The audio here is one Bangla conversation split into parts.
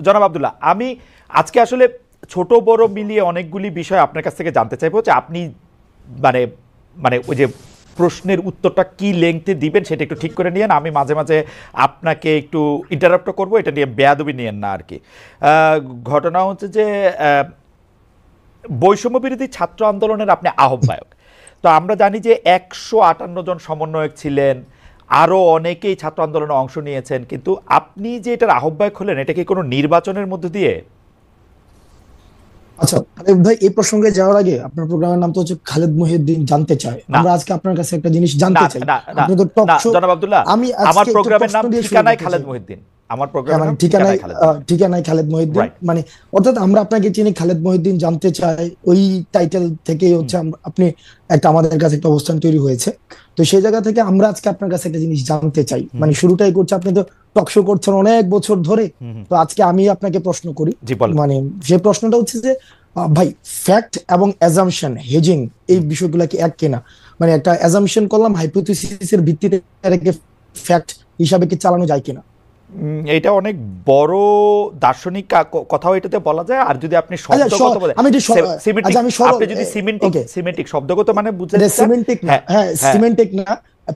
জনাব আব্দুল্লাহ, আমি আজকে আসলে ছোট বড় মিলিয়ে অনেকগুলি বিষয় আপনার কাছ থেকে জানতে চাইবো যে আপনি মানে মানে ওই যে প্রশ্নের উত্তরটা কি লেংথে দিবেন সেটা একটু ঠিক করে নিয়েন। আমি মাঝে মাঝে আপনাকে একটু ইন্টারাপ্ট করবো, এটা নিয়ে বেয়াদবি নিয়েন না আর কি। ঘটনা হচ্ছে যে বৈষম্য বিরোধী ছাত্র আন্দোলনের আপনি আহ্বায়ক। তো আমরা জানি যে 158 জন সমন্বয়ক ছিলেন, আরও অনেকেই ছাত্র আন্দোলনে অংশ নিয়েছেন, কিন্তু আপনি যে এটার আহ্বায়ক হলেন এটা কি কোনো নির্বাচনের মধ্য দিয়ে? আচ্ছা ভাই, এই প্রসঙ্গে যাওয়ার আগে আপনার প্রোগ্রামের নাম তো হচ্ছে খালেদ মহিউদ্দিন জানতে চায়। না আমরা আজকে আপনার কাছে একটা জিনিস না জানতে চাই। না না আপনি তো টক না শো। জনাব আব্দুল্লাহ, আমি আমার আজকে একটা প্রোগ্রামের প্রশ্ন নাম দিয়ে শুরু ঠিকানায় করতে খালেদ চাই। মহিউদ্দিন। আমার হ্যাঁ, প্রোগ্রামের মানে নাম ঠিকানায় খালেদ মহিউদ্দিন। ঠিকানায় খালেদ মহিউদ্দিন, রাইট। মানে অর্থাৎ আমরা আপনাকে চিনি খালেদ মহিউদ্দিন জানতে চাই, ওই টাইটেল থেকেই হচ্ছে আপনি একটা আমাদের কাছে একটা অবস্থান তৈরি হয়েছে। তো সেই জায়গা থেকে আমরা আজকে আপনার কাছে একটা জিনিস জানতে চাই। মানে শুরুটাই করছে, আপনি তো টক শো করছেন অনেক বছর ধরে। তো আজকে আমি আপনাকে প্রশ্ন করি। জি বলেন। মানে যে প্রশ্নটা হচ্ছে যে ভাই, ফ্যাক্ট এবং অ্যাজাম্পশন হেজিং এই বিষয়গুলো কি এক কিনা? মানে একটা অ্যাজাম্পশন করলাম, হাইপোথিসিসের ভিত্তিতে এটাকে ফ্যাক্ট হিসাবে কি চালানো যায় কিনা? এটা অনেক বড় দার্শনিক কথাও এটাতে বলা যায়। আর যদি আপনি শব্দগত বলেন, আমি সিমেন্টিক, আমি সরল, আপনি যদি সিমেন্টিক ওকে, সিমেন্টিক শব্দগত মানে বুঝতে চান, সিমেন্টিক না, হ্যাঁ হ্যাঁ হ্যাঁ, সিমেন্টিক না,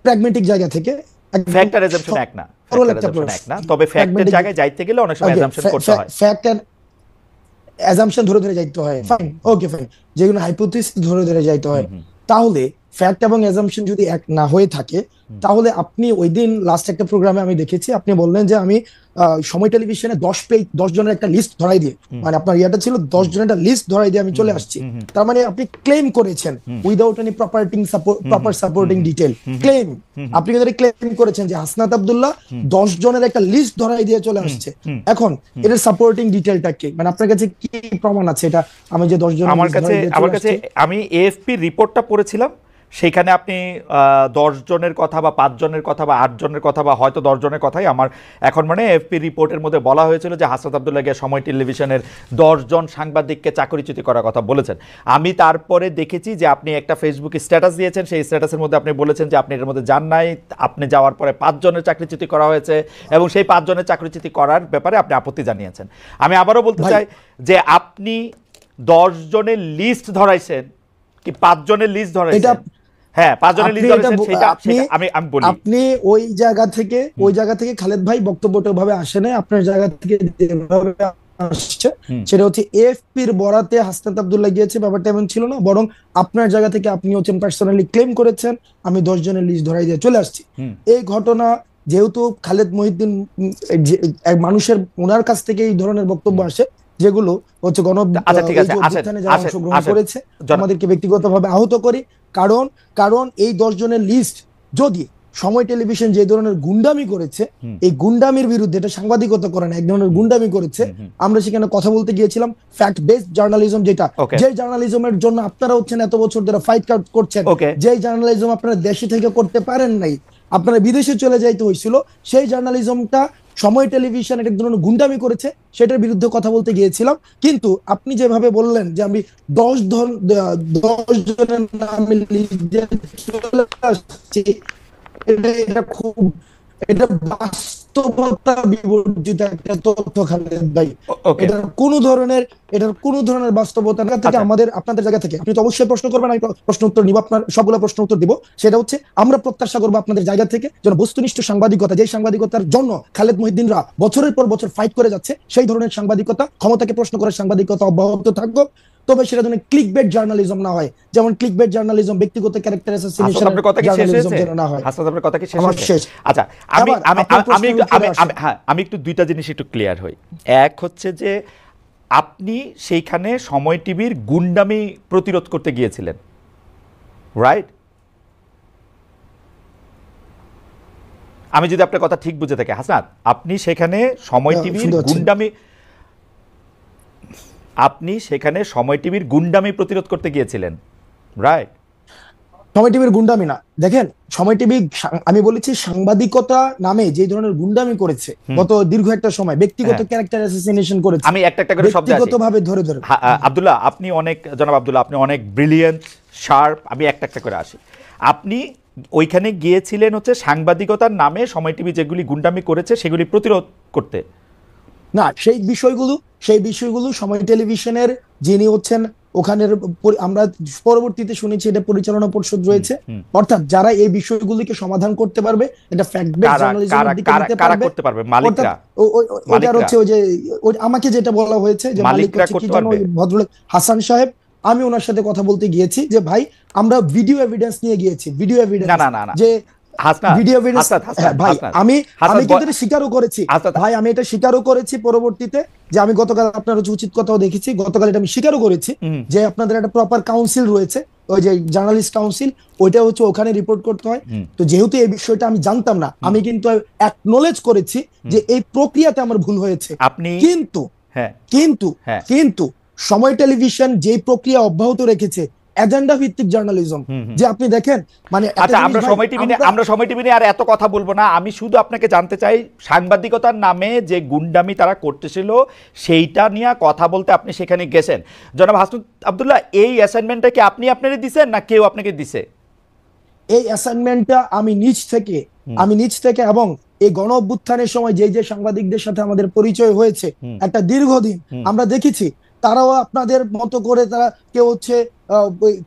প্র্যাগমেটিক জায়গা থেকে একদম ফ্যাক্ট আর অ্যাজাম্পশন এক না, সরল ফ্যাক্ট আর একটা অ্যাজাম্পশন এক প্রশ্ন। না, তবে ফ্যাক্টের প্র্যাগমেটিক, জায়গায় যাইতে গেলে অনেক সময় ওকে, অ্যাজাম্পশন করতে হয়। ফ্যাক্ট এন্ড অ্যাজাম্পশন ধরে ধরে যাইতে হয়, ফাইন, ওকে ফাইন, যেগুলো হাইপোথিসিস ধরে ধরে যাইতে হয়। তাহলে ফ্যাক্ট এবং অ্যাজাম্পশন যদি এক না হয়ে থাকে, তাহলে আপনি ওই দিন লাস্ট একটা প্রোগ্রামে আমি দেখেছি আপনি বললেন যে আমি সময় টেলিভিশনে 10 জনের একটা লিস্ট ধরাই দিয়ে, মানে আপনার ইয়াটা ছিল 10 জনের একটা লিস্ট ধরাই দিয়ে আমি চলে আসছি। তার মানে আপনি ক্লেম করেছেন without any proper supporting detail claim. আপনি কিন্তু ক্লেম করেছেন যে হাসনাত আব্দুল্লাহ 10 জনের একটা লিস্ট ধরাই দিয়ে চলে আসছে। এখন এটার সাপোর্টিং ডিটেলটা কি? মানে আপনার কাছে কি প্রমাণ আছে এটা? আমি যে 10 জনের আমার কাছে আমি এএফপি রিপোর্টটা পড়েছিলাম, সেখানে আপনি 10 জনের কথা বা 5 জনের কথা বা 8 জনের কথা বা হয়তো 10 জনের কথাই আমার এখন মানে এএফপি রিপোর্টের মধ্যে বলা হয়েছিল যে হাসনাত আব্দুল্লাহ গিয়ে সময় টেলিভিশনের 10 জন সাংবাদিককে চাকরিচ্যুতি করার কথা বলেছেন। আমি তারপরে দেখেছি যে আপনি একটা ফেসবুকে স্ট্যাটাস দিয়েছেন, সেই স্ট্যাটাসের মধ্যে আপনি বলেছেন যে আপনি এর মধ্যে যান নাই, আপনি যাওয়ার পরে 5 জনের চাকরিচ্যুতি করা হয়েছে এবং সেই 5 জনের চাকরিচ্যুতি করার ব্যাপারে আপনি আপত্তি জানিয়েছেন। আমি আবারও বলতে চাই যে আপনি 10 জনের লিস্ট ধরাইছেন কি 5 জনের লিস্ট ধরাইছেন? হ্যাঁ, 5 জনের লিস্ট ধরাইছেন, সেটা আমি বলি। আপনি ওই জায়গা থেকে খালেদ ভাই বক্তব্যটা ভাবে আসে না, আপনার জায়গা থেকে যেভাবে আসছে সেটা হচ্ছে এএফপির বরাতে হাসনাত আব্দুল্লাহ গিয়েছে, ব্যাপারটা এমন ছিল না। বরং আপনার জায়গা থেকে আপনি হচ্ছেন পার্সোনালি ক্লেম করেছেন আমি 10 জনের লিস্ট ধরাই দিয়ে চলে আসছি। এই ঘটনা যেহেতু খালেদ মহিউদ্দিন এক মানুষের ওনার কাছ থেকে এই ধরনের বক্তব্য আসে, যেগুলো হচ্ছে অংশগ্রহণ করেছে, আমাদেরকে ব্যক্তিগতভাবে আহত করি। কারণ এই 10 জনের লিস্ট যদি সময় টেলিভিশন যে ধরনের গুন্ডামি করেছে, এই গুন্ডামির বিরুদ্ধে, এটা সাংবাদিকতা করে না, এক ধরনের গুন্ডামি করেছে, আমরা সেখানে কথা বলতে গিয়েছিলাম ফ্যাক্ট বেসড জার্নালিজম, যেটা যে জার্নালিজমের জন্য আপনারা হচ্ছেন এত বছর ধরে ফাইট করছেন, যে জার্নালিজম আপনারা দেশে থেকে করতে পারেন নাই, আপনারা বিদেশে চলে যাইতে হয়েছিল, সেই জার্নালিজমটা সময় টেলিভিশন এক ধরনের গুন্ডামি করেছে, সেটার বিরুদ্ধে কথা বলতে গিয়েছিলাম। কিন্তু আপনি যেভাবে বললেন যে আমি 10 জনের নামে চলে আসছি, এটা খুব, এটা বাস্তবতা বিবর্জিত একটা তথ্য খালেদ ভাই। এটার কোনো ধরনের বাস্তবতা থেকে আমাদের আপনাদের জায়গা থেকে আপনি তো অবশ্যই প্রশ্ন করবেন, আমি প্রশ্ন উত্তর নিব, আপনার সবগুলো প্রশ্ন উত্তর দিব। সেটা হচ্ছে আমরা প্রত্যাশা করবো আপনাদের জায়গা থেকে যেন বস্তুনিষ্ঠ সাংবাদিকতা, যে সাংবাদিকতার জন্য খালেদ মহিউদ্দিনরা বছরের পর বছর ফাইট করে যাচ্ছে, সেই ধরনের সাংবাদিকতা, ক্ষমতাকে প্রশ্ন করার সাংবাদিকতা অব্যাহত থাকবে। তবে সেটা যেন ক্লিকবেট জার্নালিজম না হয়, যেমন ক্লিকবেট জার্নালিজম, ব্যক্তিগত ক্যারেক্টার অ্যাসাসিনেশন জার্নালিজম যেন না হয়। হাসনাত আপনার কথা কি শেষ? আচ্ছা, আমি একটু দুইটা জিনিস একটু ক্লিয়ার হই। এক হচ্ছে যে আপনি সেইখানে সময় টিভির গুন্ডামি প্রতিরোধ করতে গিয়েছিলেন, রাইট? আমি যদি আপনার কথা ঠিক বুঝে থাকি হাসনাত, আপনি সেখানে সময় টিভির গুন্ডামি প্রতিরোধ করতে গিয়েছিলেন, রাইট? সময় টিভির গুন্ডামি না, দেখেন সময় টিভি, আমি বলেছি সাংবাদিকতা নামে যে ধরনের গুন্ডামি করেছে গত দীর্ঘ একটা সময়, ব্যক্তিগত ক্যারেক্টার অ্যাসাসিনেশন করেছে, আমি একটা করে শব্দ ব্যক্তিগতভাবে ধরে আব্দুল্লাহ, জনাব আব্দুল্লাহ, আপনি অনেক ব্রিলিয়েন্ট, শার্প। আমি একটা করে আসি। আপনি ওইখানে গিয়েছিলেন হচ্ছে সাংবাদিকতার নামে সময় টিভি যেগুলি গুন্ডামি করেছে সেগুলি প্রতিরোধ করতে, না, সেই বিষয়গুলো সময় টেলিভিশনের যিনি হচ্ছেন ওখানের আমরা পরবর্তীতে শুনেছি এটা পরিচালনা পরিষদ রয়েছে, অর্থাৎ যারা এই বিষয়গুলিকে সমাধান করতে পারবে, এটা ফ্যাক্ট বেস জার্নালিজমের দিকে নিতে পারবে, মালিকরা ওটার হচ্ছে ওই যে আমাকে যেটা বলা হয়েছে যে মালিক হচ্ছে কি জানো, ভদ্রলোক হাসান সাহেব, আমি ওনার সাথে কথা বলতে গিয়েছি যে ভাই আমরা ভিডিও এভিডেন্স নিয়ে গিয়েছি, ভিডিও এভিডেন্স যে ভিডিও এভিডেন্স ভাই আমি কিন্তু এটা স্বীকারও করেছি ভাই, আমি এটা স্বীকারও করেছি পরবর্তীতে যে আমি গতকাল আপনার উচিত কথাও দেখেছি, গতকাল এটা আমি স্বীকারও করেছি যে আপনাদের একটা প্রপার কাউন্সিল রয়েছে, ওই যে জার্নালিস্ট কাউন্সিল, ওইটা হচ্ছে ওখানে রিপোর্ট করতে হয়। তো যেহেতু এই বিষয়টা আমি জানতাম না, আমি কিন্তু অ্যাকনলেজ করেছি যে এই প্রক্রিয়াতে আমার ভুল হয়েছে। কিন্তু কিন্তু কিন্তু সময় টেলিভিশন যে প্রক্রিয়া অব্যাহত রেখেছে এজেন্ডা ভিত্তিক জার্নালিজম, যে আপনি দেখেন মানে আচ্ছা, আমরা সময় টিভি নিয়ে আর এত কথা বলবো না, আমি শুধু আপনাকে জানতে চাই সাংবাদিকতার নামে যে গুন্ডামি তারা করতেছিল সেইটা নিয়ে কথা বলতে আপনি সেখানে গেছেন। জনাব হাসনাত আব্দুল্লাহ, এই অ্যাসাইনমেন্টটা কি আপনি আপনারই দিছেন না কেউ আপনাকে দিছে? এই অ্যাসাইনমেন্টটা আমি নিজ থেকে এবং এই গণ অভ্যুত্থানের সময় যে সাংবাদিকদের সাথে আমাদের পরিচয় হয়েছে একটা দীর্ঘদিন, আমরা দেখেছি তারাও আপনাদের মতো করে তারা কেউ হচ্ছে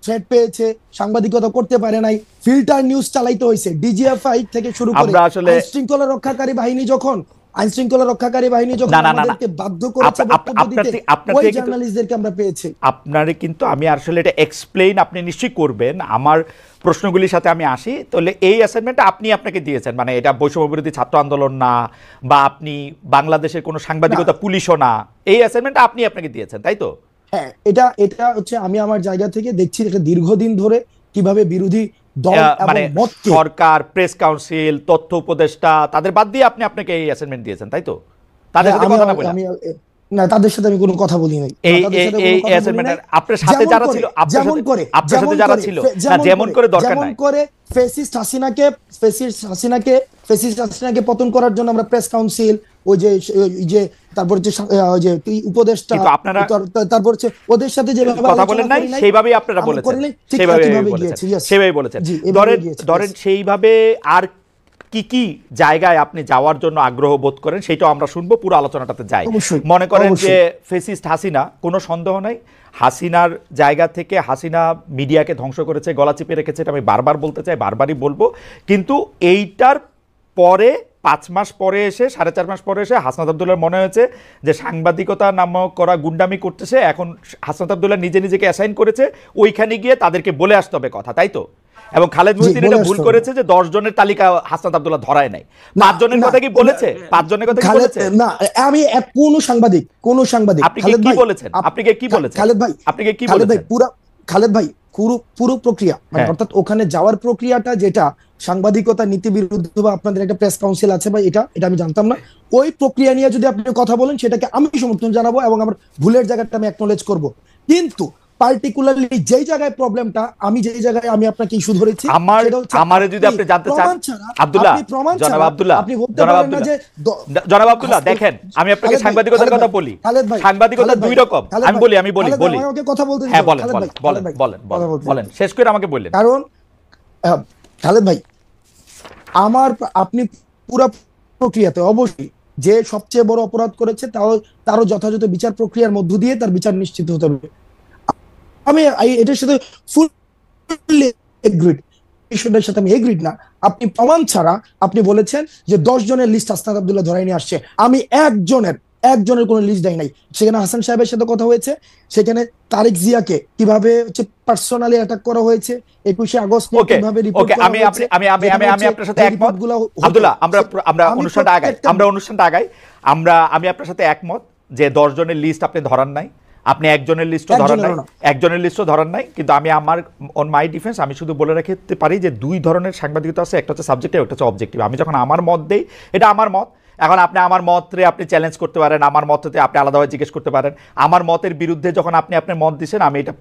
থ্রেট পেয়েছে, সাংবাদিকতা করতে পারে নাই, ফিল্টার নিউজ চালাইতে হয়েছে, ডিজিএফআই থেকে শুরু করে আইন শৃঙ্খলা রক্ষাকারী বাহিনী যখন আমাদেরকে বাধ্য করেছে বক্তব্য দিতে, ওই জার্নালিস্টদেরকে আমরা পেয়েছি। আপনারে কিন্তু আমি আসলে এটা এক্সপ্লেইন আপনি নিশ্চয়ই করবেন, আমার প্রশ্নগুলির সাথে আমি আসি। তাহলে এই অ্যাসাইনমেন্টটা আপনি আপনাকে দিয়েছেন, মানে এটা বৈষম্য বিরোধী ছাত্র আন্দোলন না, বা আপনি বাংলাদেশের কোনো সাংবাদিকতা পুলিশও না, এই অ্যাসাইনমেন্টটা আপনি আপনাকে দিয়েছেন, তাই তো? হ্যাঁ, এটা হচ্ছে আমি আমার জায়গা থেকে দেখছি এটা দীর্ঘদিন ধরে কিভাবে বিরোধী দল মানে সরকার, প্রেস কাউন্সিল, তথ্য উপদেষ্টা তাদের বাদ দিয়ে আপনি আপনাকে এই অ্যাসাইনমেন্ট দিয়েছেন, তাই তো? তাদের সাথে কথা না বলে না, তাদের সাথে আমি কোনো কথা বলি নাই। এই অ্যাসাইনমেন্টের আপনার সাথে যারা ছিল, যেমন করে দরকার নাই, ফ্যাসিস্ট হাসিনাকে পতন করার জন্য আমরা প্রেস কাউন্সিল, ওই যে তারপর যে উপদেষ্টা, তারপর হচ্ছে ওদের সাথে যেভাবে কথা বলেন নাই সেইভাবেই আপনারা বলেছেন, সেইভাবেই বলেছেন। ধরেন সেইভাবে আর কি কি জায়গায় আপনি যাওয়ার জন্য আগ্রহ বোধ করেন সেটাও আমরা শুনবো, পুরো আলোচনাটাতে যাই। মনে করেন যে ফেসিস্ট হাসিনা, কোনো সন্দেহ নাই হাসিনার জায়গা থেকে হাসিনা মিডিয়াকে ধ্বংস করেছে, গলা চিপে রেখেছে, এটা আমি বারবার বলতে চাই, বারবারই বলবো। কিন্তু এইটার পরে 5 মাস পরে এসে, 4.5 মাস পরে এসে হাসনাত আব্দুল্লাহর মনে হয়েছে যে সাংবাদিকতা নামক করা গুন্ডামি করতেছে, এখন হাসনাত আব্দুল্লাহ নিজেকে অ্যাসাইন করেছে ওইখানে গিয়ে তাদেরকে বলে আসতে হবে কথা, তাই তো? এবং খালেদ মহিউদ্দিন এটা ভুল করেছে যে 10 জনের তালিকা হাসনাত আব্দুল্লাহ ধরায় নাই। 5 জনের কথা কি বলেছে? 5 জনের কথা কি বলেছে? না, আমি কোন সাংবাদিক আপনি কি বলেছেন? খালেদ ভাই পুরো প্রক্রিয়া, অর্থাৎ ওখানে যাওয়ার প্রক্রিয়াটা যেটা সাংবাদিকতা নীতি বিরুদ্ধ বা আপনাদের একটা প্রেস কাউন্সিল আছে বা এটা আমি জানতাম না, ওই প্রক্রিয়া নিয়ে যদি আপনি কথা বলেন সেটাকে আমি সমর্থন জানাবো এবং আমার ভুলের জায়গাটা আমি অ্যাকনলেজ করব। কিন্তু পার্টিকুলারলি যেই জায়গায় প্রবলেমটা, আমি যেই জায়গায় আমি আপনাকে ইস্যু ধরেছি, আমারে যদি আপনি জানতে চান আব্দুল্লাহ, জনাব আব্দুল্লাহ দেখেন, আমি আপনাকে সাংবাদিকতার কথা বলি, সাংবাদিকতা দুই রকম, আমি বলি আমাকে কথা বলতে দিন। হ্যাঁ, বলেন শেষ করে আমাকে বললেন। কারণ খালেদ ভাই, আপনি পুরো প্রক্রিয়াতে অবশ্যই যে সবচেয়ে বড় অপরাধ করেছে তারও যথাযথ বিচার প্রক্রিয়ার মধ্য দিয়ে তার বিচার নিশ্চিত হতে হবে। আমি এটার সাথে ফুললি এগ্রিড, বিষয়টার সাথে আমি এগ্রিড না। আপনি প্রমাণ ছাড়া আপনি বলেছেন যে 10 জনের লিস্ট হাসনাত আব্দুল্লাহ ধরাই নিয়ে আসছে, আমি একজনের কোনো লিস্ট দেয় নাই। সেখানে হাসান সাহেবের সাথে কথা হয়েছে, সেখানে তারেক জিয়াকে কিভাবে হচ্ছে পার্সোনালি অ্যাটাক করা হয়েছে, 21শে আগস্ট কিভাবে রিপোর্ট করা হয়েছে। আমি আপনার সাথে একমত আব্দুল্লাহ, আমরা অনুষ্ঠানটা আগাই, আমি আপনার সাথে একমত যে 10 জনের লিস্ট আপনি ধরান নাই, আপনি একজনের লিস্টও ধরান নাই, কিন্তু আমি আমার অন মাই ডিফেন্স আমি শুধু বলে রাখতে পারি যে 2 ধরনের সাংবাদিকতা আছে, একটা হচ্ছে সাবজেক্টিভ, একটা হচ্ছে অবজেক্টিভ। আমি যখন আমার মত দেই, এটা আমার মত, এখন আপনি আমার মতরে আপনি চ্যালেঞ্জ করতে পারেন, আমার মততে আপনি আলাদাভাবে জিজ্ঞেস করতে পারেন। আমার মতের বিরুদ্ধে যখন আপনি আপনার মত দিচ্ছেন, আমি এটা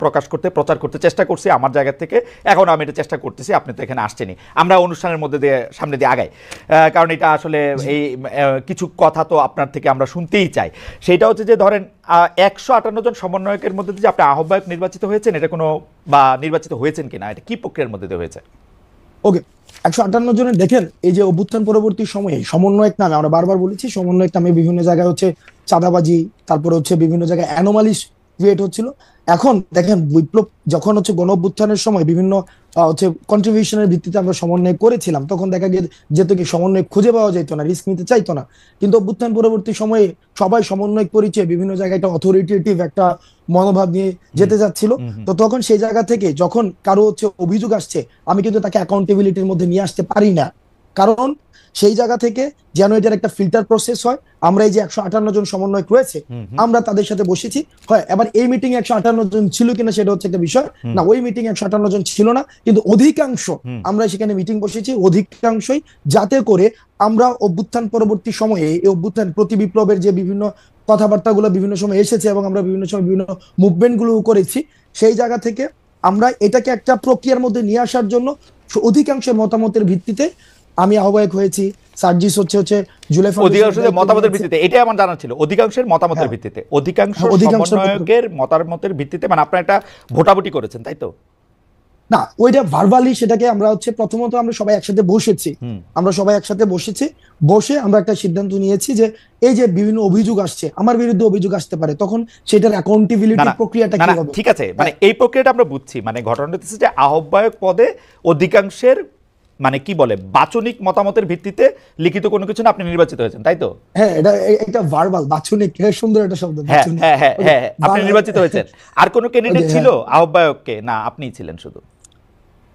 প্রচার করতে চেষ্টা করছি আমার জায়গা থেকে, এখন আমি এটা চেষ্টা করতেছি, আপনি তো এখানে আসছেনই, আমরা অনুষ্ঠানের মধ্যে দিয়ে সামনে দিয়ে আগাই, কারণ এটা আসলে এই কিছু কথা তো আপনার থেকে আমরা শুনতেই চাই। সেটা হচ্ছে যে ধরেন 158 জন সমন্বয়কের মধ্যে যে আপনি আহ্বায়ক নির্বাচিত হয়েছেন, এটা কোনো বা নির্বাচিত হয়েছেন কিনা, এটা কি প্রক্রিয়ার মধ্যে দিয়ে হয়েছে? ওকে, 158 জনের দেখেন এই যে অভ্যুত্থান পরবর্তী সময়ে সমন্বয়ক নামে আমরা বারবার বলেছি, সমন্বয়ক নামে বিভিন্ন জায়গায় হচ্ছে চাঁদাবাজি, তারপরে হচ্ছে বিভিন্ন জায়গায় অ্যানোমালিস ক্রিয়েট হচ্ছিল। এখন দেখেন বিপ্লব যখন হচ্ছে গণ অভ্যুত্থানের সময় বিভিন্ন হচ্ছে কন্ট্রিবিউশনের ভিত্তিতে আমরা সমন্বয় করেছিলাম, তখন দেখা যেত কি সমন্বয় খুঁজে পাওয়া যেত না, রিস্ক নিতে চাইতো না। কিন্তু অভ্যুত্থান পরবর্তী সময়ে সবাই সমন্বয় করেছে, বিভিন্ন জায়গায় একটা অথরিটেটিভ একটা মনোভাব নিয়ে যেতে যাচ্ছিল। তো তখন সেই জায়গা থেকে যখন কারো হচ্ছে অভিযোগ আসছে, আমি কিন্তু তাকে অ্যাকাউন্টেবিলিটির মধ্যে নিয়ে আসতে পারি না, কারণ সেই জায়গা থেকে যেন এটার একটা ফিল্টার প্রসেস হয়। আমরা এই যে 158 জন সমন্বয়ক রয়েছে, আমরা তাদের সাথে বসেছি। হয় এবার এই মিটিং 158 জন ছিল কিনা সেটা হচ্ছে একটা বিষয় না, ওই মিটিং 158 জন ছিল না, কিন্তু অধিকাংশ আমরা সেখানে মিটিং বসেছি, অধিকাংশই, যাতে করে আমরা অভ্যুত্থান পরবর্তী সময়ে এই অভ্যুত্থান প্রতি বিপ্লবের যে বিভিন্ন কথাবার্তাগুলো বিভিন্ন সময় এসেছে এবং আমরা বিভিন্ন সময় বিভিন্ন মুভমেন্ট গুলো করেছি, সেই জায়গা থেকে আমরা এটাকে একটা প্রক্রিয়ার মধ্যে নিয়ে আসার জন্য অধিকাংশের মতামতের ভিত্তিতে আমি আহ্বায়ক হয়েছি। সার্জিস হচ্ছে জুলাই অধিকাংশের মতামতের ভিত্তিতে, এটাই আমার জানা ছিল, অধিকাংশের মতামতের ভিত্তিতে, অধিকাংশ সমন্বয়কের মতামতের ভিত্তিতে, মানে আপনারা একটা ভোটাভুটি করেছেন তাই তো? না, ওইটা ভার্বালি, সেটাকে আমরা হচ্ছে প্রথমত আমরা সবাই একসাথে বসেছি, বসে আমরা একটা সিদ্ধান্ত নিয়েছি যে এই যে বিভিন্ন অভিযোগ আসছে, আমার বিরুদ্ধে অভিযোগ আসতে পারে, তখন সেটার অ্যাকাউন্টেবিলিটি প্রক্রিয়াটা কি হবে। ঠিক আছে, মানে এই প্রক্রিয়াটা আমরা বুঝছি, মানে ঘটনাটা হচ্ছে যে আহ্বায়ক পদে অধিকাংশের মানে কি বলে বাচনিক মতামতের ভিত্তিতে লিখিত কোনো কিছু না, আপনি নির্বাচিত হয়েছেন তাই তো? হ্যাঁ, এটা ভার্বাল, বাচনিক, সুন্দর একটা শব্দ, বাচনিক। হ্যাঁ, আপনি নির্বাচিত হয়েছেন। আর কোনো ক্যান্ডিডেট ছিল আহ্বায়ককে? না, আপনিই ছিলেন শুধু?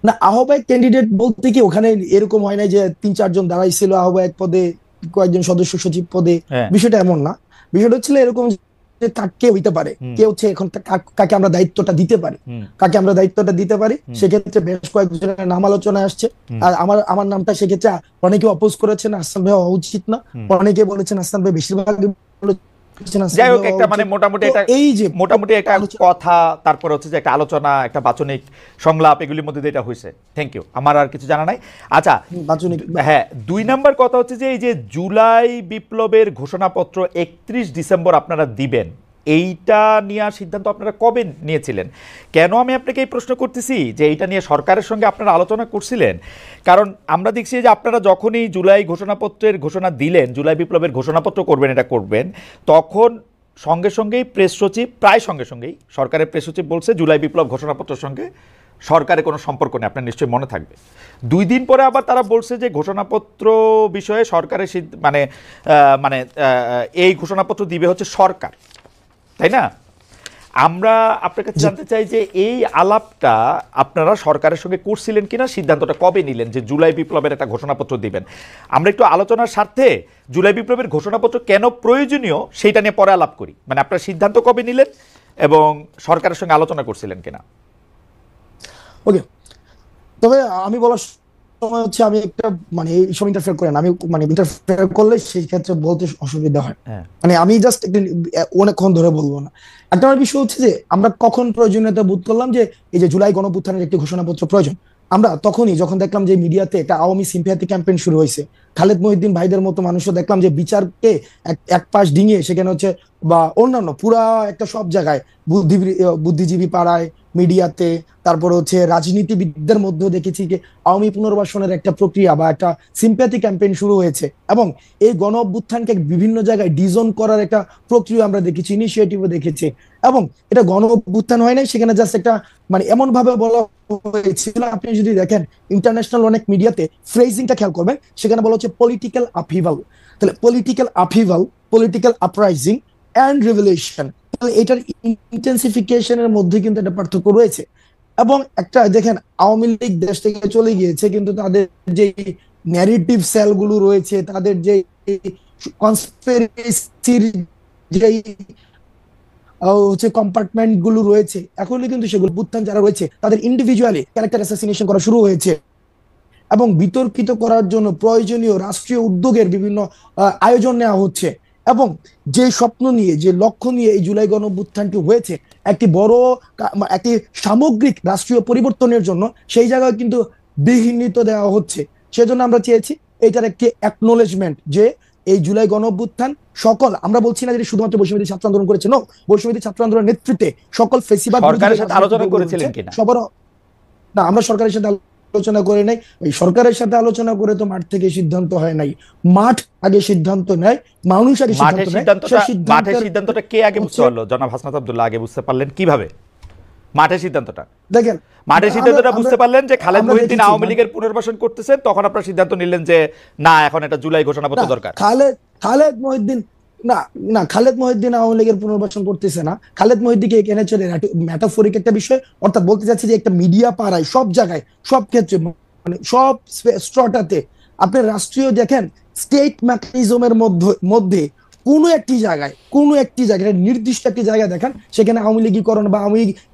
না, আহ্বায়ক ক্যান্ডিডেট বলতে কি ওখানে এরকম হয় না যে 3-4 জন দাঁড়াইছিল আহ্বায়ক পদে, কয়েকজন সদস্য সচিব পদে, বিষয়টা এমন না। বিষয়টা হচ্ছিল এরকম যে কে হইতে পারে, কে হচ্ছে এখন কাকে আমরা দায়িত্বটা দিতে পারি, সেক্ষেত্রে বেশ কয়েকজনের নাম আলোচনায় আসছে। আর আমার নামটা সেক্ষেত্রে অনেকে অপোজ করেছেন, আহসান ভাই হওয়া উচিত না, অনেকে বলেছেন আহসান ভাই, বেশিরভাগ যাই হোক, একটা মানে মোটামুটি একটা কথা, তারপর হচ্ছে যে একটা আলোচনা, একটা বাচনিক সংলাপ, এগুলির মধ্যে এটা হয়েছে। থ্যাংক ইউ, আমার আর কিছু জানা নাই। আচ্ছা, হ্যাঁ, 2 নাম্বার কথা হচ্ছে যে এই যে জুলাই বিপ্লবের ঘোষণাপত্র 31 ডিসেম্বর আপনারা দিবেন, এইটা নিয়ে সিদ্ধান্ত আপনারা কবে নিয়েছিলেন? কেন আমি আপনাকে এই প্রশ্ন করতেছি যে এইটা নিয়ে সরকারের সঙ্গে আপনারা আলোচনা করছিলেন? কারণ আমরা দেখছি যে আপনারা যখনই জুলাই ঘোষণাপত্রের ঘোষণা দিলেন, জুলাই বিপ্লবের ঘোষণাপত্র করবেন, তখন সঙ্গে সঙ্গেই প্রেস সচিব, প্রায় সঙ্গে সঙ্গেই সরকারের প্রেস সচিব বলছে জুলাই বিপ্লব ঘোষণাপত্রের সঙ্গে সরকারের কোনো সম্পর্ক নেই, আপনার নিশ্চয়ই মনে থাকবে। 2 দিন পরে আবার তারা বলছে যে ঘোষণাপত্র বিষয়ে সরকারের মানে এই ঘোষণাপত্র দিবে হচ্ছে সরকার, তাই না? আমরা আপনার কাছে জানতে চাই যে এই আলাপটা আপনারা সরকারের সঙ্গে করছিলেন কিনা, সিদ্ধান্তটা কবে নিলেন যে জুলাই বিপ্লবের একটা ঘোষণাপত্র দিবেন? আমরা একটু আলোচনার স্বার্থে জুলাই বিপ্লবের ঘোষণাপত্র কেন প্রয়োজনীয় সেইটা নিয়ে পরে আলাপ করি। মানে আপনার সিদ্ধান্ত কবে নিলেন এবং সরকারের সঙ্গে আলোচনা করছিলেন কিনা? ওকে, তবে আমি বলার সময় হচ্ছে আমি একটা মানে এই সময় ইন্টারফেয়ার করেন, আমি মানে ইন্টারফেয়ার করলে সেই ক্ষেত্রে বলতে অসুবিধা হয়, মানে আমি জাস্ট অনেকক্ষণ ধরে বলবো না। একটা বিষয় হচ্ছে যে আমরা কখন প্রয়োজনীয়তা বোধ করলাম যে এই যে জুলাই গণঅভ্যুত্থানের একটি ঘোষণাপত্র প্রয়োজন, আমরা তখনই যখন দেখলাম যে মিডিয়াতে একটা আওয়ামী সিম্প্যাথি ক্যাম্পেইন শুরু হয়েছে, খালেদ মহিউদ্দিন ভাইদের মতো মানুষও দেখলাম যে বিচারকে এক পাশ ডিঙিয়ে সেখানে হচ্ছে বা অন্যান্য পুরা একটা সব জায়গায় বুদ্ধিজীবী পাড়ায়, মিডিয়াতে, তারপরে হচ্ছে রাজনীতিবিদদের মধ্যেও দেখেছি যে আওয়ামী পুনর্বাসনের একটা প্রক্রিয়া বা একটা সিম্প্যাথি ক্যাম্পেইন শুরু হয়েছে, এবং এই গণ অভ্যুত্থানকে বিভিন্ন জায়গায় ডিজন করার একটা প্রক্রিয়া আমরা দেখেছি, ইনিশিয়েটিভও দেখেছি। এবং এটা গণ অভ্যুত্থান হয় নাই, সেখানে জাস্ট একটা মানে এমন ভাবে বলা হয়েছিল, আপনি যদি দেখেন ইন্টারন্যাশনাল অনেক মিডিয়াতে ফ্রেজিংটা খেয়াল করবেন, সেখানে বলা হচ্ছে পলিটিক্যাল আপহিভাল। তাহলে political upheaval, political uprising and revolution, এটার ইন্টেন্সিফিকেশনের মধ্যে কিন্তু একটা পার্থক্য রয়েছে। এবং একটা দেখেন, আওয়ামী লীগ দেশ থেকে চলে গিয়েছে, কিন্তু তাদের যে ন্যারেটিভ সেলগুলো রয়েছে, তাদের যে কনস্পিরেসির যে হচ্ছে কম্পার্টমেন্ট গুলো রয়েছে, এখনই কিন্তু সেগুলো অভ্যুত্থান যারা রয়েছে তাদের ইন্ডিভিজুয়ালি ক্যারেক্টার অ্যাসাসিনেশন করা শুরু হয়েছে, এবং বিতর্কিত করার জন্য প্রয়োজনীয় রাষ্ট্রীয় উদ্যোগের বিভিন্ন আয়োজন নেওয়া হচ্ছে। এবং যে স্বপ্ন নিয়ে, যে লক্ষ্য নিয়ে এই জুলাই গণঅভ্যুত্থানটি হয়েছে, একটি বড় একটি সামগ্রিক রাষ্ট্রীয় পরিবর্তনের জন্য, সেই জায়গায় কিন্তু বিঘ্নিত দেওয়া হচ্ছে। সেজন্য আমরা চেয়েছি এটার একটি অ্যাকনোলেজমেন্ট যে এই জুলাই গণঅভ্যুত্থান সকল, আমরা বলছি না যে শুধুমাত্র বৈষম্যবিরোধী ছাত্র আন্দোলন করেছে, নো, বৈষম্যবিরোধী ছাত্র আন্দোলনের নেতৃত্বে সকল ফেসিবাদ সরকারের সাথে আলোচনা করেছিলেন কিনা? সবার না, আমরা সরকারের সাথে আলোচনা করে নাই, ওই সরকারের সাথে আলোচনা করে তো মাঠ থেকে সিদ্ধান্ত হয় নাই। মাঠ আগে সিদ্ধান্ত নেয়, মানুষ আগে মাঠের সিদ্ধান্ত নেয়। মাঠের সিদ্ধান্তটা কে আগে বুঝতে পারলো? জনাব হাসনাত আব্দুল্লাহ আগে বুঝতে পারলেন কিভাবে মাঠের সিদ্ধান্তটা? দেখেন, মাঠের সিদ্ধান্তটা বুঝতে পারলেন যে খালেদ আমরা মহিউদ্দিন দেখেছি, আওয়ামী লীগের পুনর্বাসন করতেছেন, তখন আপনারা সিদ্ধান্ত নিলেন যে না, এখন এটা জুলাই ঘোষণাপত্র না, দরকার। খালেদ মহিউদ্দিন না, না, খালেদ মহিউদ্দিন আওয়ামী লীগের পুনর্বাসন করতেছে না। খালেদ মহিউদ্দিনকে এখানে চলে মেটাফরিক একটা বিষয়, অর্থাৎ বলতে চাচ্ছি যে একটা মিডিয়া পাড়ায় সব জায়গায় সব ক্ষেত্রে মানে সব স্ট্রটাতে আপনি রাষ্ট্রীয় দেখেন স্টেট মেকানিজমের মধ্যে কোনো একটি জায়গায় নির্দিষ্ট একটি জায়গায় দেখেন সেখানে আওয়ামী লীগীকরণ বা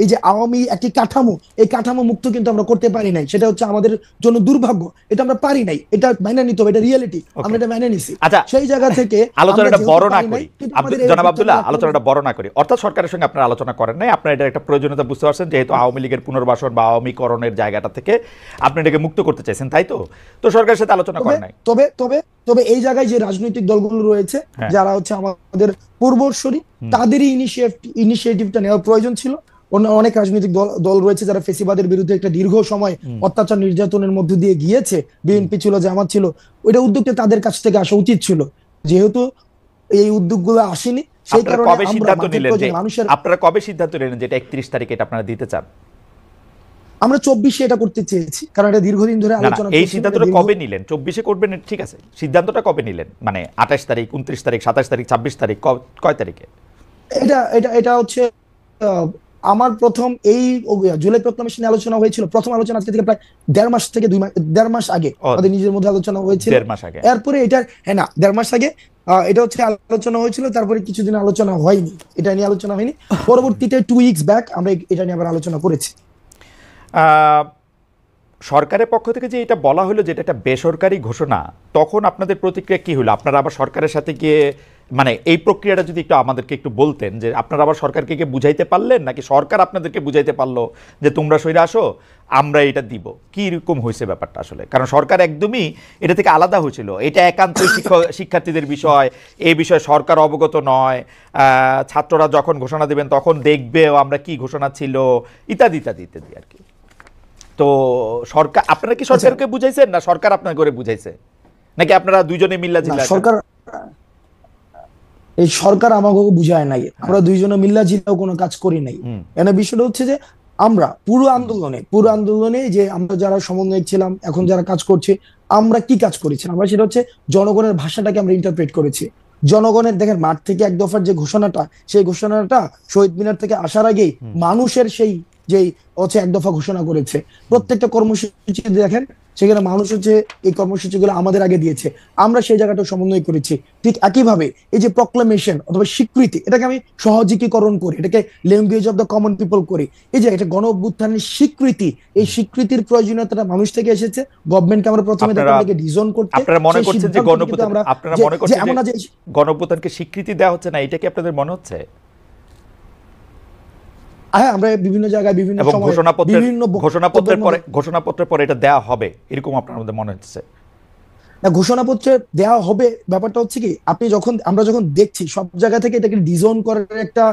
এই যে আওয়ামী একটি কাঠামো, এই কাঠামো মুক্ত কিন্তু আমরা করতে পারি নাই। সেটা হচ্ছে আমাদের জন্য দুর্ভাগ্য, এটা আমরা পারি নাই, এটা মেনে নিতে হবে, এটা রিয়েলিটি, আমরা এটা মেনে নিছি। আচ্ছা, সেই জায়গা থেকে আলোচনাটা বড় না করি, জনাব আব্দুল্লাহ, আলোচনাটা বড় না করি। অর্থাৎ সরকারের সঙ্গে আপনারা আলোচনা করেন নাই, আপনারা এটা একটা প্রয়োজনীয়তা বুঝতে পারছেন, যেহেতু আওয়ামী লীগের পুনর্বাসন বা আওয়ামীকরণের জায়গাটা থেকে আপনি এটাকে মুক্ত করতে চাইছেন, তাই তো? তো সরকারের সাথে আলোচনা করেন নাই। তবে এই জায়গায় যে রাজনৈতিক দলগুলো রয়েছে যারা হচ্ছে আমাদের পূর্বসূরি, তাদেরই ইনিশিয়েটিভটা নেওয়ার প্রয়োজন ছিল। অনেক রাজনৈতিক দল রয়েছে যারা ফেসিবাদের বিরুদ্ধে একটা দীর্ঘ সময় অত্যাচার নির্যাতনের মধ্যে দিয়ে গিয়েছে, বিএনপি ছিল, জামাত ছিল, ওইটা উদ্যোগটা তাদের কাছ থেকে আসা উচিত ছিল। যেহেতু এই উদ্যোগগুলো আসেনি, সেই কারণে আপনারা কবে সিদ্ধান্ত নিলেন যে এটা 31 তারিখে এটা আপনারা দিতে চান? আমরা 24-এ এটা করতে চেয়েছি, কারণ এটা দীর্ঘদিন ধরে আলোচনা। এই সিদ্ধান্তটা কবে নিলেন? 24-এ করবেন, ঠিক আছে, সিদ্ধান্তটা কবে নিলেন? মানে 28 তারিখ, 29 তারিখ, 27 তারিখ, 26 তারিখ, কয় তারিখে? এটা হচ্ছে আমার প্রথম এই জুলাই প্রক্লামেশনে আলোচনা হয়েছিল। প্রথম আলোচনা আজকে থেকে প্রায় 1.5 মাস থেকে 2 মাস আগে আমাদের নিজের মধ্যে আলোচনা হয়েছিল। 1.5 মাস আগে, এরপরে এটা 1.5 মাস আগে এটা হচ্ছে আলোচনা হয়েছিল, তারপরে কিছুদিন আলোচনা হয়নি, এটা নিয়ে আলোচনা হয়নি। পরবর্তীতে 2 উইকস ব্যাক আমরা এটা নিয়ে আবার আলোচনা করেছি। সরকারের পক্ষ থেকে যে এটা বলা হলো যে এটা একটা বেসরকারি ঘোষণা, তখন আপনাদের প্রতিক্রিয়া কি হলো? আপনারা আবার সরকারের সাথে গিয়ে, মানে এই প্রক্রিয়াটা যদি একটু আমাদেরকে একটু বলতেন, যে আপনারা আবার সরকারকে গিয়ে বুঝাইতে পারলেন, নাকি সরকার আপনাদেরকে বুঝাইতে পারলো যে তোমরা সইরে আসো, আমরা এটা দিব? কি রকম হয়েছে ব্যাপারটা আসলে? কারণ সরকার একদমই এটা থেকে আলাদা হয়েছিল, এটা একান্তই শিক্ষার্থীদের বিষয়, এই বিষয়ে সরকার অবগত নয়, ছাত্ররা যখন ঘোষণা দেবেন তখন দেখবে আমরা কি ঘোষণা ছিল, ইত্যাদি ইত্যাদি ইত্যাদি আর কি। তো সরকার, আপনারা কি সরকারকে বুঝাইছেন, না সরকার আপনার করে বুঝাইছে, নাকি আপনারা দুইজনে মিল্লা জিল্লা? সরকার আমাকে বুঝায় নাই, আমরা দুইজনে মিল্লা জিল্লাও কোনো কাজ করি নাই। এখানে বিষয়টা হচ্ছে যে আমরা পুরো আন্দোলনে যে আমরা যারা সমন্বয়ক ছিলাম, এখন যারা কাজ করছে, আমরা কি কাজ করেছি? আমরা সেটা হচ্ছে জনগণের ভাষাটাকে আমরা ইন্টারপ্রেট করেছি। জনগণের, দেখেন, মাঠ থেকে 1 দফার যে ঘোষণাটা, সেই ঘোষণাটা শহীদ মিনার থেকে আসার আগেই মানুষের সেই যেই হচ্ছে 1 দফা ঘোষণা করেছে। প্রত্যেকটা কর্মসূচি দেখেন, সেখানে মানুষ হচ্ছে এই কর্মসূচিগুলো আমাদের আগে দিয়েছে, আমরা সেই জায়গাটা সমন্বয় করেছি। ঠিক একইভাবে এই যে প্রক্লামেশন অথবা স্বীকৃতি, এটাকে আমি সহজীকরণ করি, এটাকে language of the common people করি। এই যে এটা গণ অভ্যুত্থানের স্বীকৃতি, এই স্বীকৃতির প্রয়োজনীয়তাটা মানুষ থেকে এসেছে। গভর্নমেন্টকে আমরা প্রথমে ডিজাইন করতে, আপনারা মনে করছেন যে গণ অভ্যুত্থানকে স্বীকৃতি দেওয়া হচ্ছে না, এটা কি আপনাদের মনে হচ্ছে? হ্যাঁ, আমরা বিভিন্ন জায়গায় বিভিন্ন ঘোষণাপত্রের পরে এটা দেওয়া হবে এরকম আপনাদের মনে হচ্ছে? না, ঘোষণাপত্রে দেওয়া হবে ব্যাপারটা হচ্ছে কি, আমরা যখন দেখছি সব জায়গা থেকে এটাকে ডিজাইন করার একটা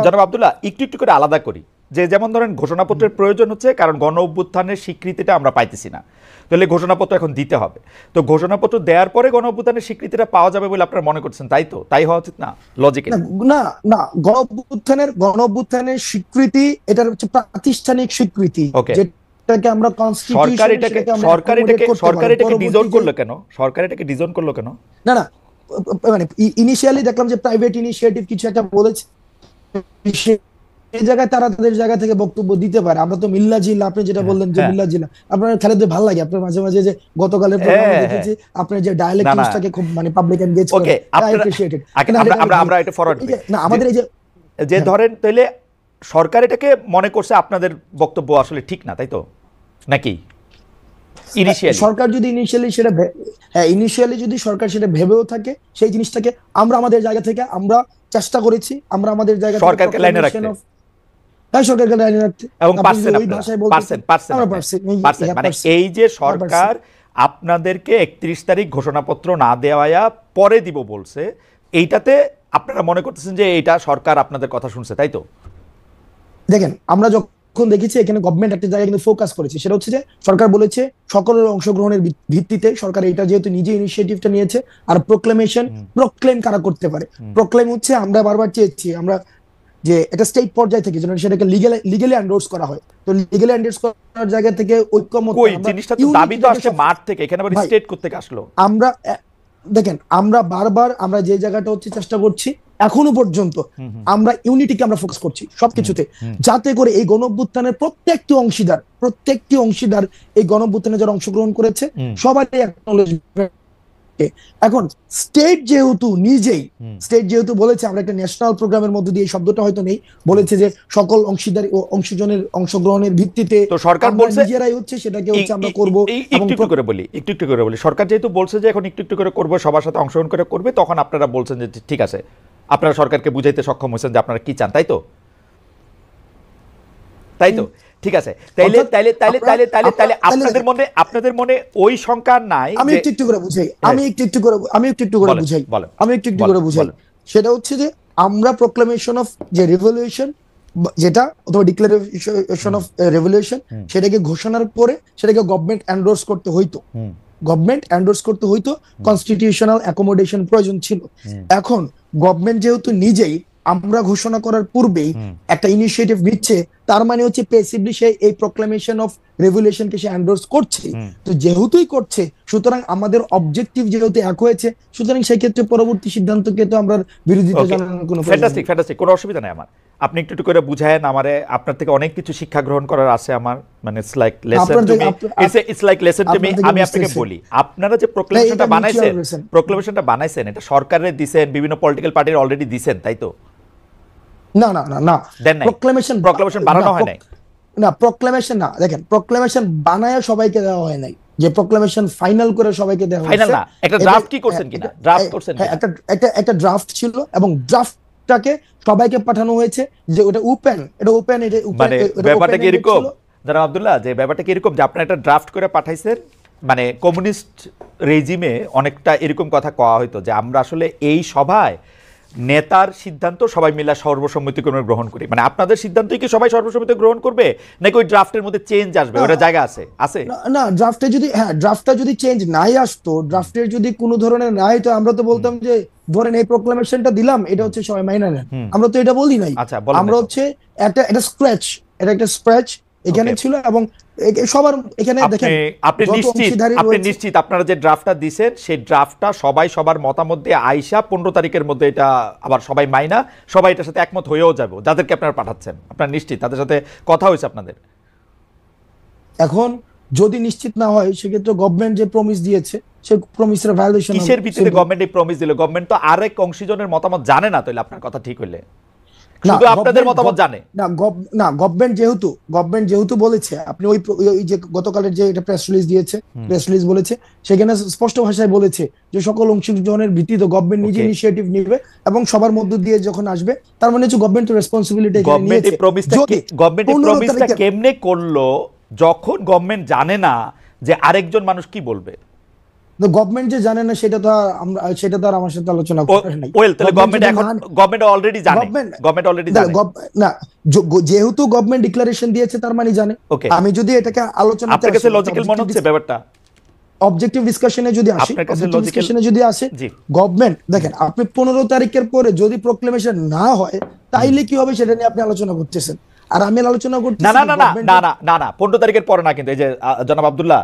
জনাব আব্দুল্লাহ একটু করে আলাদা করি, যে যেমন ধরেন ঘোষণাপত্রের প্রয়োজন হচ্ছে কারণ গণ অভ্যুত্থানের স্বীকৃতিটা আমরা পাইতেছি না, তাহলে ঘোষণাপত্র এখন দিতে হবে। তো ঘোষণাপত্র দেওয়ার পরে গণ অভ্যুত্থানের স্বীকৃতিটা পাওয়া যাবে বলে আপনারা মনে করছেন, তাই তো? তাই হওয়া উচিত না লজিক্যালি? না, গণ অভ্যুত্থানের স্বীকৃতি এটা হচ্ছে প্রাতিষ্ঠানিক স্বীকৃতি, যেটাকে আমরা সরকার এটাকে ডিজাইন করলো কেন? সরকার এটাকে ডিজাইন করলো কেন? না, মানে ইনিশিয়ালি দেখলাম যে প্রাইভেট ইনিশিয়েটিভ কিছু একটা বলেছে, এই জায়গায় তারা তাদের জায়গা থেকে বক্তব্য দিতে পারে। আমরা তো মিল্লা জিল্লা, আপনি যেটা বললেন যে মিল্লা জিল্লা, আপনার খালেদ ভালো লাগে, আপনার মাঝে মাঝে যে গতকালের প্রোগ্রামে দেখেছি আপনার যে ডায়ালেক্টিক্সটাকে খুব মানে পাবলিক এনগেজ করে, আই অ্যাপ্রিশিয়েট ইট। আমরা এটা ফরওয়ার্ড করি না, আমাদের এই যে ধরেন তাহলে সরকার এটাকে মনে করছে আপনাদের বক্তব্য আসলে ঠিক না, তাই তো? নাকি সরকার যদি ইনিশিয়ালি যদি সরকার সেটা ভেবেও থাকে, সেই জিনিসটাকে আমরা আমাদের জায়গা থেকে আমরা চেষ্টা করেছি, আমরা আমাদের জায়গা থেকে সরকারকে লাইনে রাখতে, সরকারকে লাইনে রাখতে, এবং মানে এই যে সরকার আপনাদেরকে 31 তারিখ ঘোষণাপত্র না দেওয়া পরে দিব বলছে, এইটাতে আপনারা মনে করতেছেন যে এইটা সরকার আপনাদের কথা শুনছে, তাই তো? দেখেন, আমরা যখন এখন দেখেছি এখানে গভর্নমেন্ট একটা জায়গায় কিন্তু ফোকাস করেছে, সেটা হচ্ছে যে সরকার বলেছে সকলের অংশগ্রহণের ভিত্তিতে সরকার এটা যেহেতু নিজে ইনিশিয়েটিভটা নিয়েছে। আর প্রক্লেম কারা করতে পারে? প্রক্লেম হচ্ছে আমরা বারবার চেয়েছি আমরা যে এটা স্টেট পর্যায় থেকে যেন সেটাকে লিগ্যালি এন্ডোর্স করা হয়। তো লিগ্যালি এন্ডোর্স করার জায়গা থেকে ঐক্যমত কই জিনিসটা তো দাবি তো আসলে মাঠ থেকে, এখানে আবার স্টেট করতে আসলো। আমরা দেখেন আমরা বারবার আমরা যে জায়গাটা হচ্ছে চেষ্টা করছি এখনো পর্যন্ত আমরা ইউনিটিকে আমরা ফোকাস করছি সবকিছুতে, যাতে করে এই গণঅভ্যুত্থানের প্রত্যেকটি অংশীদার এই গণঅভ্যুত্থানে যারা অংশগ্রহণ করেছে সবারই অ্যাকনলেজমেন্ট। এখন স্টেট যেহেতু বলেছে আমরা একটা ন্যাশনাল প্রোগ্রামের মধ্যে দিয়ে, এই শব্দটা হয়তো নেই, বলেছে যে সকল অংশীদার ও অংশজনের অংশগ্রহণের ভিত্তিতে তো সরকার বলছে নিজেরাই হচ্ছে সেটাকে হচ্ছে আমরা করব। একটু করে বলি সরকার যেহেতু বলছে যে এখন একটু করে করবো, সবার সাথে অংশগ্রহণ করে করবে, তখন আপনারা বলছেন যে ঠিক আছে, আপনারা সরকারকে বুঝাইতে সক্ষম হয়েছেন যে আপনারা কি চান, তাই তো ঠিক আছে। তাইলে আপনাদের মনে ওই শঙ্কা নাই? আমি একটু করে বুঝাই। সেটা হচ্ছে যে আমরা প্রোক্লামেশন অফ যে রিভলিউশন যেটা অথবা ডিক্লারেশন অফ রেভলিউশন সেটাকে ঘোষণার পরে সেটাকে গভর্নমেন্ট এন্ডোর্স করতে হইতো, কনস্টিটিউশনাল অ্যাকোমোডেশন প্রয়োজন ছিল। এখন গভর্নমেন্ট যেহেতু নিজেই আমরা ঘোষণা করার পূর্বেই একটা ইনিশিয়েটিভ নিচ্ছে, তার মানে হচ্ছে প্যাসিভলি সে এই প্রোক্লামেশন অফ রেভলিউশনকে সে এন্ডোর্স করছে। তো যেহেতুই করছে, সুতরাং আমাদের অবজেক্টিভ যেহেতু এক হয়েছে, সুতরাং সেই ক্ষেত্রে পরবর্তী সিদ্ধান্তকে তো আমরা বিরোধিতা জানানোর কোনো ফ্যান্টাস্টিক, কোনো অসুবিধা নাই আমার। আপনি একটু করে বুঝায়েন আমারে, আপনার থেকে অনেক কিছু শিক্ষা গ্রহণ করার আছে আমার, মানে it's like lesson to me. আমি আপনাকে বলি, আপনারা যে প্রোক্লামেশনটা বানাইছেন এটা সরকারের দিবেন, বিভিন্ন পলিটিক্যাল পার্টির অলরেডি দিবেন, তাই তো? না প্রোক্লামেশন বানানো হয় নাই। না প্রোক্লামেশন না, দেখেন প্রোক্লামেশন বানায়া সবাইকে দেওয়া হয় নাই, যে প্রোক্লামেশন ফাইনাল করে সবাইকে দেওয়া হয়েছে। ফাইনাল না, একটা ড্রাফট কি করছেন কিনা? ড্রাফট করছেন কিনা? একটা ড্রাফট ছিল এবং ড্রাফটটাকে সবাইকে পাঠানো হয়েছে, যে ওটা ওপেন মানে ব্যাপারটা কি এরকম জনাব আব্দুল্লাহ, যে ব্যাপারটা কি এরকম যে আপনারা একটা ড্রাফট করে পাঠাইছেন? মানে কমিউনিস্ট রেজিমে অনেকটা এরকম কথা কওয়া হইতো যে আমরা আসলে এই সভায় নেতার সিদ্ধান্ত সবাই মিলে সর্বসম্মতিক্রমে গ্রহণ করি। মানে আপনাদের সিদ্ধান্তই কি সবাই সর্বসম্মতি গ্রহণ করবে, নাকি ওই ড্রাফটের মধ্যে চেঞ্জ আসবে? ওটা জায়গা আছে না ড্রাফটটা যদি চেঞ্জ নাই আসতো, ড্রাফটের যদি কোনো ধরনের নাই, তো আমরা তো বলতাম যে ধরেন এই প্রোক্লামেশনটা দিলাম, এটা হচ্ছে সবাই মাইনা নেন। আমরা তো এটা বলি নাই। আমরা হচ্ছে একটা স্ক্র্যাচ এখানে ছিল এবং সবার এখানে দেখেন আপনি নিশ্চিত আপনারা যে ড্রাফটটা দিবেন সেই ড্রাফটটা সবাই সবার মতামত দিয়ে আইসা 15 তারিখের মধ্যে এটা আবার সবাই মাইনা, সবাই এটার সাথে একমত হয়েও যাবে, যাদেরকে আপনারা পাঠাচ্ছেন? আপনারা নিশ্চিত তাদের সাথে কথা হয়েছে আপনাদের? এখন যদি নিশ্চিত না হয়, সেক্ষেত্রে গভর্নমেন্ট যে প্রমিস দিয়েছে সেই প্রমিসের ভায়োলেশন। কিসের ভিত্তিতে গভর্নমেন্ট এই প্রমিস দিল? গভর্নমেন্ট তো আরেক অংশীজনের মতামত জানে না, তাইলে আপনার কথা ঠিক হইলে শুধু আপনাদের মতামত জানে না। গভর্নমেন্ট যেহেতু বলেছে, আপনি ওই যে গতকালের যে এটা প্রেস রিলিজ বলেছে, সেখানে স্পষ্ট ভাষায় বলেছে যে সকল অংশগ্রহণের ভিত্তিতে গভর্নমেন্ট নিজে ইনিশিয়েটিভ নেবে এবং সবার মধ্য দিয়ে যখন আসবে, তার মানে হচ্ছে গভর্নমেন্ট রেসপন্সিবিলিটি নিয়েছে। গভর্নমেন্ট কেমনে করলো যখন গভর্নমেন্ট জানে না যে আরেকজন মানুষ কি বলবে? গভর্নমেন্ট যে জানে না সেটা তো আমার সাথে আলোচনা করার নাই। তাহলে গভর্নমেন্ট অলরেডি জানে। না, যেহেতু গভর্নমেন্ট ডিক্লারেশন দিয়েছে তার মানে জানে। আমি যদি এটাকে আলোচনা, আপনার কাছে লজিক্যাল মনে হচ্ছে ব্যাপারটা? অবজেক্টিভ ডিসকাশনে যদি আসে গভর্নমেন্ট, দেখেন আপনি 15 তারিখের পরে যদি প্রোক্লেমেশন না হয়, তাইলে কি হবে সেটা নিয়ে আপনি আলোচনা করতেছেন, আর আমি আলোচনা করতেছি না 15 তারিখের পরে না। কিন্তু এই যে জনাব আব্দুল্লাহ,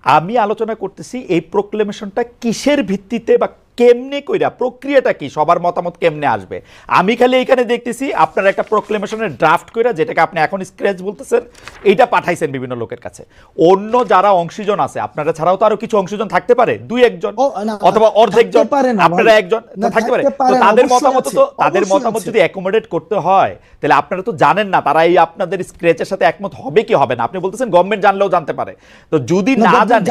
আমি আলোচনা করতেছি এই প্রোক্লেমেশনটা কিসের ভিত্তিতে বা কেমনে কইরা, প্রক্রিয়াটা কি, সবার মতামত কেমনে আসবে? আমি খালি এখানে দেখতেছি আপনারা একটা প্রোক্লেমেশনের ড্রাফট কইরা, যেটাকে আপনি এখন স্ক্র্যাচ বলতেছেন, এইটা পাঠাইছেন বিভিন্ন লোকের কাছে। অন্য যারা অংশীজন আছে, আপনারা ছাড়াও তো আরো কিছু অংশীজন থাকতে পারে, 2-1 জন অথবা অর্ধেকজন, আপনারা একজন থাকতে পারে। তো তাদের মতামত যদি অ্যাকোমোডেট করতে হয়, তাহলে আপনারা তো জানেন না তারা এই আপনাদের স্ক্র্যাচের সাথে একমত হবে কি হবে না। আপনি বলতেছেন গভর্নমেন্ট জানলেও জানতে পারে, তো যদি না জানে,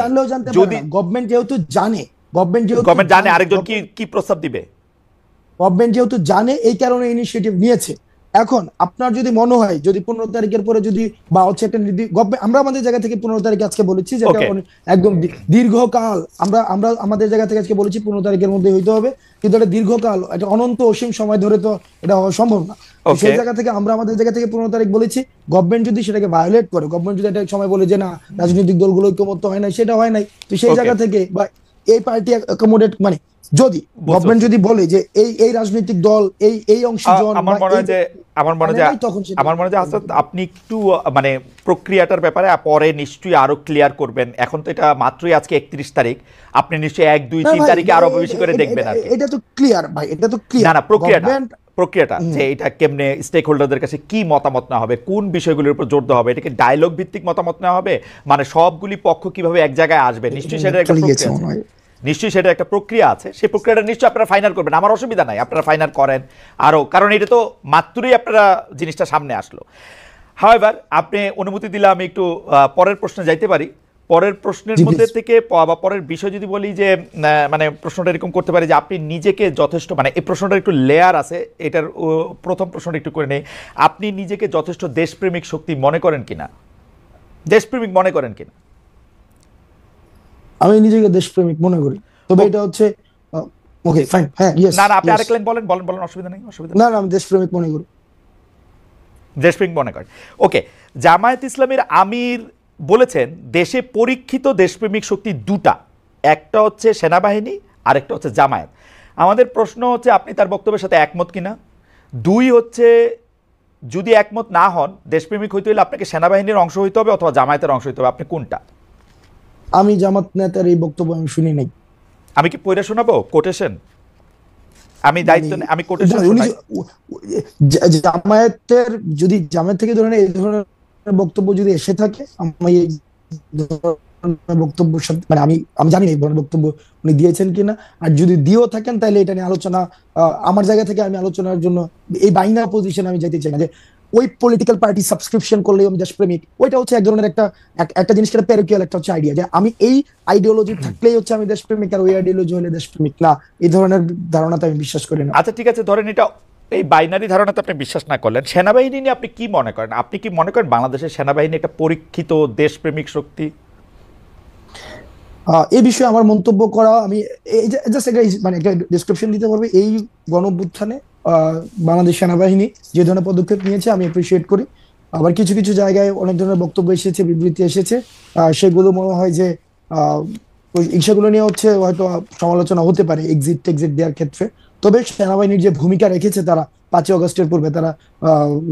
যদি গভর্নমেন্ট যেহেতু জানে, গভর্নমেন্ট জানে আরেকজন কি প্রস্তাব দিবে, গভর্নমেন্ট যেহেতু জানে এই কারণে ইনিশিয়েটিভ নিয়েছে। এখন আপনার যদি মনে হয় যদি 15 তারিখের পরে যদি বা হচ্ছে একটা আমরা আমাদের জায়গা থেকে 15 তারিখে আজকে বলেছি যেটা ওকে একদম দীর্ঘকাল আমরা আমরা আমাদের জায়গা থেকে আজকে বলেছি 15 তারিখের মধ্যে হইতে হবে, কিন্তু এটা দীর্ঘকাল, এটা অনন্ত অসীম সময় ধরে তো এটা হওয়া সম্ভব না। তো ওকে সেই জায়গা থেকে আমরা আমাদের জায়গা থেকে 15 তারিখ বলেছি। গভর্নমেন্ট যদি সেটাকে ভায়োলেট করে, গভর্নমেন্ট যদি একটা সময় বলে যে না রাজনৈতিক দলগুলো ঐক্যমত্য হয় নাই, সেটা হয় নাই, তো সেই ওকে জায়গা থেকে বা এই পার্টি অ্যাকোমোডেট মানে যদি বুঝতে গভর্নমেন্ট পারছি। যদি বলে যে এই এই রাজনৈতিক দল এই এই অংশীজন আমার বা মনে এই হয় যে আমার মনে হয় যে মানে নাই, তখন সেটা আমার মনে হয় যে হাসান আপনি একটু মানে প্রক্রিয়াটার ব্যাপারে পরে নিশ্চয়ই আরো ক্লিয়ার করবেন। এখন তো এটা মাত্রই আজকে 31 তারিখ, আপনি নিশ্চয়ই 1, 2, না 3 ভাই, তারিখে আরো বেশি করে দেখবেন আর কি। এটা তো ক্লিয়ার ভাই, এটা তো না ক্লিয়ার না গভর্নমেন্ট। প্রক্রিয়াটা যে এটা কেমনে স্টেক হোল্ডারদের কাছে কি মতামত না হবে, কোন বিষয়গুলোর উপর জোর দেওয়া হবে, এটাকে ডায়লগ ভিত্তিক মতামত নেওয়া হবে, মানে সবগুলি পক্ষ কিভাবে এক জায়গায় আসবে, নিশ্চয়ই সেটা একটা চলে গেছে প্রক্রিয়া মনে আছে। হয়। নিশ্চয়ই সেটা একটা প্রক্রিয়া আছে, সেই প্রক্রিয়াটা নিশ্চয়ই আপনারা ফাইনাল করবেন, আমার অসুবিধা নাই, আপনারা ফাইনাল করেন আরও, কারণ এটা তো মাত্রই আপনারা জিনিসটা সামনে আসলো। হাওয়েভার আপনি অনুমতি দিলে আমি একটু পরের প্রশ্নে যাইতে পারি। পরের প্রশ্নের জি মধ্যে প্লিজ। থেকে বা পরের বিষয় যদি বলি যে মানে প্রশ্নটা এরকম করতে পারি যে আপনি নিজেকে যথেষ্ট, মানে এই প্রশ্নটার একটু লেয়ার আছে, এটার প্রথম প্রশ্নটা একটু করে নেই, আপনি নিজেকে যথেষ্ট দেশপ্রেমিক শক্তি মনে করেন কিনা, দেশপ্রেমিক মনে করেন কিনা? আমি নিজেকে দেশপ্রেমিক মনে করি, তবে এটা হচ্ছে ওকে ফাইন, হ্যাঁ ইয়েস না না আপনি ইয়েস। আরেক লাইন বলেন বলেন বলেন, অসুবিধা নেই অসুবিধা নেই। না না আমি দেশপ্রেমিক মনে করি। দেশপ্রেমিক মনে করেন, ওকে। জামায়াত ইসলামের আমির বলেছেন দেশে পরীক্ষিত দেশপ্রেমিক শক্তি দুটা, একটা হচ্ছে সেনাবাহিনী আর একটা হচ্ছে জামায়াত। আমাদের প্রশ্ন হচ্ছে আপনি তার বক্তব্যের সাথে একমত কিনা, দুই হচ্ছে যদি একমত না হন দেশপ্রেমিক হইতে হলে আপনাকে সেনাবাহিনীর অংশ হইতে হবে অথবা জামায়াতের অংশ হইতে হবে, আপনি কোনটা? আমি জামাত নেতার এই বক্তব্য আমি শুনি নাই। আমি কি পড়ে শোনাবো কোটেশন? আমি দায়িত্ব মানে আমি কোটেশন উনি শোনাই। জামায়াতের যদি জামায়াত থেকে ধরেন এই ধরনের বক্তব্য যদি এসে থাকে, আমি এই ধরনের বক্তব্য মানে আমি আমি জানি না এই ধরনের বক্তব্য উনি দিয়েছেন কিনা। আর যদি দিয়েও থাকেন তাহলে এটা নিয়ে আলোচনা, আমার জায়গা থেকে আমি আলোচনার জন্য এই বাইনার পজিশন আমি যেতে চাই না যে ওই পলিটিক্যাল পার্টি সাবস্ক্রিপশন করলে আমি দেশপ্রেমিক। ওইটা হচ্ছে এক ধরনের একটা জিনিস, একটা প্যারোকিয়াল একটা হচ্ছে আইডিয়া যে আমি এই আইডিওলজি থাকলেই হচ্ছে আমি দেশপ্রেমিক, আর ওই আইডিওলজি হলে দেশপ্রেমিক না। এই ধরনের ধারণাতে আমি বিশ্বাস করি না। আচ্ছা ঠিক আছে, ধরেন এটা এই বাইনারি ধারণাতে আপনি বিশ্বাস না করলেন, সেনাবাহিনী নিয়ে আপনি কি মনে করেন? আপনি কি মনে করেন বাংলাদেশের সেনাবাহিনী একটা পরীক্ষিত দেশপ্রেমিক শক্তি? এই বিষয়ে আমার মন্তব্য করা, আমি জাস্ট একটা মানে একটা ডিসক্রিপশন দিতে পারবো। এই গণঅভ্যুত্থানে বাংলাদেশ সেনাবাহিনী যে ধরনের পদক্ষেপ নিয়েছে আমি অ্যাপ্রিসিয়েট করি। আবার কিছু কিছু জায়গায় অনেক ধরনের বক্তব্য এসেছে, বিবৃতি এসেছে, সেগুলো মনে হয় যে সেগুলো নিয়ে হচ্ছে হয়তো সমালোচনা হতে পারে এক্সিট টেক্সিট দেওয়ার ক্ষেত্রে। তবে সেনাবাহিনীর যে ভূমিকা রেখেছে তারা 5ই আগস্টের পূর্বে, তারা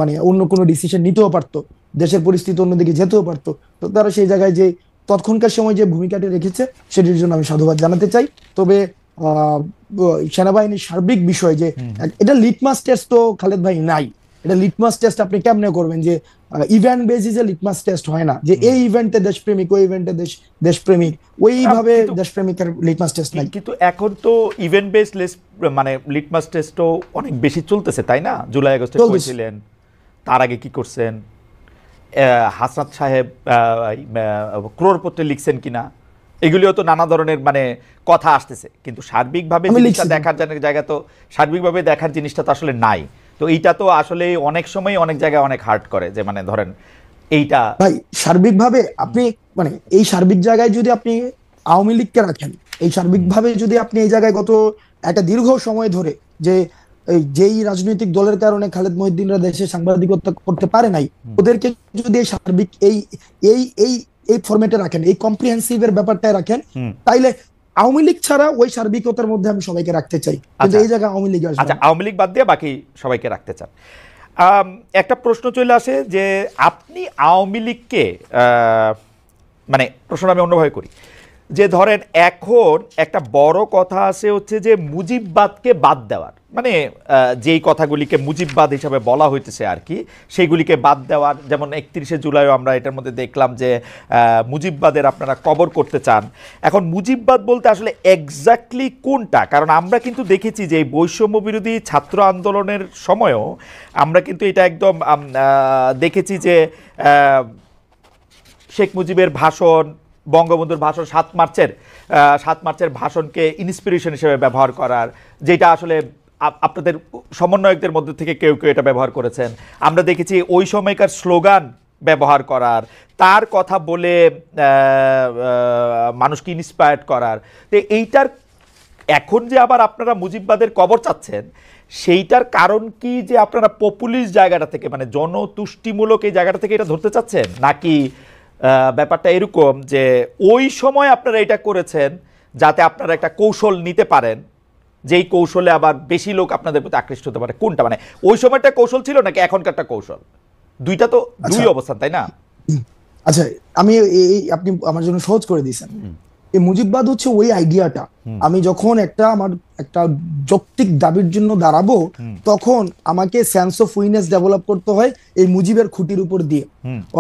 মানে অন্য কোনো ডিসিশন নিতেও পারতো, দেশের পরিস্থিতি অন্যদিকে যেতেও পারতো। তো তারা সেই জায়গায় যে তৎক্ষণকার সময় যে ভূমিকাটি রেখেছে সেটির জন্য আমি সাধুবাদ জানাতে চাই। তবে আহ সেনাবাহিনীর সার্বিক বিষয় যে এটা লিটমাস টেস্ট তো খালেদ ভাই নাই। এটা লিটমাস টেস্ট আপনি কেমনে করবেন যে ইভেন্ট বেসিসে লিটমাস টেস্ট হয় না যে এই ইভেন্টে দেশপ্রেমিক, ওই ইভেন্টে দেশপ্রেমিক, ওইভাবে কিন্তু দেশপ্রেমিকের লিটমাস টেস্ট নাই। কিন্তু এখন তো ইভেন্ট বেসড মানে লিটমাস টেস্টও অনেক বেশি চলতেছে তাই না? জুলাই আগস্টে চলতেছে। করেছিলেন, তার আগে কি করছেন, হাসনাত সাহেব ক্রোড়পত্রে লিখছেন কিনা, এগুলিও তো নানা ধরনের মানে কথা আসতেছে, কিন্তু সার্বিকভাবে আমি জিনিসটা লিখছি। দেখার জায়গা তো সার্বিকভাবে দেখার জিনিসটা তো আসলে নাই। তো এইটা তো আসলে অনেক সময় অনেক জায়গায় অনেক হার্ট করে যে মানে ধরেন এইটা ভাই সার্বিকভাবে আপনি মানে এই সার্বিক জায়গায় যদি আপনি আওয়ামী লীগকে রাখেন, এই সার্বিকভাবে যদি আপনি এই জায়গায় গত একটা দীর্ঘ সময় ধরে যে যেই রাজনৈতিক দলের কারণে খালেদ মহিউদ্দিনরা দেশে সাংবাদিকতা করতে পারে নাই, ওদেরকে যদি এই সার্বিক এই এই এই এই ফরম্যাটে রাখেন, এই কম্প্রিহেন্সিভের ব্যাপারটায় রাখেন, তাইলে আওয়ামী লীগ ছাড়া ওই সার্বিকতার মধ্যে আমি সবাইকে রাখতে চাই, কিন্তু এই জায়গায় আওয়ামী লীগ আসবে আচ্ছা না। আওয়ামী লীগ বাদ দিয়ে বাকি সবাইকে রাখতে চান। একটা প্রশ্ন চলে আসে যে আপনি আওয়ামী লীগকে মানে প্রশ্নটা আমি অন্যভাবে করি, যে ধরেন এখন একটা বড় কথা আছে হচ্ছে যে মুজিববাদকে বাদ দেওয়ার, মানে যেই কথাগুলিকে মুজিববাদ হিসাবে বলা হইতেছে আর কি, সেইগুলিকে বাদ দেওয়ার, যেমন 31শে জুলাইও আমরা এটার মধ্যে দেখলাম যে মুজিববাদের আপনারা কবর করতে চান। এখন মুজিববাদ বলতে আসলে এক্স্যাক্টলি কোনটা? কারণ আমরা কিন্তু দেখেছি যে এই বৈষম্য বিরোধী ছাত্র আন্দোলনের সময়ও আমরা কিন্তু এটা একদম দেখেছি যে শেখ মুজিবের ভাষণ, বঙ্গবন্ধুর ভাষণ, 7 মার্চের ভাষণকে ইন্সপিরেশন হিসেবে ব্যবহার করার, যেটা আসলে আপনাদের সমন্বয়কদের মধ্যে থেকে কেউ কেউ এটা ব্যবহার করেছেন। আমরা দেখেছি ওই সময়কার স্লোগান ব্যবহার করার, তার কথা বলে মানুষকে ইন্সপায়ার্ড করার। তো এইটার এখন যে আবার আপনারা মুজিববাদের কবর চাচ্ছেন, সেইটার কারণ কি যে আপনারা পপুলিস্ট জায়গাটা থেকে, মানে জনতুষ্টিমূলক এই জায়গাটা থেকে এটা ধরতে চাচ্ছেন, নাকি ব্যাপারটা এরকম যে ওই সময় আপনারা এটা করেছেন যাতে আপনারা একটা কৌশল নিতে পারেন, যেই কৌশলে আবার বেশি লোক আপনাদের প্রতি আকৃষ্ট হতে পারে? কোনটা, মানে ওই সময়টা কৌশল ছিল নাকি এখনকারটা কৌশল? দুইটা তো দুই অবস্থান, তাই না? আচ্ছা, আমি আপনি আমার জন্য সহজ করে দিয়েছেন। এই মুজিববাদ হচ্ছে ওই আইডিয়াটা, আমি যখন আমার একটা যৌক্তিক দাবির জন্য দাঁড়াবো, তখন আমাকে সেন্স অফ উইনেস ডেভেলপ করতে হয় এই মুজিবের খুঁটির উপর দিয়ে।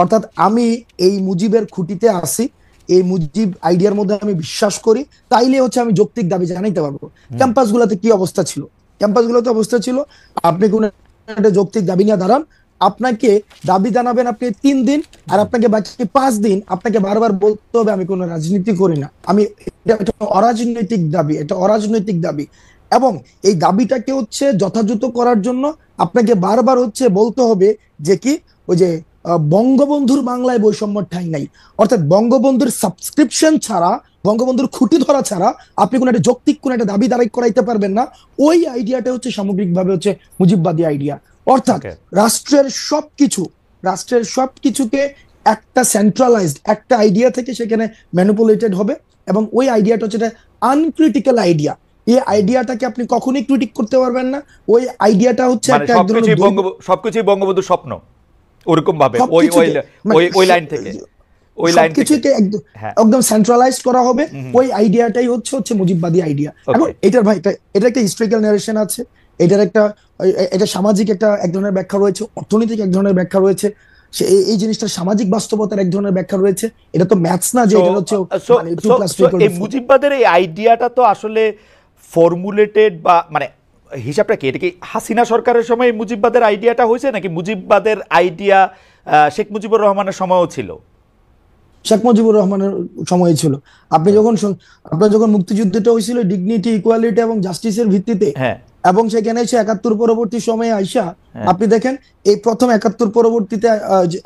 অর্থাৎ আমি এই মুজিবের খুঁটিতে আসি, এই মুজিব আইডিয়ার মধ্যে আমি বিশ্বাস করি, তাইলে হচ্ছে আমি যৌক্তিক দাবি জানাইতে পারবো। ক্যাম্পাসগুলোতে কি অবস্থা ছিল? ক্যাম্পাসগুলোতে অবস্থা ছিল, আপনি কোন একটা যৌক্তিক দাবি নিয়ে দাঁড়ান, আপনাকে দাবি জানাবেন আপনি 3 দিন, আর আপনাকে বাকি 5 দিন আপনাকে বারবার বলতে হবে আমি কোনো রাজনীতি করি না, আমি এটা অরাজনৈতিক দাবি, এটা অরাজনৈতিক দাবি। এবং এই দাবিটাকে হচ্ছে যথাযথ করার জন্য আপনাকে বারবার হচ্ছে বলতে হবে যে কি, ওই যে বঙ্গবন্ধুর বাংলায় বৈষম্য ঠাঁই নাই। অর্থাৎ বঙ্গবন্ধুর সাবস্ক্রিপশন ছাড়া, বঙ্গবন্ধুর খুঁটি ধরা ছাড়া আপনি কোনো একটা যৌক্তিক কোনো একটা দাবি দাঁড়াই করাইতে পারবেন না। ওই আইডিয়াটা হচ্ছে সামগ্রিকভাবে হচ্ছে মুজিববাদী আইডিয়া। অর্থাৎ রাষ্ট্রের সবকিছুকে একটা সেন্ট্রালাইজড একটা আইডিয়া থেকে সেখানে ম্যানিপুলেটেড হবে, এবং ওই আইডিয়াটা হচ্ছে আনক্রিটিক্যাল আইডিয়া। এই আইডিয়াটাকে আপনি কখনোই ক্রিটিক করতে পারবেন না। ওই আইডিয়াটা হচ্ছে একটা সবকিছুই বঙ্গবন্ধুর স্বপ্ন, ওরকম ভাবে ওই লাইন থেকে একদম সেন্ট্রালাইজ করা হবে। ওই আইডিয়াটাই হচ্ছে মুজিববাদী আইডিয়া। এখন এটার ভাই এটা একটা হিস্টোরিক্যাল ন্যারেশন আছে, এটার এটা সামাজিক এক ধরনের ব্যাখ্যা রয়েছে, অর্থনৈতিক এক ধরনের ব্যাখ্যা রয়েছে, এই জিনিসটা সামাজিক বাস্তবতার এক ধরনের ব্যাখ্যা রয়েছে। এটা তো ম্যাথস না যে এটা হচ্ছে এই মুজিববাদের এই আইডিয়াটা তো আসলে ফর্মুলেটেড, বা মানে হিসাবটা কি, এটা কি হাসিনা সরকারের সময় মুজিববাদের আইডিয়াটা হয়েছে, নাকি মুজিববাদের আইডিয়া শেখ মুজিবুর রহমানের সময়ও ছিল? শেখ মুজিবুর রহমানের সময় ছিল। আপনার যখন মুক্তিযুদ্ধটা হয়েছিল ডিগনিটি, ইকুয়ালিটি এবং জাস্টিসের ভিত্তিতে, এবং সেখানে এসে 71 পরবর্তী সময়ে আইসা আপনি দেখেন এই প্রথম 71 পরবর্তীতে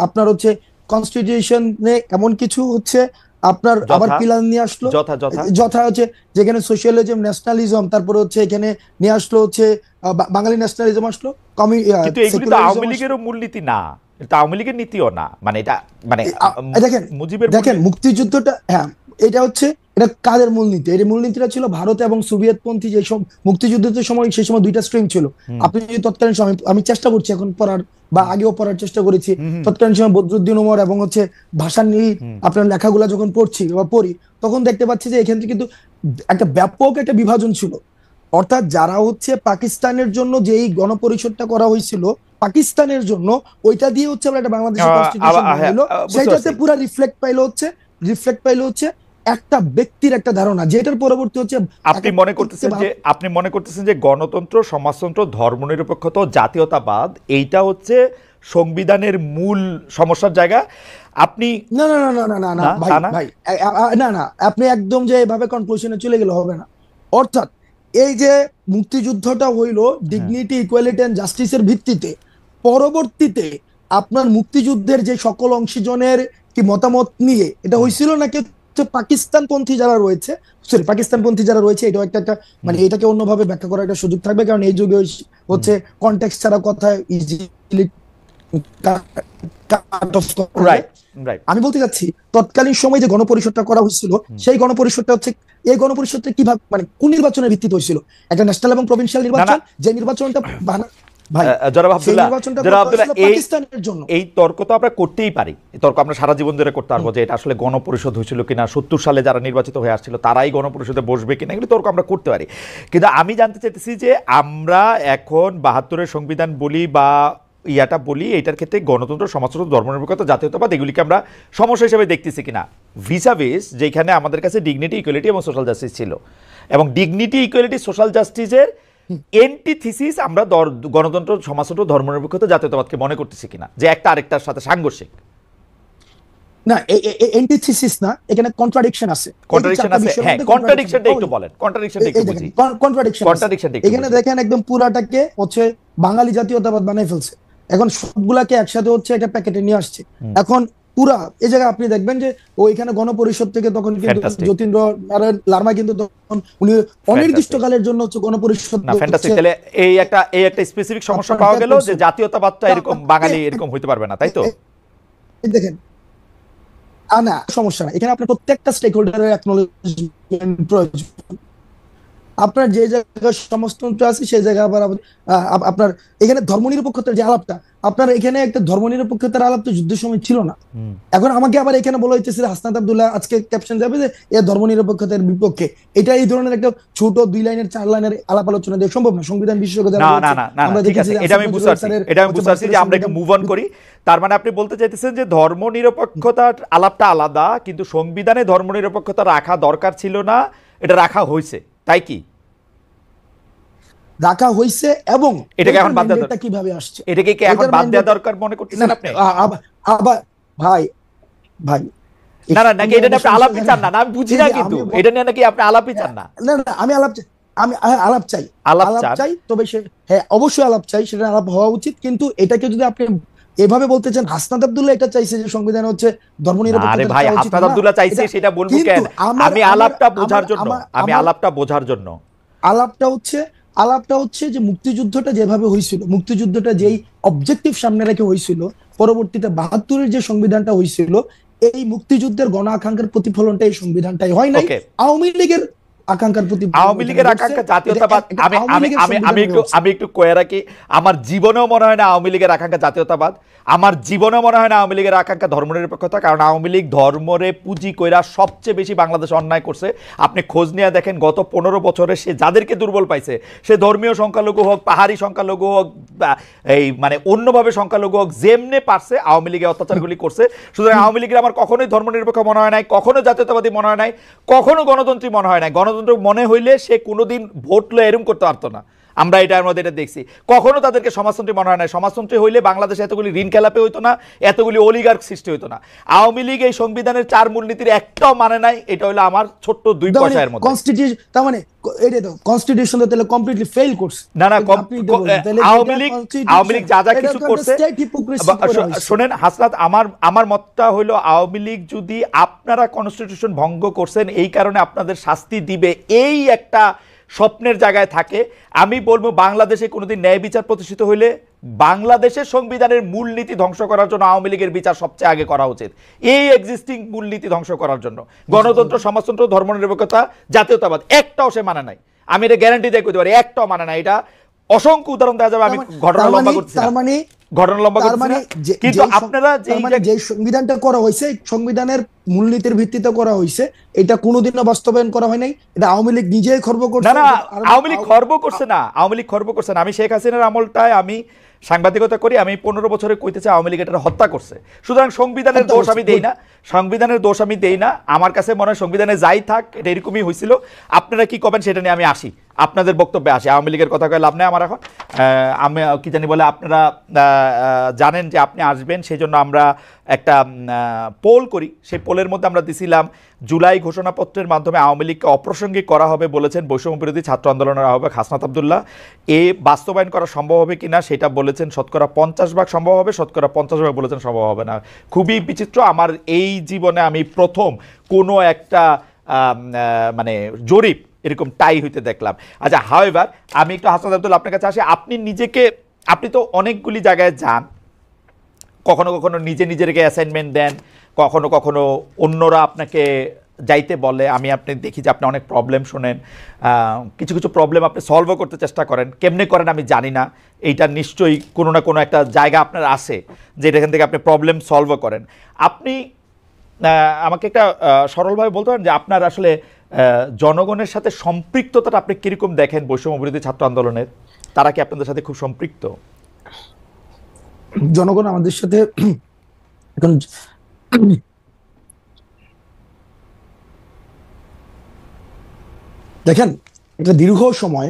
আপনার হচ্ছে কনস্টিটিউশনে এমন কিছু হচ্ছে আপনার আবার পিলার নিয়ে আসলো, যথা হচ্ছে যেখানে সোশ্যালিজম, ন্যাশনালিজম, তারপরে হচ্ছে এখানে নিয়ে আসলো হচ্ছে বাঙালি ন্যাশনালিজম আসলো। কিন্তু এগুলো তো আওয়ামী লীগেরও মূলনীতি না, এটা আওয়ামী লীগের নীতিও না, মানে এটা মানে দেখেন মুক্তিযুদ্ধটা, হ্যাঁ এটা হচ্ছে এটা কাদের মূলনীতি? এই মূলনীতিটা ছিল ভারত এবং সোভিয়েত পন্থী যে সব মুক্তিযুদ্ধের সময়, সেই সময় দুইটা স্ট্রিম ছিল। আপনি যদি তৎকালীন সময়, আমি চেষ্টা করছি এখন পড়ার বা আগেও পড়ার চেষ্টা করেছি, তৎকালীন সময় বদরুদ্দিন উমর এবং হচ্ছে ভাসানী আপনার লেখাগুলা যখন পড়ি, তখন দেখতে পাচ্ছি যে এখান থেকে কিন্তু একটা ব্যাপক একটা বিভাজন ছিল। অর্থাৎ যারা হচ্ছে পাকিস্তানের জন্য যেই গণপরিষদটা করা হয়েছিল পাকিস্তানের জন্য, ওইটা দিয়ে হচ্ছে আমরা একটা বাংলাদেশের কনস্টিটিউশন বানাইলো, সেটাতে পুরো রিফ্লেক্ট পাইলো হচ্ছে একটা ব্যক্তির একটা ধারণা, যেটার পরবর্তী হচ্ছে আপনি মনে করতেছেন যে গণতন্ত্র, সমাজতন্ত্র, ধর্মনিরপেক্ষতা, জাতীয়তাবাদ এইটা হচ্ছে সংবিধানের মূল সমস্যার জায়গা। আপনি না ভাই আপনি একদম যে এভাবে কনক্লুশনে চলে গেলে হবে না। অর্থাৎ এই যে মুক্তিযুদ্ধটা হইলো ডিগনিটি, ইকুয়ালিটি এন্ড জাস্টিসের ভিত্তিতে, পরবর্তীতে আপনার মুক্তিযুদ্ধের যে সকল অংশীজনের কি মতামত নিয়ে এটা হয়েছিল, নাকি পাকিস্তানপন্থী যারা রয়েছে, এটাও একটা মানে এটাকে অন্যভাবে ব্যাখ্যা করার একটা সুযোগ থাকবে, কারণ এই যুগে হচ্ছে কনটেক্সট ছাড়া কথা ইজিলি আমি বলতে চাচ্ছি তৎকালীন সময় যে গণপরিষদটা করা হয়েছিল, সেই গণপরিষদটা হচ্ছে, এই গণপরিষদটা কিভাবে মানে কোন নির্বাচনের ভিত্তিতে হয়েছিল? একটা ন্যাশনাল এবং প্রভিন্সিয়াল নির্বাচন, যে নির্বাচনটা এই তর্ক তো আমরা করতেই পারি, এই তর্ক আমরা সারা জীবন ধরে করতে পারবো যে এটা আসলে গণপরিষদ হয়েছিল কিনা, 70 সালে যারা নির্বাচিত হয়ে আসছিল তারাই গণপরিষদে বসবে কিনা, এগুলো তর্ক আমরা করতে পারি। কিন্তু আমি জানতে চাইতেছি যে আমরা এখন 72-এর সংবিধান বলি বা ইয়াটা বলি, এটার ক্ষেত্রে গণতন্ত্র, সমাজতন্ত্র, ধর্মনিরপেক্ষতা, জাতীয়তাবাদ এগুলিকে আমরা সমস্যা হিসেবে দেখতেছি কিনা, ভিসাভিস যেখানে আমাদের কাছে ডিগনিটি, ইকুয়ালিটি এবং সোশ্যাল জাস্টিস ছিল, এবং ডিগনিটি, ইকুয়ালিটি, সোশ্যাল জাস্টিসের এন্টিথিসিস আমরা গণতন্ত্র, সমাজতন্ত্র, ধর্মনিরপেক্ষতা, জাতীয়তাবাদকে মনে করতেছি কিনা, যে একটা আরেকটার সাথে সাংঘর্ষিক। না এন্টিথিসিস না, এখানে কন্ট্রাডিকশন আছে। কন্ট্রাডিকশন আছে, হ্যাঁ কন্ট্রাডিকশনটা একটু বলেন, কন্ট্রাডিকশনটা একটু বুঝি, কন্ট্রাডিকশনটা একটু এখানে বুঝি। দেখেন একদম পুরাটাকে হচ্ছে বাঙালি জাতীয়তাবাদ বানাই ফেলছে, এখন সবগুলাকে একসাথে হচ্ছে একটা প্যাকেটে নিয়ে আসছে। এখন পুরা এই জায়গায় আপনি দেখবেন যে ওইখানে গণপরিষদ থেকে তখন কিন্তু ফ্যান্টাস্টিক, যতীন্দ্র নারায়ণ লারমা কিন্তু তখন উনি অনির্দিষ্টকালের জন্য হচ্ছে গণপরিষদ না ফ্যান্টাস্টিক। তাহলে এই একটা স্পেসিফিক সমস্যা পাওয়া গেল যে জাতীয়তাবাদটা এরকম বাঙালি এরকম হইতে পারবে না, তাই তো? দেখেন না সমস্যা না, এখানে আপনার প্রত্যেকটা স্টেক হোল্ডারের অ্যাকনোলেজমেন্ট প্রয়োজন। আপনার যে জায়গায় সমাজতন্ত্র আছে সেই জায়গায় আবার আপনার এখানে ধর্মনিরপেক্ষতার যে আলাপটা, আপনার এখানে একটা ধর্মনিরপেক্ষতার আলাপ তো যুদ্ধের সময় ছিল না। এখন আমাকে আবার এখানে বলা হইতেছে হাসনাত আব্দুল্লাহ আজকে ক্যাপশন যাবে যে এ ধর্মনিরপেক্ষতার বিপক্ষে। এটা এই ধরনের একটা ছোট 2 লাইনের 4 লাইনের আলাপ আলোচনা দিয়ে সম্ভব না। সংবিধান বিশেষজ্ঞ যারা না না রয়েছে, না না আমরা ঠিক আছে, দেখেছি যে এটা আমি আসাদ বুঝতে পারছি, স্যারের এটা আমি বুঝতে পারছি যে আমরা একটু মুভ অন করি। তার মানে আপনি বলতে চাইতেছেন যে ধর্মনিরপেক্ষতার আলাপটা আলাদা, কিন্তু সংবিধানে ধর্মনিরপেক্ষতা রাখা দরকার ছিল না, এটা রাখা হয়েছে, তাই কি? রাখা হয়েছে এবং এটাকে এখন বাদ দেওয়া এটা কিভাবে আসছে, এটাকে কি এখন বাদ দেওয়া দরকার মনে করতেছেন আপনি? আবার ভাই ভাই না না নাকি এটা নিয়ে আপনি আলাপই চান না? আমি বুঝি না, কিন্তু এটা নিয়ে নাকি আপনি আলাপই চান না? না না আমি আলাপ চাই, আলাপ চাই, তবে সে হ্যাঁ অবশ্যই আলাপ চাই, সেটা আলাপ হওয়া উচিত। কিন্তু এটাকে যদি আপনি এভাবে বলতে চান, হাসনাত আব্দুল্লাহ এটা চাইছে যে সংবিধান হচ্ছে ধর্মনিরপেক্ষতা। আরে ভাই, হাসনাত আব্দুল্লাহ চাইছে সেটা বলবো কেন? আমি আলাপটা বোঝার জন্য, আমি আলাপটা বোঝার জন্য আলাপটা হচ্ছে যে মুক্তিযুদ্ধটা যেভাবে হয়েছিল, মুক্তিযুদ্ধটা যেই অবজেক্টিভ সামনে রেখে হয়েছিল, পরবর্তীতে 72-এর যে সংবিধানটা হয়েছিল, এই মুক্তিযুদ্ধের গণ আকাঙ্ক্ষার প্রতিফলনটা এই সংবিধানটাই হয় নাই, আওয়ামী লীগের আকাঙ্ক্ষার প্রতি। আওয়ামী লীগের আকাঙ্ক্ষা জাতীয়তাবাদ, আমি একটু কয়ে রাখি, আমার জীবনেও মনে হয় না আওয়ামী লীগের আকাঙ্ক্ষা জাতীয়তাবাদ, আমার জীবনেও মনে হয় না আওয়ামী লীগের আকাঙ্ক্ষা ধর্মনিরপেক্ষতা। কারণ আওয়ামী লীগ ধর্মরে পুঁজি কইরা সবচেয়ে বেশি বাংলাদেশে অন্যায় করছে। আপনি খোঁজ নিয়ে দেখেন গত 15 বছরে সে যাদেরকে দুর্বল পাইছে, সে ধর্মীয় সংখ্যালঘু হোক, পাহাড়ি সংখ্যালঘু হোক, এই মানে অন্যভাবে সংখ্যালঘু হোক, যেমনে পারছে আওয়ামী লীগের অত্যাচারগুলি করছে। সুতরাং আওয়ামী লীগের আমার কখনোই ধর্মনিরপেক্ষ মনে হয় নাই, কখনো জাতীয়তাবাদী মনে হয় নাই, কখনো গণতন্ত্রী মনে হয় নাই। গণতন্ত্র মনে হইলে সে কোনোদিন ভোট লয়ে এরম করতে পারতো না, আমরা এটার মধ্যে এটা দেখছি। কখনো তাদেরকে সমাজতন্ত্রী মনে হয় না, সমাজতন্ত্রী হইলে বাংলাদেশে এতগুলি ঋণ খেলাপি হইতো না, এতগুলি অলিগার্ক সৃষ্টি হইতো না। আওয়ামী লীগ এই সংবিধানের 4 মূলনীতির একটাও মানে নাই, এটা হলো আমার ছোট্ট 2 পয়সার মধ্যে। কনস্টিটিউশন তার মানে এটা তো কনস্টিটিউশন তো তাহলে কমপ্লিটলি ফেল করছে। না না আওয়ামী লীগ যা যা কিছু করছে, শুনেন হাসনাত, আমার মতটা হলো আওয়ামী লীগ যদি আপনারা কনস্টিটিউশন ভঙ্গ করছেন এই কারণে আপনাদের শাস্তি দিবে, এই একটা স্বপ্নের জায়গায় থাকে, আমি বলবো বাংলাদেশে কোনোদিন ন্যায় বিচার প্রতিষ্ঠিত হইলে বাংলাদেশের সংবিধানের মূলনীতি ধ্বংস করার জন্য আওয়ামী লীগের বিচার সবচেয়ে আগে করা উচিত, এই এক্সিস্টিং মূলনীতি ধ্বংস করার জন্য। গণতন্ত্র, সমাজতন্ত্র, ধর্মনিরপেক্ষতা, জাতীয়তাবাদ একটাও সে মানে নাই, আমি এটা গ্যারান্টি দিয়ে করতে পারি, একটাও মানে নাই। এটা অসংখ্য উদাহরণ দেওয়া যাবে, আমি ঘটনা লম্বা করছি না, ঘটনা লম্বা করছি না, কিন্তু আপনারা যে সংবিধানটা করা হয়েছে সংবিধানের মূলনীতির ভিত্তিতে করা হয়েছে, এটা কোনোদিনও বাস্তবায়ন করা হয় নাই। এটা আওয়ামী লীগ নিজেই খর্ব করছে। না আওয়ামী লীগ খর্ব করছে না, আওয়ামী লীগ খর্ব করছে না। আমি শেখ হাসিনার আমলটায় আমি সাংবাদিকতা করি, আমি 15 বছরে কইতেছি আওয়ামী লীগ এটা হত্যা করছে। সুতরাং সংবিধানের দোষ আমি দেই না, সংবিধানের দোষ আমি দেই না। আমার কাছে মনে হয় সংবিধানে যাই থাক এটা এরকমই হয়েছিল। আপনারা কি করবেন সেটা নিয়ে আমি আসি, আপনাদের বক্তব্যে আসি। আওয়ামী লীগের কথা কয়ে লাভ নেই আমার এখন। আমি কি জানি বলে আপনারা জানেন যে আপনি আসবেন, সেই জন্য আমরা একটা পোল করি, সেই পোলের মধ্যে আমরা দিছিলাম জুলাই ঘোষণাপত্রের মাধ্যমে আওয়ামী লীগকে অপ্রাসঙ্গিক করা হবে বলেছেন বৈষম্য বিরোধী ছাত্র আন্দোলনের আহ্বায়ক হাসনাত আব্দুল্লাহ। এ বাস্তবায়ন করা সম্ভব হবে কিনা সেটা বলেছেন শতকরা 50% সম্ভব হবে, শতকরা 50% বলেছেন সম্ভব হবে না। খুবই বিচিত্র, আমার এই জীবনে আমি প্রথম কোনো একটা মানে জরিপ এরকম টাই হইতে দেখলাম। আচ্ছা, হাওয়েভার আমি একটু হাসনাত আব্দুল্লাহ আপনার কাছে আসি। আপনি তো অনেকগুলি জায়গায় যান, কখনো কখনো নিজেকে অ্যাসাইনমেন্ট দেন, কখনো কখনো অন্যরা আপনাকে যাইতে বলে। আপনি দেখি যে আপনি অনেক প্রবলেম শোনেন, কিছু কিছু প্রবলেম আপনি সলভও করতে চেষ্টা করেন, কেমনে করেন আমি জানি না। এইটা নিশ্চয়ই কোনো না কোনো একটা জায়গা আপনার আছে যে এখান থেকে আপনি প্রবলেম সলভও করেন। আপনি আমাকে একটা সরলভাবে বলতে পারেন যে আপনার আসলে জনগণের সাথে সম্পৃক্ততাটা আপনি কীরকম দেখেন বৈষম্য বিরোধী ছাত্র আন্দোলনের? তারা কি আপনাদের সাথে খুব সম্পৃক্ত? জনগণ আমাদের সাথে এখন দেখেন, একটা দীর্ঘ সময়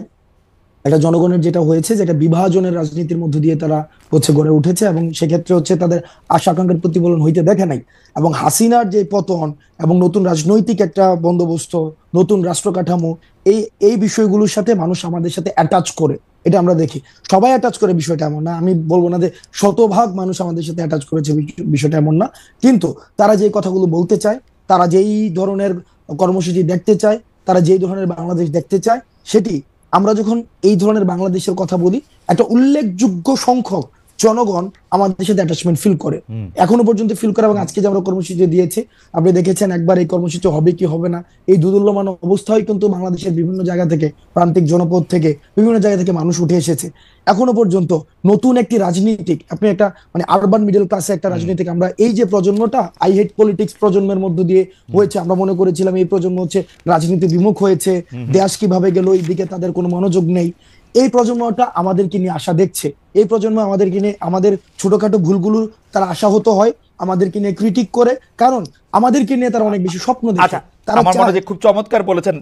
একটা জনগণের যেটা হয়েছে যেটা বিভাজনের রাজনীতির মধ্য দিয়ে তারা হচ্ছে গড়ে উঠেছে, এবং সেক্ষেত্রে হচ্ছে তাদের আশা আকাঙ্ক্ষার প্রতিফলন হইতে দেখে নাই। এবং হাসিনার যে পতন এবং নতুন রাজনৈতিক একটা বন্দোবস্ত, নতুন রাষ্ট্র কাঠামো, এই এই বিষয়গুলোর সাথে মানুষ আমাদের সাথে অ্যাটাচ করে, এটা আমরা দেখি। সবাই অ্যাটাচ করে বিষয়টা এমন না, আমি বলবো না যে শতভাগ মানুষ আমাদের সাথে অ্যাটাচ করেছে, বিষয়টা এমন না। কিন্তু তারা যে কথাগুলো বলতে চায়, তারা যেই ধরনের কর্মসূচি দেখতে চায়, তারা যেই ধরনের বাংলাদেশ দেখতে চায়, সেটি আমরা যখন এই ধরনের বাংলাদেশের কথা বলি, একটা উল্লেখযোগ্য সংখ্যক জনগণ আমাদের সাথে অ্যাটাচমেন্ট ফিল করে, এখনো পর্যন্ত ফিল করে। এবং আজকে যে আমরা কর্মসূচি দিয়েছি, আপনি দেখেছেন একবার এই কর্মসূচি হবে কি হবে না, এই দুদুল্যমান অবস্থায় কিন্তু বাংলাদেশের বিভিন্ন জায়গা থেকে, প্রান্তিক জনপদ থেকে, বিভিন্ন জায়গা থেকে মানুষ উঠে এসেছে। এখনো পর্যন্ত নতুন একটি রাজনীতিক, আপনি একটা মানে আরবান মিডল ক্লাসে একটা রাজনীতিক, আমরা এই যে প্রজন্মটা আই হেট পলিটিক্স প্রজন্মের মধ্য দিয়ে হয়েছে, আমরা মনে করেছিলাম এই প্রজন্ম হচ্ছে রাজনীতি বিমুখ হয়েছে, দেশ কিভাবে গেল এই দিকে তাদের কোনো মনোযোগ নেই। এই প্রজন্মটা আমাদেরকে নিয়ে আশা দেখছে, এই প্রজন্ম আমাদেরকে নিয়ে আমাদের ছোটখাটো ভুলগুলো তারা আশাহত হয়, আমাদেরকে নিয়ে ক্রিটিক করে, কারণ আমাদেরকে নিয়ে তারা অনেক বেশি স্বপ্ন দেখে। আচ্ছা, আমার মনে হয় যে খুব চমৎকার বলেছেন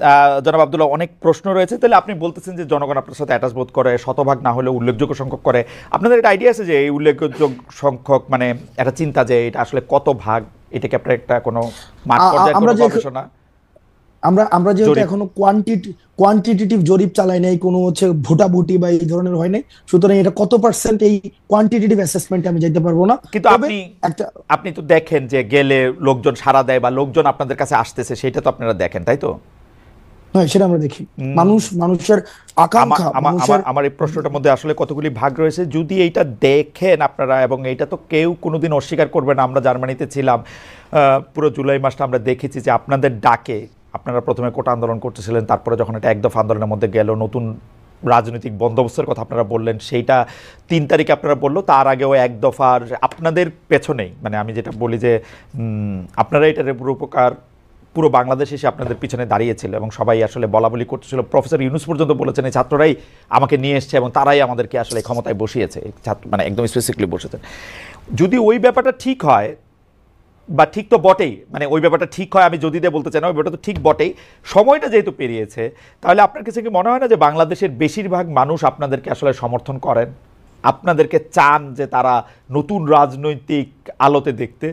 জনাব আব্দুল্লাহ, অনেক প্রশ্ন রয়েছে। তাহলে আপনি বলতেছেন যে জনগণ আপনার সাথে অ্যাটাচ বোধ করে, শতভাগ না হলে উল্লেখযোগ্য সংখ্যক করে। আপনাদের একটা আইডিয়া আছে যে এই উল্লেখযোগ্য সংখ্যক মানে একটা চিন্তা যে এটা আসলে কত ভাগ, এটাকে আপনার একটা কোনো মাঠ পর্যায়ে কোনো গবেষণা? আমরা যেহেতু এখনো কোয়ান্টিটেটিভ জরিপ চালাই নাই, কোনো হচ্ছে ভোটাভুটি বা এই ধরনের হয় নাই, সুতরাং এটা কত পার্সেন্ট এই কোয়ান্টিটেটিভ অ্যাসেসমেন্টে আমি যাইতে পারবো না। কিন্তু আপনি তো দেখেন যে গেলে লোকজন সাড়া দেয় বা লোকজন আপনাদের কাছে আসতেছে, সেটা তো আপনারা দেখেন, তাই তো? হ্যাঁ, সেটা আমরা দেখি। মানুষের আকাঙ্ক্ষা। আমার এই প্রশ্নটার মধ্যে আসলে কতগুলি ভাগ রয়েছে। যদি এইটা দেখেন আপনারা, এবং এইটা তো কেউ কোনোদিন অস্বীকার করবে না, আমরা জার্মানিতে ছিলাম, পুরো জুলাই মাসটা আমরা দেখেছি যে আপনাদের ডাকে আপনারা প্রথমে কোটা আন্দোলন করতেছিলেন, তারপরে যখন এটা একদফা আন্দোলনের মধ্যে গেল, নতুন রাজনৈতিক বন্দোবস্তের কথা আপনারা বললেন, সেইটা 3 তারিখে আপনারা বললো, তার আগেও এক দফার আপনাদের পেছনেই, মানে আমি যেটা বলি যে আপনারা এটার উপকার পুরো বাংলাদেশ এসে আপনাদের পিছনে দাঁড়িয়েছিল এবং সবাই আসলে বলা বলি করতেছিল। প্রফেসর ইউনূস পর্যন্ত বলেছেন এই ছাত্ররাই আমাকে নিয়ে এসছে এবং তারাই আমাদেরকে আসলে ক্ষমতায় বসিয়েছে, ছাত্র মানে একদম স্পেসিফিকলি বসেছেন। যদি ওই ব্যাপারটা ঠিক হয়, বা ঠিক তো বটেই, মানে ওই ব্যাপারটা ঠিক হয়, আমি যদি দিয়ে বলতে চাই না, ওই ব্যাপারটা তো ঠিক বটেই, সময়টা যেহেতু পেরিয়েছে, তাহলে আপনার কাছে কি মনে হয় না যে বাংলাদেশের বেশিরভাগ মানুষ আপনাদেরকে আসলে সমর্থন করেন, আপনাদেরকে চান যে তারা নতুন রাজনৈতিক আলোতে দেখতে?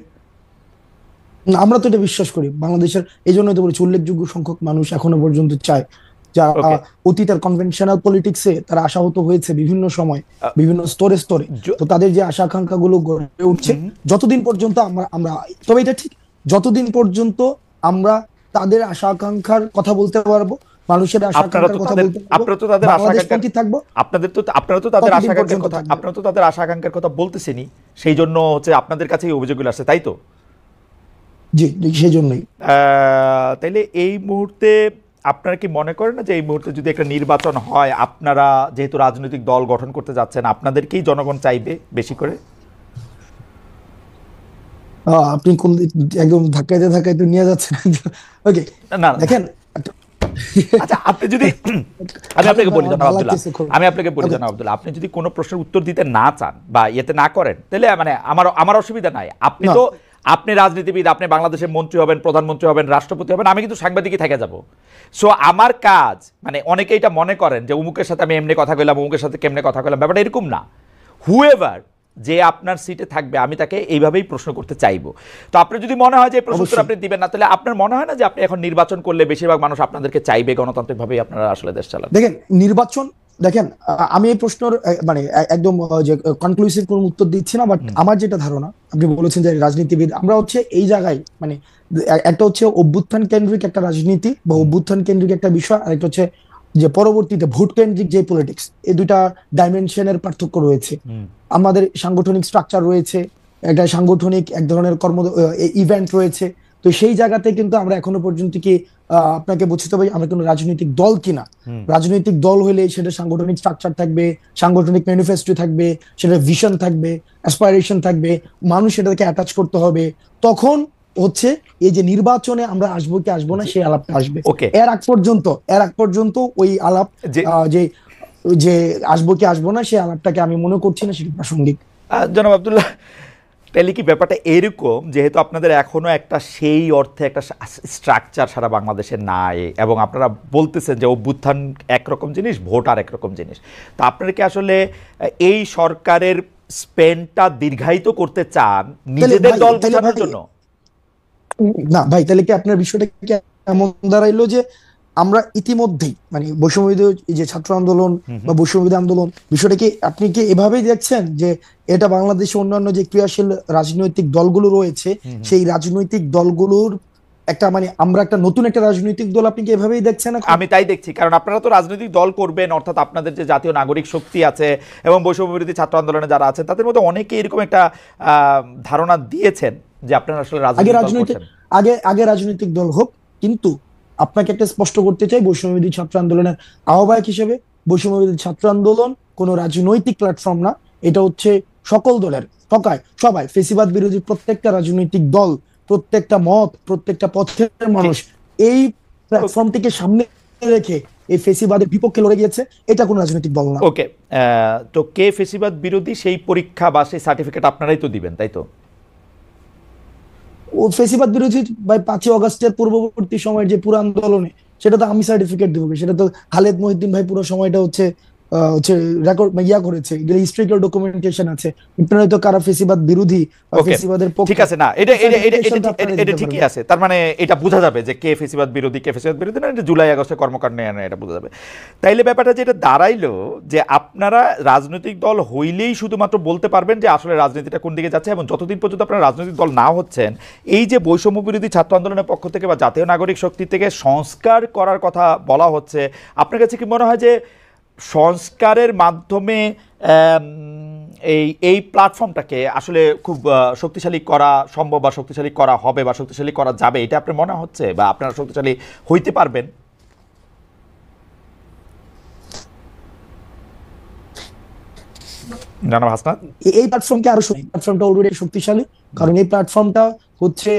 আমরা তো এটা বিশ্বাস করি, বাংলাদেশের এই জন্যই তো বলছি উল্লেখযোগ্য সংখ্যক মানুষ এখনো পর্যন্ত চায়, যারা অতীতের কনভেনশনাল পলিটিক্সে তারা আশাহত হয়েছে বিভিন্ন সময়, বিভিন্ন স্তরে স্তরে, তো তাদের যে আশা আকাঙ্ক্ষা গুলো গড়ে উঠছে, যতদিন পর্যন্ত আমরা তবে এটা ঠিক, যতদিন পর্যন্ত আমরা তাদের আশা আকাঙ্ক্ষার কথা বলতে পারবো, মানুষের আশা আকাঙ্ক্ষার কথা বলতে পারবো, আপনারা তো তাদের আশা আকাঙ্ক্ষার কথা বলতেছেনই, সেই জন্য হচ্ছে আপনাদের কাছে এই অভিযোগগুলো আসছে, তাই তো? জি, সেই জন্যই। তাইলে এই মুহূর্তে আপনারা কি মনে করেন না যে এই মুহূর্তে যদি একটা নির্বাচন হয়, আপনারা যেহেতু রাজনৈতিক দল গঠন করতে যাচ্ছেন, আপনাদেরকেই জনগণ চাইবে বেশি করে? আপনি কোন একদম ধাক্কাইতে নিয়ে যাচ্ছেন। ওকে, না দেখেন, আচ্ছা, আপনি যদি আমি আপনাকে বলি জনাব আব্দুল্লাহ, আপনি যদি কোনো প্রশ্নের উত্তর দিতে না চান বা ইয়েতে না করেন, তাহলে মানে আমার অসুবিধা নাই। আপনি রাজনীতিবিদ, আপনি বাংলাদেশের মন্ত্রী হবেন, প্রধানমন্ত্রী হবেন, রাষ্ট্রপতি হবেন, আমি কিন্তু সাংবাদিকই থেকে যাব। সো আমার কাজ, মানে অনেকে এটা মনে করেন যে অমুকের সাথে আমি এমনি কথা কইলাম, অমুকের সাথে কেমনে কথা কইলাম, ব্যাপারটা এরকম না। হুএভার যে আপনার সিটে থাকবে, আমি তাকে এইভাবেই প্রশ্ন করতে চাইবো। তো আপনার যদি মনে হয় যে প্রশ্ন আপনি দিবেন না, তাহলে আপনার মনে হয় না যে আপনি এখন নির্বাচন করলে বেশিরভাগ মানুষ আপনাদেরকে চাইবে, গণতান্ত্রিকভাবেই আপনারা আসলে দেশ চালান? দেখেন, আমি এই প্রশ্নের মানে একদম যে কনক্লুসিভ কোনো উত্তর দিচ্ছি না, বাট আমার যেটা ধারণা, আপনি বলেছেন যে রাজনীতিবিদ, আমরা হচ্ছে এই জায়গায় মানে একটা হচ্ছে অভ্যুত্থান কেন্দ্রিক একটা রাজনীতি বা অভ্যুত্থান কেন্দ্রিক একটা বিষয়, আর একটা হচ্ছে যে পরবর্তীতে ভোট কেন্দ্রিক যে পলিটিক্স, এই দুইটা ডাইমেনশনের পার্থক্য রয়েছে। আমাদের সাংগঠনিক স্ট্রাকচার রয়েছে, একটা সাংগঠনিক এক ধরনের ইভেন্ট রয়েছে, তো সেই জায়গাতে কিন্তু আমরা এখনো পর্যন্ত কি আপনাকে বুঝতে হবে আমরা কোনো রাজনৈতিক দল কিনা। রাজনৈতিক দল হলে সেটা সাংগঠনিক স্ট্রাকচার থাকবে, সাংগঠনিক ম্যানিফেস্টো থাকবে, সেটা ভিশন থাকবে, অ্যাসপাইরেশন থাকবে, মানুষ সেটাকে অ্যাটাচ করতে হবে, তখন হচ্ছে এই যে নির্বাচনে আমরা আসবো কি আসবো না সেই আলাপটা আসবে। এর আগ পর্যন্ত ওই আলাপ যে আসবো কি আসবো না সেই আলাপটাকে আমি মনে করছি না সেটা প্রাসঙ্গিক। জনাব আব্দুল্লাহ, তাহলে কি ব্যাপারটা এরকম, যেহেতু আপনাদের এখনো একটা সেই অর্থে একটা স্ট্রাকচার সারা বাংলাদেশে নাই, এবং আপনারা বলতেছেন যে অভ্যুত্থান একরকম জিনিস, ভোট আর একরকম জিনিস, তো আপনারা কি আসলে এই সরকারের স্পেনটা দীর্ঘায়িত করতে চান নিজেদের দল বোঝানোর জন্য? না ভাই, তাহলে কি আপনার বিষয়টা কি এমন দাঁড়াইলো যে আমরা ইতিমধ্যেই মানে বৈষম্যবিরোধী যে ছাত্র আন্দোলন বা বৈষম্যবিরোধী আন্দোলন, বিষয়টা কি আপনি কি এভাবেই দেখছেন যে এটা বাংলাদেশে অন্যান্য যে ক্রিয়াশীল রাজনৈতিক দলগুলো রয়েছে সেই রাজনৈতিক দলগুলোর একটা মানে আমরা একটা নতুন একটা রাজনৈতিক দল, আপনি কি এভাবেই দেখছেন? আমি তাই দেখছি, কারণ আপনারা তো রাজনৈতিক দল করবেন, অর্থাৎ আপনাদের যে জাতীয় নাগরিক শক্তি আছে এবং বৈষম্য বিরোধী ছাত্র আন্দোলনে যারা আছেন তাদের মধ্যে অনেকে এরকম একটা ধারণা দিয়েছেন যে আপনারা আসলে আগে রাজনৈতিক দল হোক, কিন্তু আপনাকে একটা স্পষ্ট করতে চাই, বৈষম্যবিরোধী ছাত্র আন্দোলনের আহ্বায়ক হিসেবে বৈষম্যবিরোধী ছাত্র আন্দোলন কোনো রাজনৈতিক প্ল্যাটফর্ম না, এটা হচ্ছে সকল দলের সবাই ফেসিবাদ বিরোধী প্রত্যেকটা রাজনৈতিক দল, প্রত্যেকটা মত, প্রত্যেকটা পথের মানুষ এই প্ল্যাটফর্মটিকে সামনে রেখে এই ফেসিবাদের বিপক্ষে লড়ে গিয়েছে, এটা কোনো রাজনৈতিক দল না। ওকে, তো কে ফেসিবাদ বিরোধী সেই পরীক্ষা বা সেই সার্টিফিকেট আপনারাই তো দিবেন, তাই তো? ও ফেসিবাদ বিরোধী ভাই 5ই অগস্টের পূর্ববর্তী সময়ের যে পুরো আন্দোলনে, সেটা তো আমি সার্টিফিকেট দেবো, সেটা তো খালেদ মহিউদ্দিন ভাই পুরো সময়টা হচ্ছে রেকর্ড করেছে, হিস্ট্রিক্যাল ডকুমেন্টেশন আছে। আপনারা তো কারা ফেসিবাদ বিরোধী বা ফেসিবাদের পক্ষে, ঠিক আছে, না এটা ঠিকই আছে, তার মানে এটা বোঝা যাবে যে কে ফেসিবাদ বিরোধী কে ফেসিবাদ বিরোধী না, এটা জুলাই আগস্টের কর্মকাণ্ড নিয়ে এটা বোঝা যাবে। তাইলে ব্যাপারটা যেটা দাঁড়াইলো যে আপনারা রাজনৈতিক দল হইলেই শুধুমাত্র বলতে পারবেন যে আসলে রাজনীতিটা কোন দিকে যাচ্ছে, এবং যতদিন পর্যন্ত আপনারা রাজনৈতিক দল না হচ্ছেন, এই যে বৈষম্য বিরোধী ছাত্র আন্দোলনের পক্ষ থেকে বা জাতীয় নাগরিক শক্তি থেকে সংস্কার করার কথা বলা হচ্ছে, আপনার কাছে কি মনে হয় যে সংস্কারের মাধ্যমে এই প্ল্যাটফর্মটাকে আসলে খুব শক্তিশালী করা সম্ভব বা শক্তিশালী করা হবে বা শক্তিশালী করা যাবে, এটা আপনার মনে হচ্ছে, বা আপনারা শক্তিশালী হইতে পারবেন? জানাব হাসনাত, এই প্ল্যাটফর্মকে আরো প্ল্যাটফর্মটা অলরেডি শক্তিশালী, কারণ এই প্ল্যাটফর্মটা হচ্ছে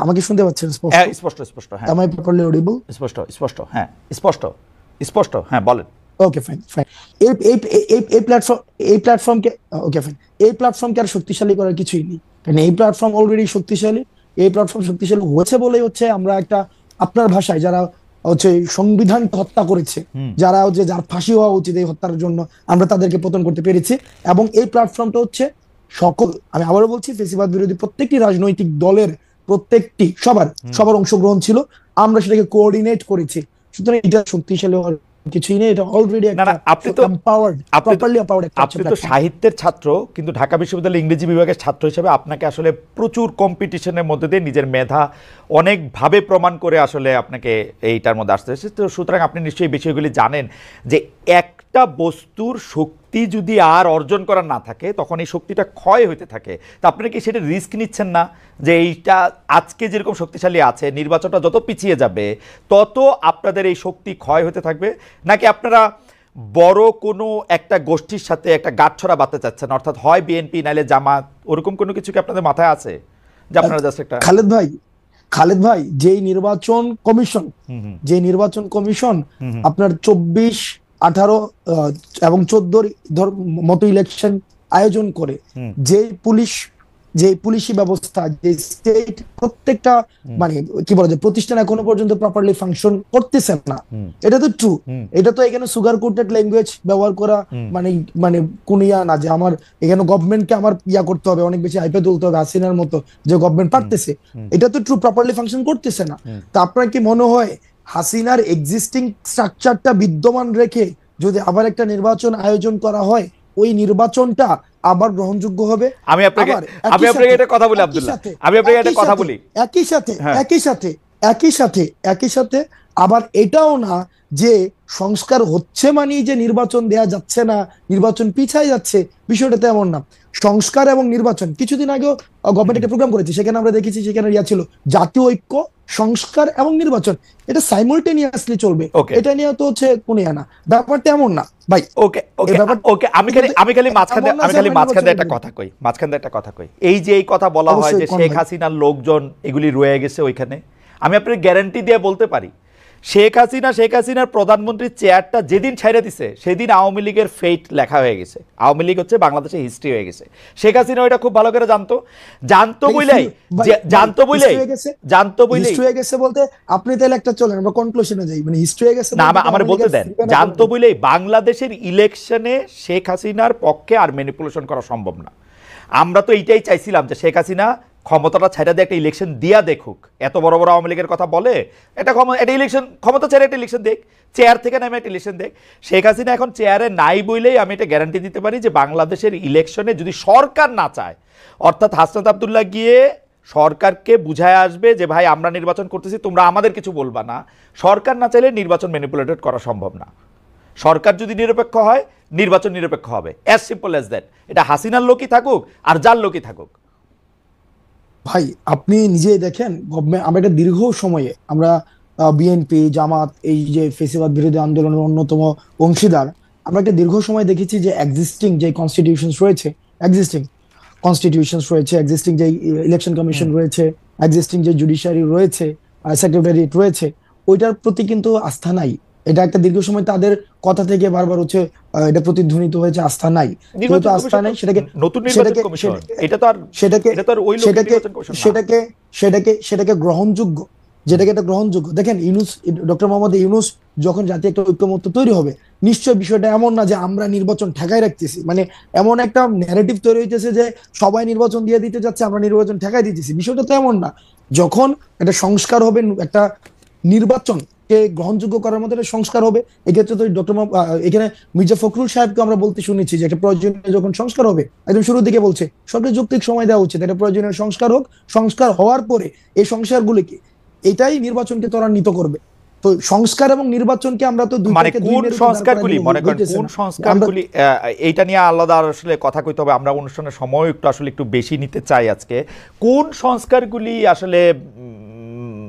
আমাকে শুনতে পাচ্ছেন? স্পষ্ট স্পষ্ট, হ্যাঁ। Am I properly audible? স্পষ্ট স্পষ্ট, হ্যাঁ স্পষ্ট স্পষ্ট, হ্যাঁ বলেন। Okay fine fine. এই প্ল্যাটফর্মকে ওকে ফাইন, এই প্ল্যাটফর্মকে আর শক্তিশালী করার কিছুই নেই, কারণ এই প্ল্যাটফর্ম অলরেডি শক্তিশালী। এই প্ল্যাটফর্ম শক্তিশালী হয়েছে বলেই হচ্ছে আমরা একটা, আপনার ভাষায় যারা হচ্ছে সংবিধানকে হত্যা করেছে, যারা হচ্ছে যার ফাঁসি হওয়া উচিত এই হত্যার জন্য, আমরা তাদেরকে পতন করতে পেরেছি। এবং এই প্ল্যাটফর্মটা হচ্ছে সকল, আমি আবারও বলছি, ফেসিবাদ বিরোধী প্রত্যেকটি রাজনৈতিক দলের প্রত্যেকটি সবার অংশগ্রহণ ছিল, আমরা সেটাকে কোঅর্ডিনেট করেছি। সুতরাং এটা শক্তিশালী হওয়ার কিছুই নেই, এটা অলরেডি একটা এম্পাওয়ার্ড, প্রপারলি এম্পাওয়ার্ড একটা। আপনি তো সাহিত্যের ছাত্র, কিন্তু ঢাকা বিশ্ববিদ্যালয়ের ইংরেজি বিভাগের ছাত্র হিসেবে আপনাকে আসলে প্রচুর কম্পিটিশনের মধ্যে দিয়ে নিজের মেধা অনেকভাবে প্রমাণ করে আসলে আপনাকে এইটার মধ্যে আসতে হয়েছে। তো সুতরাং আপনি নিশ্চয়ই বিষয়গুলি জানেন যে একটা বস্তুর শক্তি যদি আর অর্জন করার না থাকে, তখন এই শক্তিটা ক্ষয় হইতে থাকে। তো আপনারা কি সেটা রিস্ক নিচ্ছেন না যে এইটা আজকে যেরকম শক্তিশালী আছে, নির্বাচনটা যত পিছিয়ে যাবে তত আপনাদের এই শক্তি ক্ষয় হতে থাকবে? নাকি আপনারা বড় কোনো একটা গোষ্ঠীর সাথে একটা গাঁটছড়া বাঁধতে চাচ্ছেন, অর্থাৎ হয় বিএনপি নাইলে জামাত, ওরকম কোনো কিছু কি আপনাদের মাথায় আছে যে আপনারা জাস্ট একটা? খালেদ ভাই, যেই নির্বাচন কমিশন আপনার 24, 18 এবং 14 মতো ইলেকশন আয়োজন করে, যে পুলিশি ব্যবস্থা, যে স্টেট প্রত্যেকটা মানে কি বলা যায় প্রতিষ্ঠান এখনো পর্যন্ত প্রপারলি ফাংশন করতেছে না, এটা তো ট্রু। এটা তো এখানে সুগার কোটেড ল্যাঙ্গুয়েজ ব্যবহার করা মানে মানে কোন ইয়া না যে আমার এখানে গভর্নমেন্টকে আমার ইয়া করতে হবে, অনেক বেশি হাইপে তুলতে হবে হাসিনার মতো, যে গভর্নমেন্ট পারতেছে। এটা তো ট্রু, প্রপারলি ফাংশন করতেছে না। তা আপনার কি মনে হয় হাসিনার এক্সিস্টিং স্ট্রাকচারটা বিদ্যমান রেখে যদি আবার একটা নির্বাচন আয়োজন করা হয়, ওই নির্বাচনটা আবার গ্রহণযোগ্য হবে? আমি আপনাকে একটা কথা বলি আব্দুল্লাহ, আমি আপনাকে একটা কথা বলি, একই সাথে আবার এটাও না যে সংস্কার হচ্ছে মানে যে নির্বাচন দেয়া যাচ্ছে না, নির্বাচন পিছায় যাচ্ছে, বিষয়টা তেমন না। সংস্কার এবং নির্বাচন, কিছুদিন আগেও গভর্নমেন্ট একটা প্রোগ্রাম করেছে, সেখানে আমরা দেখেছি সেখানে ইয়া ছিল জাতীয় ঐক্য, সংস্কার এবং নির্বাচন, এটা সাইমultaneously চলবে। এটা নিয়ে তো হচ্ছে কোন ইয়া না, ব্যাপারটা এমন না ভাই। ওকে, আমি খালি মাঝখানে একটা কথা কই, এই যে এই কথা বলা হয় যে শেখ হাসিনার লোকজন এগুলি রয়ে গেছে ওইখানে, আমি আপনার গ্যারান্টি দিয়ে বলতে পারি শেখ হাসিনার প্রধানমন্ত্রীর চেয়ারটা যেদিন ছাইড়া দিছে সেদিন আওয়ামী লীগের ফেট লেখা হয়ে গেছে। আওয়ামী লীগ হচ্ছে বাংলাদেশের হিস্ট্রি হয়ে গেছে। শেখ হাসিনা ওইটা খুব ভালো করে জানতো বলেই হিস্ট্রি হয়ে গেছে বলতে আপনি তাহলে একটা চলেন আমরা কনক্লুশনে যাই, মানে হিস্ট্রি হয়ে গেছে না, আমার বলতে দেন। জানতো বলেই বাংলাদেশের ইলেকশনে শেখ হাসিনার পক্ষে আর ম্যানিপুলেশন করা সম্ভব না। আমরা তো এইটাই চাইছিলাম যে শেখ হাসিনা ক্ষমতাটা ছেড়ে দিয়ে একটা ইলেকশন দিয়া দেখুক। এত বড় বড় আওয়ামী লীগের কথা বলে, এটা ইলেকশন ক্ষমতা ছেড়ে একটা ইলেকশন দেখ, চেয়ার থেকে নামে একটা ইলেকশন দেখ। শেখ হাসিনা এখন চেয়ারে নাই বইলেই আমি এটা গ্যারান্টি দিতে পারি যে বাংলাদেশের ইলেকশনে যদি সরকার না চায়, অর্থাৎ হাসনাত আব্দুল্লাহ গিয়ে সরকারকে বুঝায় আসবে যে ভাই আমরা নির্বাচন করতেছি, তোমরা আমাদের কিছু বলবা না। সরকার না চাইলে নির্বাচন ম্যানিপুলেটেড করা সম্ভব না। সরকার যদি নিরপেক্ষ হয়, নির্বাচন নিরপেক্ষ হবে। As simple as that. এটা হাসিনার লোকই থাকুক আর যার লোকই থাকুক। ভাই আপনি নিজেই দেখেন, গভর্নমেন্ট আমরা একটা দীর্ঘ সময়ে আমরা বিএনপি জামাত এই যে ফেসিবাদ বিরোধী আন্দোলনের অন্যতম অংশীদার, আমরা একটা দীর্ঘ সময় দেখেছি যে এক্সিস্টিং যে কনস্টিটিউশনস রয়েছে, এক্সিস্টিং যে ইলেকশন কমিশন রয়েছে, এক্সিস্টিং যে জুডিশিয়ারি রয়েছে, সেক্রেটারিয়েট রয়েছে, ওইটার প্রতি কিন্তু আস্থা নাই। এটা একটা দীর্ঘ সময় তাদের কথা থেকে বারবার হচ্ছে এটা প্রতিধ্বনিত হয়েছে, আস্থা নাই। যেহেতু আস্থা নাই সেটাকে গ্রহণযোগ্য, যেটাকে এটা গ্রহণযোগ্য। দেখেন ডক্টর মোহাম্মদ ইউনূস যখন জাতীয় একটা ঐক্যমত্য তৈরি হবে, নিশ্চয় বিষয়টা এমন না যে আমরা নির্বাচন ঠেকাই রাখতেছি, মানে এমন একটা ন্যারেটিভ তৈরি হইতেছে যে সবাই নির্বাচন দিয়ে দিতে যাচ্ছে, আমরা নির্বাচন ঠেকাই দিতেছি। বিষয়টা তো এমন না। যখন একটা সংস্কার হবে, একটা নির্বাচনকে গ্রহণযোগ্য করার মতো একটা সংস্কার হবে, এক্ষেত্রে তো এখানে মির্জা ফখরুল সাহেবকে আমরা বলতে শুনেছি যে একটা প্রয়োজনীয় যখন সংস্কার হবে, একদম শুরুর দিকে বলছে সরকার যৌক্তিক সময় দেওয়া উচিত, এটা প্রয়োজনীয় সংস্কার হোক, সংস্কার হওয়ার পরে এই সংস্কারগুলিকে এটাই নির্বাচনকে ত্বরান্বিত করবে। তো সংস্কার এবং নির্বাচনকে আমরা তো মানে কোন সংস্কারগুলি মনে করেন, কোন সংস্কারগুলি এইটা নিয়ে আলাদা আসলে কথা কইতে হবে। আমরা অনুষ্ঠানের সময় একটু বেশি নিতে চাই আজকে। কোন সংস্কারগুলি আসলে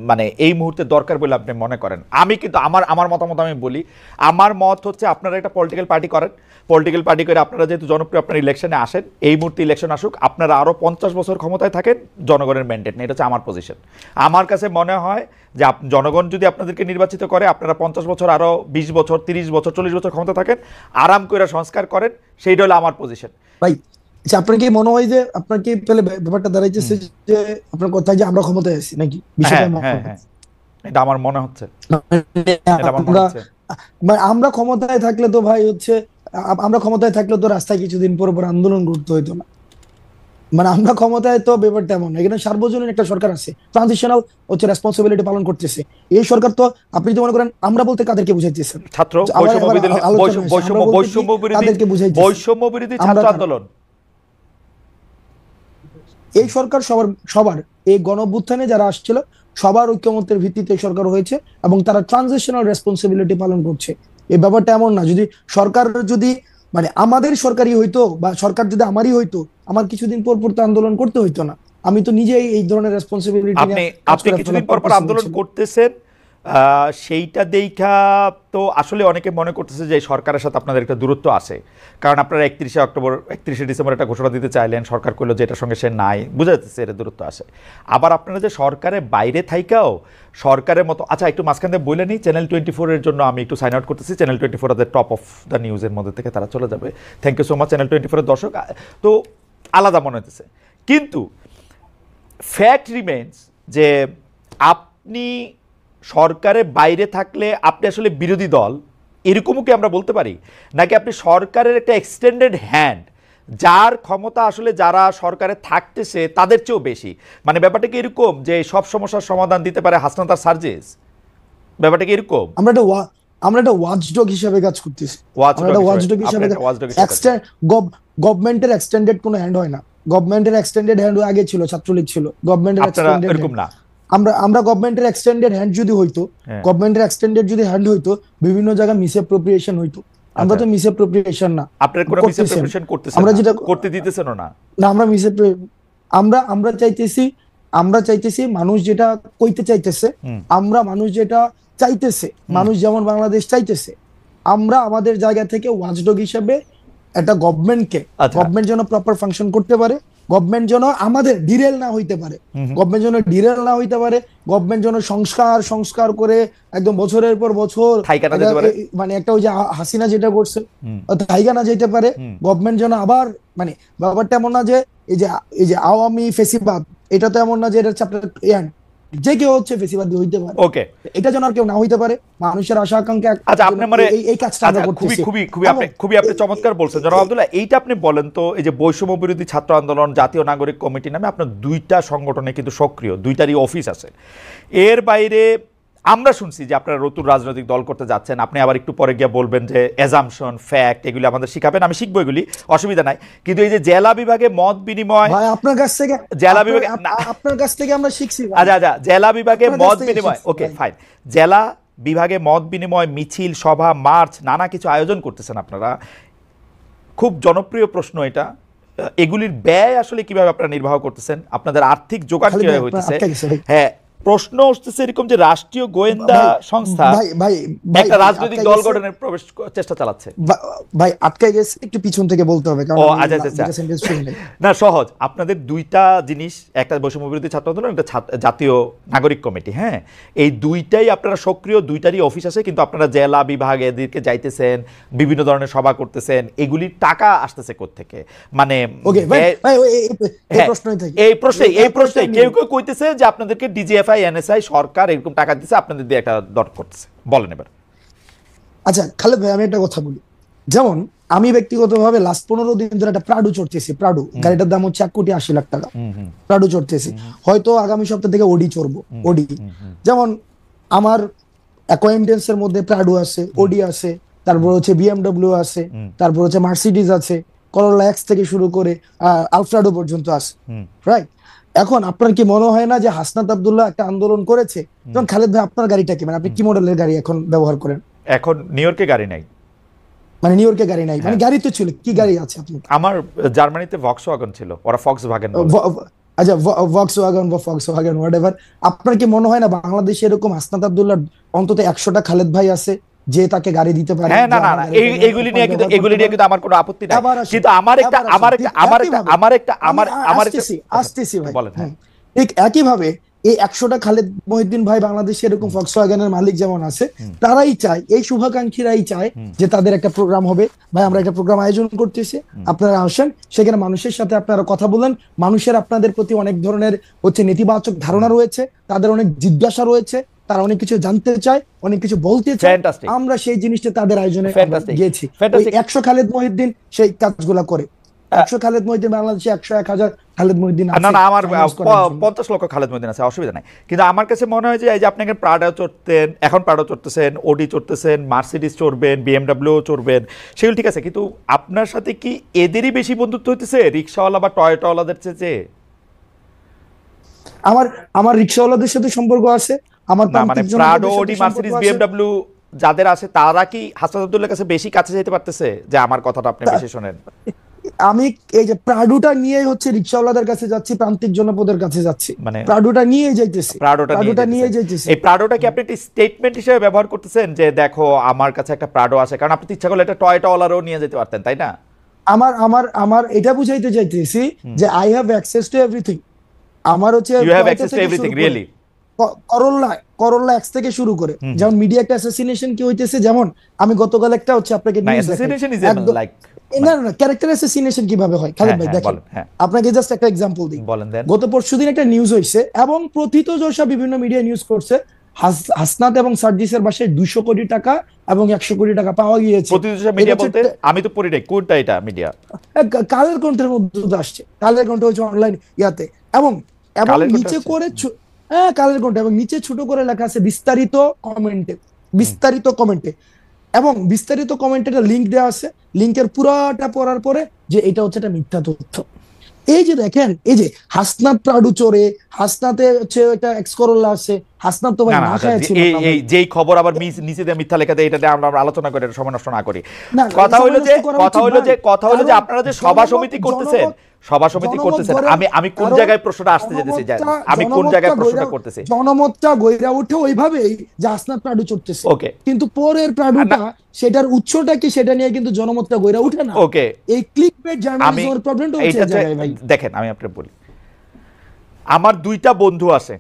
মানে এই মুহূর্তে দরকার বলে আপনি মনে করেন? আমি কিন্তু আমার মতামত আমি বলি। আমার মত হচ্ছে আপনারা একটা পলিটিক্যাল পার্টি করেন, পলিটিক্যাল পার্টি করে আপনারা যেহেতু জনপ্রিয়, আপনারা ইলেকশনে আসেন, এই মুহূর্তে ইলেকশন আসুক, আপনারা আরও 50 বছর ক্ষমতায় থাকেন, জনগণের ম্যান্ডেট নেই। এটা হচ্ছে আমার পজিশন। আমার কাছে মনে হয় যে জনগণ যদি আপনাদেরকে নির্বাচিত করে, আপনারা 50 বছর, আরও 20 বছর, 30 বছর, 40 বছর ক্ষমতা থাকেন, আরাম করে সংস্কার করেন, সেইটা হলো আমার পজিশন। ভাই আচ্ছা, আপনার কি মনে হয় যে আপনার কি তাহলে ব্যাপারটা দাঁড়াইতেছে যে আপনার কথায় যে আমরা ক্ষমতায় আছি নাকি? এটা আমার মনে হচ্ছে। আমরা ক্ষমতায় থাকলে তো ভাই হচ্ছে, আমরা ক্ষমতায় থাকলে তো রাস্তায় কিছুদিন পর পর আন্দোলন করতে হইতো না। মানে আমরা ক্ষমতায় তো ব্যাপারটা এমন, এখানে সার্বজনীন একটা সরকার আছে, ট্রানজিশনাল হচ্ছে রেসপন্সিবিলিটি পালন করতেছে। এই সরকার তো আপনি যদি মনে করেন আমরা বলতে কাদেরকে বুঝাইতেছেন? ছাত্র বৈষম্য বিরোধী ছাত্র আন্দোলন। এই সরকার সবার এই গণঅভ্যুত্থানে যারা আসছিল সবার ঐক্যমত্যের ভিত্তিতে সরকার হয়েছে এবং তারা ট্রানজিশনাল রেসপন্সিবিলিটি পালন করছে। এই ব্যাপারটা এমন না যদি সরকার যদি মানে আমাদের সরকারি হইতো বা সরকার যদি আমারই হইতো, আমার কিছুদিন পর পর তো আন্দোলন করতে হইতো না। আমি তো নিজেই এই ধরনের রেসপন্সিবিলিটি আপনি কিছুদিন পর পর আন্দোলন করতেছেন, সেইটা দেখা তো আসলে অনেকে মনে করতেছে যে সরকারের সাথে আপনাদের একটা দূরত্ব আছে। কারণ আপনারা 31শে ডিসেম্বর একটা ঘোষণা দিতে চাইলেন, সরকার করলো যে এটার সঙ্গে সে নাই, বুঝা যাচ্ছে এটা দূরত্ব আসে। আবার আপনারা যে সরকারের বাইরে থাইকাও সরকারের মতো, আচ্ছা একটু মাঝখান থেকে বলে নিই, চ্যানেল 24-এর জন্য আমি একটু সাইন আউট করতেছি। চ্যানেল 24 আছে টপ অফ দ্য নিউজের মধ্যে থেকে তারা চলে যাবে। Thank you so much channel 24-এর দর্শক। তো আলাদা মনে হতেছে, কিন্তু ফ্যাক্ট রিমেন্স যে আপনি সরকারের বাইরে থাকলে আপনি আসলে বিরোধী দল, এরকমও কি আমরা বলতে পারি? নাকি আপনি সরকারের একটা এক্সটেন্ডেড হ্যান্ড, যার ক্ষমতা আসলে যারা সরকারে থাকতেছে তাদের চেয়েও বেশি? মানে ব্যাপারটা কি এরকম যে সব সমস্যার সমাধান দিতে পারে হাসনাত আর সার্জিস? ব্যাপারটা কি এরকম? আমরা একটা ওয়াচডগ হিসেবে কাজ করতেছি। গভর্নমেন্টের এক্সটেন্ডেড কোনো হ্যান্ড হয় না। গভর্নমেন্টের এক্সটেন্ডেড হ্যান্ড আগে ছিল, ছাত্রলীগ ছিল। গভর্নমেন্টের এক্সটেন্ডেড এরকম না। আমরা গভর্নমেন্টের এক্সটেন্ডেড হ্যান্ড যদি হইতো, গভর্নমেন্টের এক্সটেন্ডেড যদি হ্যান্ড হইতো, বিভিন্ন জায়গায় মিসঅ্যাপ্রোপ্রিয়েশন হইতো। আমরা তো মিসঅ্যাপ্রোপ্রিয়েশন না, আপনারা কোনো মিসঅ্যাপ্রোপ্রিয়েশন করতেছেন, আমরা যেটা করতে দিতেছেন না। আমরা চাইতেছি মানুষ যেটা কইতে চাইতেছে, মানুষ যেটা চাইতেছে, মানুষ যেমন বাংলাদেশ চাইতেছে, আমরা আমাদের জায়গা থেকে ওয়াচডগ হিসেবে একটা গভর্নমেন্টকে, গভর্নমেন্ট যেন প্রপার ফাংশন করতে পারে গভর্নমেন্ট যেন আমাদের ডিরেল না হইতে পারে, গভর্নমেন্ট যেন ডিরেল না হইতে পারে, গভর্নমেন্ট যেন সংস্কার করে একদম বছরের পর বছর মানে একটা ওই যে হাসিনা যেটা করছে থাইকা না যেতে পারে, গভর্নমেন্ট যেন আবার মানে ব্যাপারটা এমন না যে এই যে আওয়ামী ফেসিবাদ, এটা তো এমন না যে এটা চ্যাপ্টার যে কেউ হচ্ছে ফেসিবাদী হইতে পারে, ওকে, এটা যেন আর কেউ না হইতে পারে, মানুষের আশা আকাঙ্ক্ষা। আচ্ছা আপনি মানে এই কাজটা আমরা করতেছি। খুবই আপনি চমৎকার বলছেন জনাব আব্দুল্লাহ। এইটা আপনি বলেন তো, এই যে বৈষম্য বিরোধী ছাত্র আন্দোলন, জাতীয় নাগরিক কমিটি নামে আপনার দুইটা সংগঠনে কিন্তু সক্রিয়, দুইটারই অফিস আছে। এর বাইরে আমরা শুনছি যে আপনারা নতুন রাজনৈতিক দল করতে যাচ্ছেন, আপনি আবার একটু পরে গিয়ে বলবেন যে অ্যাজাম্পশন ফ্যাক্ট এগুলি আমাদের শিখাবেন, আমি শিখবো এগুলি, অসুবিধা নাই। কিন্তু এই যে জেলা বিভাগে মত বিনিময়, ভাই আপনার কাছ থেকে জেলা বিভাগে আপনার কাছ থেকে আমরা শিখছি। আচ্ছা জেলা বিভাগে মত বিনিময়, ওকে ফাইন, জেলা বিভাগে মত বিনিময়, মিছিল, সভা, মার্চ, নানা কিছু আয়োজন করতেছেন আপনারা। খুব জনপ্রিয় প্রশ্ন এটা, এগুলির ব্যয় আসলে কিভাবে আপনারা নির্বাহ করতেছেন, আপনাদের আর্থিক যোগান কিভাবে হইতেছে? হ্যাঁ, প্রশ্ন উঠতেছে এরকম যে রাষ্ট্রীয় গোয়েন্দা সংস্থা একটা রাজনৈতিক দল গঠনের প্রবেশ চেষ্টা চালাচ্ছে। ভাই আটকে গেছে, একটু পিছন থেকে বলতে হবে কারণ না সহজ, আপনাদের দুইটা জিনিস, একটা বৈষম্য বিরোধী ছাত্র আন্দোলন, একটা জাতীয় নাগরিক কমিটি। হ্যাঁ, এই দুইটাই আপনারা সক্রিয়, দুইটারই অফিস আছে, কিন্তু আপনারা জেলা বিভাগ এদিকে যাইতেছেন, বিভিন্ন ধরনের সভা করতেছেন, এগুলির টাকা আসতেছে কোত্থেকে? মানে এই প্রশ্নে কেউ কেউ কইতেছে যে আপনাদেরকে ডিজিএফআই, এনএসআই, সরকার এরকম টাকা দিচ্ছে, আপনাদের দিয়ে একটা দর করতেছে, বলেন এবার। আচ্ছা খালেদ ভাই, আমি একটা কথা বলি, যেমন আমি ব্যক্তিগতভাবে লাস্ট 15 দিন ধরে একটা প্রাডু চড়তেছি। প্রাডু গাড়িটার দাম হচ্ছে 1,80,00,000 টাকা। প্রাডু চড়তেছি, হয়তো আগামী সপ্তাহ থেকে ওডি চড়বো। ওডি যেমন আমার অ্যাকোয়েন্টেন্সের মধ্যে প্রাডু আছে, ওডি আছে, তারপর হচ্ছে বিএমডব্লিউ আছে, তারপর হচ্ছে মার্সিডিজ আছে, করোলা এক্স থেকে শুরু করে আলফ্রাডো পর্যন্ত আছে, রাইট? এখন আপনার কি মনে হয় না যে হাসনাত আব্দুল্লাহ একটা আন্দোলন করেছে? যেমন খালেদ ভাই, আপনার গাড়িটা কি, মানে আপনি কি মডেলের গাড়ি এখন ব্যবহার করেন? এখন নিউ ইয়র্কে গাড়ি নাই। মানে নিউ ইয়র্কে গাড়ি নাই, মানে গাড়ি তো ছিল, কি গাড়ি আছে আপনার? আমার জার্মানিতে ভক্সওয়াগন ছিল, ওরা ফক্সওয়াগন বলে। আচ্ছা ভক্সওয়াগন বা ফক্সওয়াগন হোয়াটএভার। আপনার কি মনে হয় না বাংলাদেশে এরকম হাসনাত আব্দুল্লাহ অন্তত 100টা খালেদ ভাই আছে যে তাকে গাড়ি দিতে পারে? হ্যাঁ, না এগুলি নিয়ে কিন্তু আমার কোনো আপত্তি নাই, কিন্তু আসতেছি ভাই। ঠিক একইভাবে এই 100টা খালেদ মহিউদ্দিন ভাই বাংলাদেশে এরকম ফক্সওয়াগনের মালিক যেমন আছে, তারাই চায়, এই শুভাকাঙ্ক্ষীরাই চায় যে তাদের একটা প্রোগ্রাম হবে। ভাই আমরা একটা প্রোগ্রাম আয়োজন করতেছি, আপনারা আসেন, সেখানে মানুষের সাথে আপনারা কথা বলেন। মানুষের আপনাদের প্রতি অনেক ধরনের হচ্ছে নেতিবাচক ধারণা রয়েছে, তাদের অনেক জিজ্ঞাসা রয়েছে, তারা অনেক কিছু জানতে চায়, অনেক কিছু বলতে চায়। আমরা সেই জিনিসটা তাদের আয়োজনে গিয়েছি। 100 খালেদ মহিউদ্দিন সেই কাজগুলা করে। 100 খালেদ মহিউদ্দিন বাংলাদেশে 100-1000 খালেদ মহিউদ্দিন আছে। না আমার 50 লক্ষ খালেদ মহিউদ্দিন আছে, অসুবিধা নাই। কিন্তু আমার কাছে মনে হয় যে এই যে আপনি প্রাডো চড়তেন, এখন প্রাডো চড়তেছেন, ওডি চড়তেছেন, মার্সিডিজ চড়বেন, বিএমডব্লিউ চড়বেন, সেগুলো ঠিক আছে, কিন্তু আপনার সাথে কি এদেরই বেশি বন্ধুত্ব হইতেছে রিক্সাওয়ালা বা টয়োটাওয়ালাদের চেয়ে? আমার রিক্সাওয়ালাদের সাথে সম্পর্ক আছে, আমার মানে প্রাডো, ওডি, মার্সিডিজ, বিএমডব্লিউ যাদের আছে তারা কি হাসনাত আব্দুল্লাহর কাছে বেশি কাছে যেতে পারতেছে যে আমার কথাটা আপনি বেশি শোনেন? আমি এই যে প্রাডুটা নিয়ে হচ্ছে রিক্সাওয়ালাদের কাছে যাচ্ছি, প্রান্তিক জনপদের কাছে যাচ্ছি, মানে প্রাডুটা নিয়ে যাইতেছি। এই প্রাডোটা কি আপনি একটা স্টেটমেন্ট হিসেবে ব্যবহার করতেছেন যে দেখো আমার কাছে একটা প্রাডো আছে, কারণ আপনি ইচ্ছা করলে একটা টয়োটাওয়ালারও নিয়ে যেতে পারতেন, তাই না? আমার এটা বুঝাইতে চাইতেছি যে I have access to everything. আমার হচ্ছে you have access to everything, really. Corolla X থেকে শুরু করে, যেমন মিডিয়া একটা অ্যাসাসিনেশন কি হইতেছে, যেমন আমি গতকাল একটা হচ্ছে আপনাকে নিউজ দেখাই, না ক্যারেক্টার অ্যাসাসিনেশন কিভাবে হয় খালেদ ভাই দেখেন, আপনাকে জাস্ট একটা এক্সাম্পল দিই। গত পরশুদিন একটা নিউজ হইছে এবং প্রথিতযশা বিভিন্ন মিডিয়া নিউজ করছে, হাসনাত এবং সার্জিসের বাসায় 200 কোটি টাকা এবং 100 কোটি টাকা পাওয়া গিয়েছে। প্রথিতযশা মিডিয়া বলতে আমি তো পড়ি নাই, কোনটা এটা মিডিয়া? কালের কণ্ঠের মধ্যে আসছে, কালের কণ্ঠ হচ্ছে অনলাইন ইয়াতে, এবং নিচে করে কালের কণ্ঠ, এবং নিচে ছোট করে লেখা আছে বিস্তারিত কমেন্টে, এবং বিস্তারিত কমেন্টে একটা লিঙ্ক দেওয়া আছে, লিঙ্কের পুরাটা পড়ার পরে যে এটা হচ্ছে একটা মিথ্যা তথ্য। এই যে দেখেন, এই যে হাসনাত প্রাডু চোরে, হাসনাতে হচ্ছে একটা এক্স করোলা আছে, হাসনাত তো ভাই না খায় ছিল। এই যেই খবর আবার নিচে দিয়ে মিথ্যা লেখা দেয়, এটা আমরা আলোচনা করে সময় নষ্ট না করি। কথা হলো যে আপনারা যে সভা সমিতি করতেছেন, সভা সমিতি করতেছেন, আমি কোন জায়গায় প্রশ্নটা আসতে যেতেছি, আমি কোন জায়গায় প্রশ্নটা করতেছি, জনমতটা গইরা উঠে ওইভাবেই যে হাসনাত প্রাডু চড়তেছে, ওকে, কিন্তু পরের প্রাডুটা সেটার উৎসটা কি সেটা নিয়ে কিন্তু জনমতটা গইরা উঠে না। ওকে, এই ক্লিকবেট জার্নালিজমের প্রবলেমটা হচ্ছে এই জায়গায় ভাই। দেখেন আমি আপনাকে বলি, আমার দুইটা বন্ধু আছে,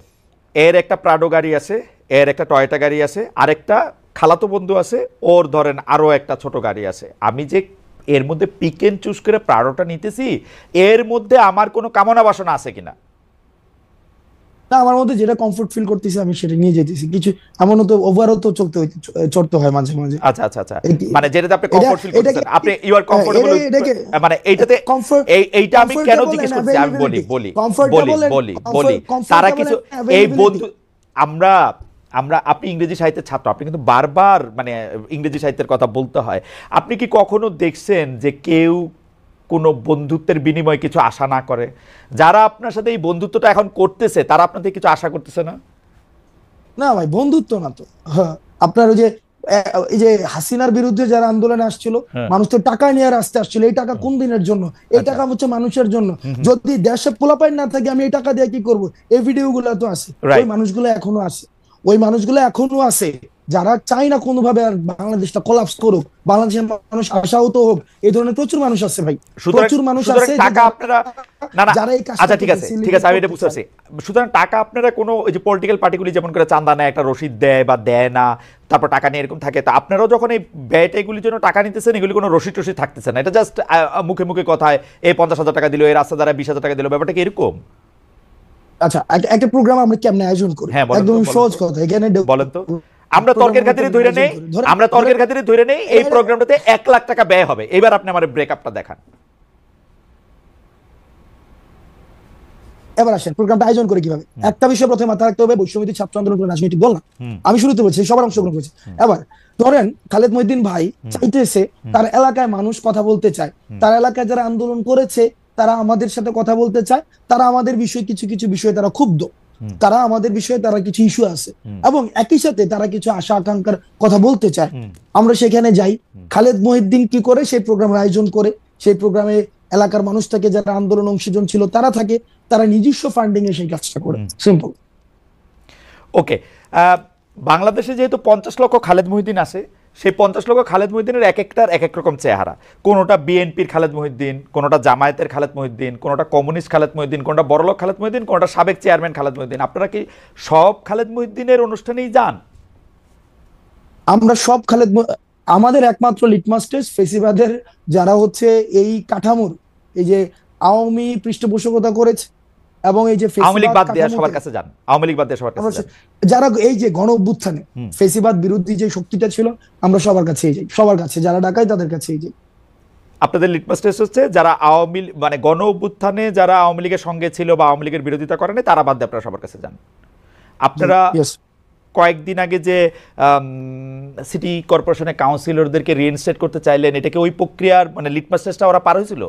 এর একটা প্রাডো গাড়ি আছে, এর একটা টয়োটা গাড়ি আছে, আরেকটা খালাতো বন্ধু আছে, ওর ধরেন আরো একটা ছোট গাড়ি আছে। আমি যে এর মধ্যে পিক এন্ড চুজ করে প্রাডোটা নিতেছি, এর মধ্যে আমার কোনো কামনা বাসনা আছে কিনা? না, আমার মধ্যে যেটা কমফোর্ট ফিল করতেছি আমি সেটা নিয়ে যেতেছি। কিছু এমনও তো ওভারও তো চড়তে হয় মাঝে মাঝে। আচ্ছা আচ্ছা আচ্ছা, মানে যেটাতে আপনি কমফোর্ট ফিল করতেছেন, আপনি ইউ আর কমফোর্টেবল, মানে এইটাতে এইটা আমি কেন জিজ্ঞেস করছি, আমি বলি বলি বলি বলি বলি তারা কিছু এই বন্ধু, আমরা আমরা আপনি ইংরেজি সাহিত্যের ছাত্র, আপনি কিন্তু বারবার মানে ইংরেজি সাহিত্যের কথা বলতে হয়। আপনি কি কখনো দেখছেন যে কেউ কোনো বন্ধুত্বের বিনিময়ে কিছু আশা না করে? যারা আপনার সাথে এই বন্ধুত্বটা এখন করতেছে তারা আপনার থেকে কিছু আশা করতেছে না? না ভাই, বন্ধুত্ব না তো। হ্যাঁ, আপনার ওই যে এই যে হাসিনার বিরুদ্ধে যারা আন্দোলনে আসছিল, মানুষ তো টাকা নিয়ে রাস্তায় আসছিল। এই টাকা কোন দিনের জন্য? এই টাকা হচ্ছে মানুষের জন্য। যদি দেশে পোলাপাইন না থাকে আমি এই টাকা দিয়ে কি করব? এই ভিডিওগুলো তো আছে, ওই মানুষগুলো এখনো আছে, ওই মানুষগুলো এখনো আছে যারা চায় না কোনোভাবে আর বাংলাদেশটা কোলাপস করুক, বাংলাদেশের মানুষ আশাহত হোক। এই ধরনের প্রচুর মানুষ আছে ভাই, প্রচুর মানুষ আছে টাকা আপনারা যারা এই কাজ, আচ্ছা ঠিক আছে ঠিক আছে, আমি এটা বুঝতে পারছি। সুতরাং টাকা আপনারা কোনো ওই যে পলিটিক্যাল পার্টিগুলি যেমন করে চাঁদা নেয়, একটা রসিদ দেয় বা দেয় না, তারপর টাকা নিয়ে এরকম থাকে, তা আপনারাও যখন এই ব্যয়টা এগুলির জন্য টাকা নিতেছেন, এগুলি কোনো রসিদ টসিদ থাকতেছে না, এটা জাস্ট মুখে মুখে কথায় এই 50,000 টাকা দিল, এই রাস্তা দ্বারা 20,000 টাকা দিল, ব্যাপারটা কি এরকম? আচ্ছা, একটা প্রোগ্রাম আমরা কেমনে আয়োজন করি? একদম সহজ কথা, এখানে বলেন তো। আমরা তর্কের খাতিরে ধরে নেই, আমরা তর্কের খাতিরে ধরে নেই এই প্রোগ্রামটাতে 1 লাখ টাকা ব্যয় হবে। এবার আপনি আমার ব্রেকআপটা দেখান। এবার আসেন প্রোগ্রামটা আয়োজন করে কিভাবে। একটা বিষয় প্রথমে মাথায় রাখতে হবে, বৈষম্যবিরোধী ছাত্র আন্দোলন করে রাজনীতি বললাম, আমি শুরুতে বলছি সবার অংশগ্রহণ করেছে। এবার ধরেন খালেদ মহিউদ্দিন ভাই চাইতেছে তার এলাকায় মানুষ কথা বলতে চায়, তার এলাকায় যারা আন্দোলন করেছে তারা আমাদের সাথে কথা বলতে চায়, তারা আমাদের বিষয়ে কিছু কিছু বিষয়ে তারা ক্ষুব্ধ, তারা আমাদের বিষয়ে তারা কিছু ইস্যু আছে, এবং একই সাথে তারা কিছু আশা আকাঙ্ক্ষার কথা বলতে চায়। আমরা সেখানে যাই, খালেদ মহিউদ্দিন কি করে সেই প্রোগ্রামের আয়োজন করে, সেই প্রোগ্রামে এলাকার মানুষ থাকে, যারা আন্দোলন অংশীজন ছিল তারা থাকে, তারা নিজস্ব ফান্ডিং এ সেই কাজটা করে। সিম্পল। ওকে, বাংলাদেশে যেহেতু 50 লক্ষ খালেদ মহিউদ্দিন আছে, সেই 50 লক্ষ খালেদ মহিউদ্দিনের এক একটার এক এক রকম চেহারা। কোনোটা বিএনপির খালেদ মহিউদ্দিন, কোনোটা জামায়াতের খালেদ মহিউদ্দিন, কোনোটা কমিউনিস্ট খালেদ মহিউদ্দিন, কোনোটা বড়লোক খালেদ মহিউদ্দিন, কোনোটা সাবেক চেয়ারম্যান খালেদ মহিউদ্দিন। আপনারা কি সব খালেদ মহিউদ্দিনের অনুষ্ঠানেই যান? আমরা সব খালেদ, আমাদের একমাত্র লিটমাস টেস্ট ফেসিবাদের যারা হচ্ছে এই কাঠামোর এই যে আওয়ামী পৃষ্ঠপোষকতা করেছে, এবং এই যে আওয়ামী লীগ বাদ দিয়ে সবার কাছে যান, আওয়ামী লীগ বাদ দিয়ে সবার কাছে যান, যারা এই যে গণ অভ্যুত্থানে ফেসিবাদ বিরোধী যে শক্তিটা ছিল, আমরা সবার কাছেই যাই, সবার কাছে যারা ডাকায় তাদের কাছেই যাই। আপনাদের লিটমাস টেস্ট হচ্ছে যারা আওয়ামী মানে গণ অভ্যুত্থানে যারা আওয়ামী লীগের সঙ্গে ছিল বা আওয়ামী লীগের বিরোধিতা করেনি, তারা বাদ দিয়ে আপনারা সবার কাছে যান। আপনারা কয়েকদিন আগে যে সিটি কর্পোরেশনের কাউন্সিলরদেরকে রিইনস্টেট করতে চাইলেন, এটা কি ওই প্রক্রিয়ার মানে লিটমাস টেস্টটা ওরা পার হয়েছিল?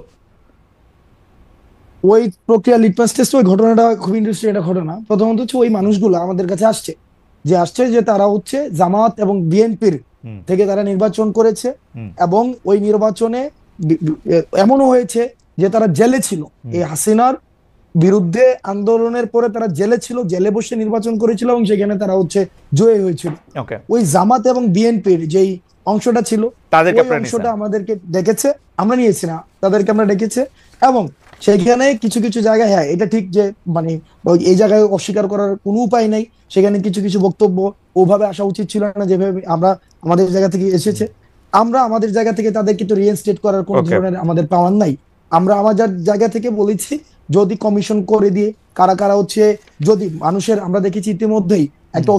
ওই প্রক্রিয়া লিটমাস টেস্ট, ওই ঘটনাটা খুব ইন্টারেস্টিং একটা ঘটনা। প্রথমত হচ্ছে ওই মানুষগুলো আমাদের কাছে আসছে যে তারা হচ্ছে জামাত এবং বিএনপির থেকে তারা নির্বাচন করেছে, এবং ওই নির্বাচনে এমনও হয়েছে যে তারা জেলে ছিল, এই হাসিনার বিরুদ্ধে আন্দোলনের পরে তারা জেলে ছিল, জেলে বসে নির্বাচন করেছিল, এবং সেখানে তারা হচ্ছে জয়ী হয়েছিল। ওই জামাত এবং বিএনপির যেই অংশটা ছিল, অংশটা আমাদেরকে ডেকেছে, আমরা নিয়েছি না, তাদেরকে আমরা ডেকেছে, এবং সেখানে কিছু কিছু জায়গায়, হ্যাঁ এটা ঠিক যে মানে এই জায়গায় অস্বীকার করার কোনো উপায় নাই, সেখানে কিছু কিছু বক্তব্য ওভাবে আসা উচিত ছিল না যেভাবে আমরা আমাদের জায়গা থেকে এসেছে। আমরা আমাদের জায়গা থেকে তাদেরকে তো রিইনস্টেট করার কোনো ধরনের আমাদের পাওয়ার নাই। আমরা আমাদের জায়গা থেকে বলেছি যদি কমিশন করে দিয়ে কারা কারা হচ্ছে, যদি মানুষের, আমরা দেখেছি ইতিমধ্যেই একটা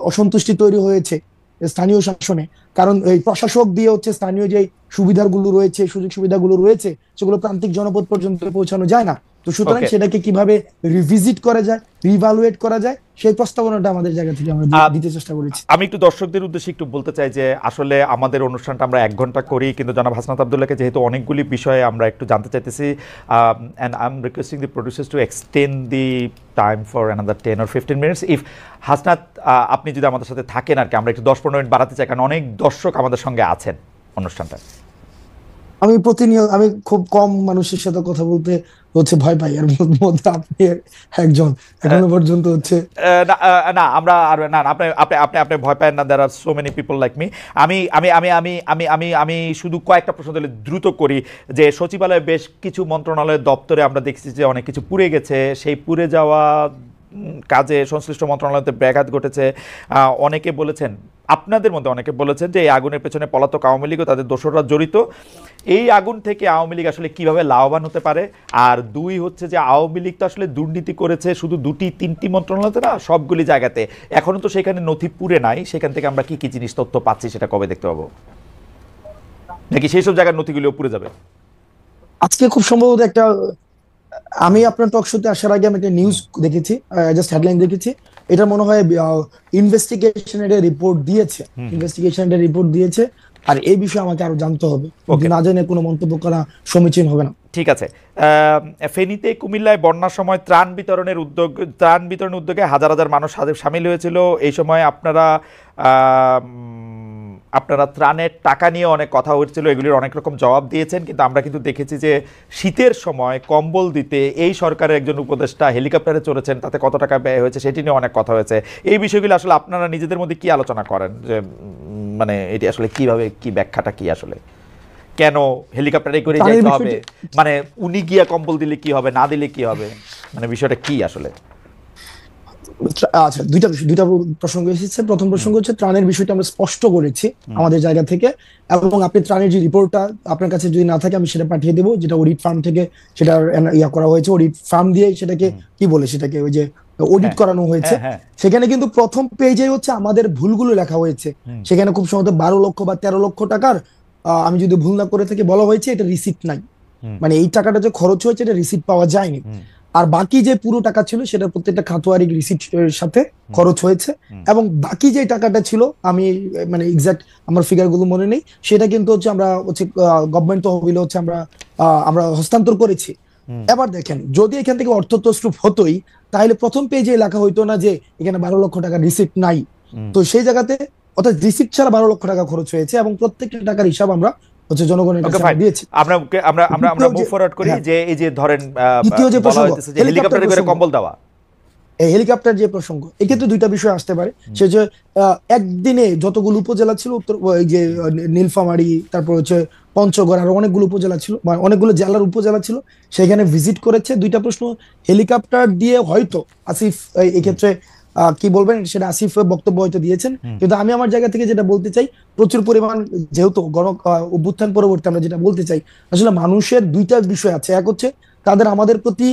অসন্তুষ্টি তৈরি হয়েছে স্থানীয় শাসনে, কারণ এই প্রশাসক দিয়ে হচ্ছে স্থানীয় যে সুবিধাগুলো রয়েছে, সুযোগ সুবিধাগুলো রয়েছে, সেগুলো প্রান্তিক জনপদ পর্যন্ত পৌঁছানো যায় না। তো সুতরাং সেটাকে কিভাবে রিভিজিট করা যায়, রিভালুয়েট করা যায়, সেই প্রস্তাবনাটা আমাদের জায়গা থেকে আমরা দিতে চেষ্টা করেছি। আমি একটু দর্শকদের উদ্দেশ্যে একটু বলতে চাই যে আসলে আমাদের অনুষ্ঠানটা আমরা 1 ঘন্টা করি, কিন্তু জনাব হাসনাত আব্দুল্লাহকে যেহেতু অনেকগুলি বিষয়ে আমরা একটু জানতে চাইতেছি, and I'm requesting the producers to extend the time for another 10 or 15 minutes. If Hasnat আপনি যদি আমাদের সাথে থাকেন আর কি, আমরা একটু 10-15 মিনিট বাড়াতে চাই, কারণ অনেক দর্শক আমাদের সঙ্গে আছেন অনুষ্ঠানটা। আমি প্রতিনিয়ত, আমি খুব কম মানুষের সাথে কথা বলতে ভয় পাই, এর মধ্যে আপনি একজন এখনো পর্যন্ত না না আমরা আর না না, আপনি আপনি আপনি আপনি ভয় পায় না, there are so many people like me. আমি আমি আমি আমি আমি আমি আমি শুধু কয়েকটা প্রশ্ন দিলে দ্রুত করি, যে সচিবালয়ে বেশ কিছু মন্ত্রণালয়ের দপ্তরে আমরা দেখছি যে অনেক কিছু পুড়ে গেছে, সেই পুড়ে যাওয়া কাজে সংশ্লিষ্ট মন্ত্রণালয়তে ব্যাঘাত ঘটেছে। অনেকে বলেছেন, আপনাদের মধ্যে অনেকে বলেছেন যে এই আগুনের পেছনে পলাতক আওয়ামী লীগ ও তাদের দোসররা জড়িত। এই আগুন থেকে আওয়ামী লীগ আসলে কিভাবে লাভবান হতে পারে? আর দুই হচ্ছে যে আওয়ামী লীগ তো আসলে দুর্নীতি করেছে শুধু দুটি তিনটি মন্ত্রণালয়তে না, সবগুলি জায়গাতে। এখনো তো সেখানে নথি পুড়ে নাই, সেখান থেকে আমরা কি কি জিনিস তথ্য পাচ্ছি সেটা কবে দেখতে পাবো? নাকি সেই সব জায়গার নথিগুলিও পুড়ে যাবে? আজকে খুব সম্ভবত একটা, আমি আপনার টক শোতে আসার আগে আমি একটা নিউজ দেখেছি, জাস্ট হেডলাইন দেখেছি। এটা মনে হয় ইনভেস্টিগেশনের রিপোর্ট দিয়েছে, ইনভেস্টিগেশনের রিপোর্ট দিয়েছে। আর এই বিষয়ে আমাকে আরো জানতে হবে, না জেনে কোনো মন্তব্য করা সমীচীন হবে না। ঠিক আছে। ফেনীতে কুমিল্লায় বন্যার সময় ত্রাণ বিতরণের উদ্যোগে হাজার হাজার মানুষ সামিল হয়েছিল। এই সময় আপনারা ত্রাণের টাকা নিয়ে অনেক কথা হচ্ছিল, এগুলির অনেক রকম জবাব দিয়েছেন, কিন্তু আমরা কিন্তু দেখেছি যে শীতের সময় কম্বল দিতে এই সরকারের একজন উপদেষ্টা হেলিকপ্টারে চড়েছেন, তাতে কত টাকা ব্যয় হয়েছে সেটি নিয়ে অনেক কথা হয়েছে। এই বিষয়গুলো আসলে আপনারা নিজেদের মধ্যে কি আলোচনা করেন, যে মানে এটি আসলে কিভাবে, কি ব্যাখ্যাটা কি আসলে, কেন হেলিকপ্টারে করে যেতে হবে, মানে উনি গিয়া কম্বল দিলে কি হবে, না দিলে কি হবে, মানে বিষয়টা কি আসলে? আচ্ছা, দুইটা প্রসঙ্গ এসেছে। প্রথম প্রসঙ্গ হচ্ছে ত্রাণের বিষয়টা আমরা স্পষ্ট করেছি আমাদের জায়গা থেকে, এবং আপনি ত্রাণের যে রিপোর্টটা আপনার কাছে যদি না থাকে আমি সেটা পাঠিয়ে দেবো, যেটা অডিট ফার্ম থেকে সেটা করা হয়েছে। অডিট ফার্ম দিয়ে সেটাকে কি বলে, সেটাকে ওই যে অডিট করানো হয়েছে। সেখানে কিন্তু প্রথম পেজে হচ্ছে আমাদের ভুলগুলো লেখা হয়েছে। সেখানে খুব সম্ভবত 12 লক্ষ বা 13 লক্ষ টাকার, আমি যদি ভুল না করে থাকি, বলা হয়েছে এটা রিসিপ্ট নাই, মানে এই টাকাটা যে খরচ হয়েছে এটা রিসিপ্ট পাওয়া যায়নি। আর বাকি যে পুরো টাকা ছিল সেটা প্রত্যেকটা খাতোয়ারি রিসিপ্ট সাথে খরচ হয়েছে, এবং বাকি যে টাকাটা ছিল আমি মানে এক্সাক্ট আমার ফিগার গুলো মনে নেই, সেটা কিন্তু হচ্ছে আমরা হচ্ছে গভর্নমেন্ট তহবিলে হচ্ছে আমরা হস্তান্তর করেছি। এবার দেখেন, যদি এখান থেকে অর্থ তছরূপ হতোই তাহলে প্রথম পেজে লেখা হইতো না যে এখানে 12 লক্ষ টাকা রিসিপ্ট নাই। তো সেই জায়গাতে অর্থাৎ রিসিপ্ট ছাড়া 12 লক্ষ টাকা খরচ হয়েছে, এবং প্রত্যেকটা টাকার হিসাব আমরা হচ্ছে জনগণের কাছে দিয়েছি। আমরা মুভ ফরওয়ার্ড করি, যে এই যে ধরেন দ্বিতীয় যে প্রসঙ্গ হেলিকপ্টারে করে কম্বল দেওয়া, এই হেলিকপ্টার যে প্রসঙ্গ, এক্ষেত্রে দুইটা বিষয় আসতে পারে। সে যে একদিনে যতগুলো উপজেলা ছিল, উত্তর এই যে নীলফামারী, তারপর হচ্ছে পঞ্চগড়, আর অনেকগুলো উপজেলা ছিল, অনেকগুলো জেলার উপজেলা ছিল, সেখানে ভিজিট করেছে। দুইটা প্রশ্ন, হেলিকপ্টার দিয়ে হয়তো আসিফ এই ক্ষেত্রে কি বলবেন সেটা আসিফ বক্তব্য হয়তো দিয়েছেন, কিন্তু আমি আমার জায়গা থেকে যেটা বলতে চাই, প্রচুর পরিমাণ যেহেতু অভ্যুত্থান পরবর্তী আমরা যেটা বলতে চাই, আসলে মানুষের দুইটা বিষয় আছে। এক হচ্ছে তাদের আমাদের প্রতি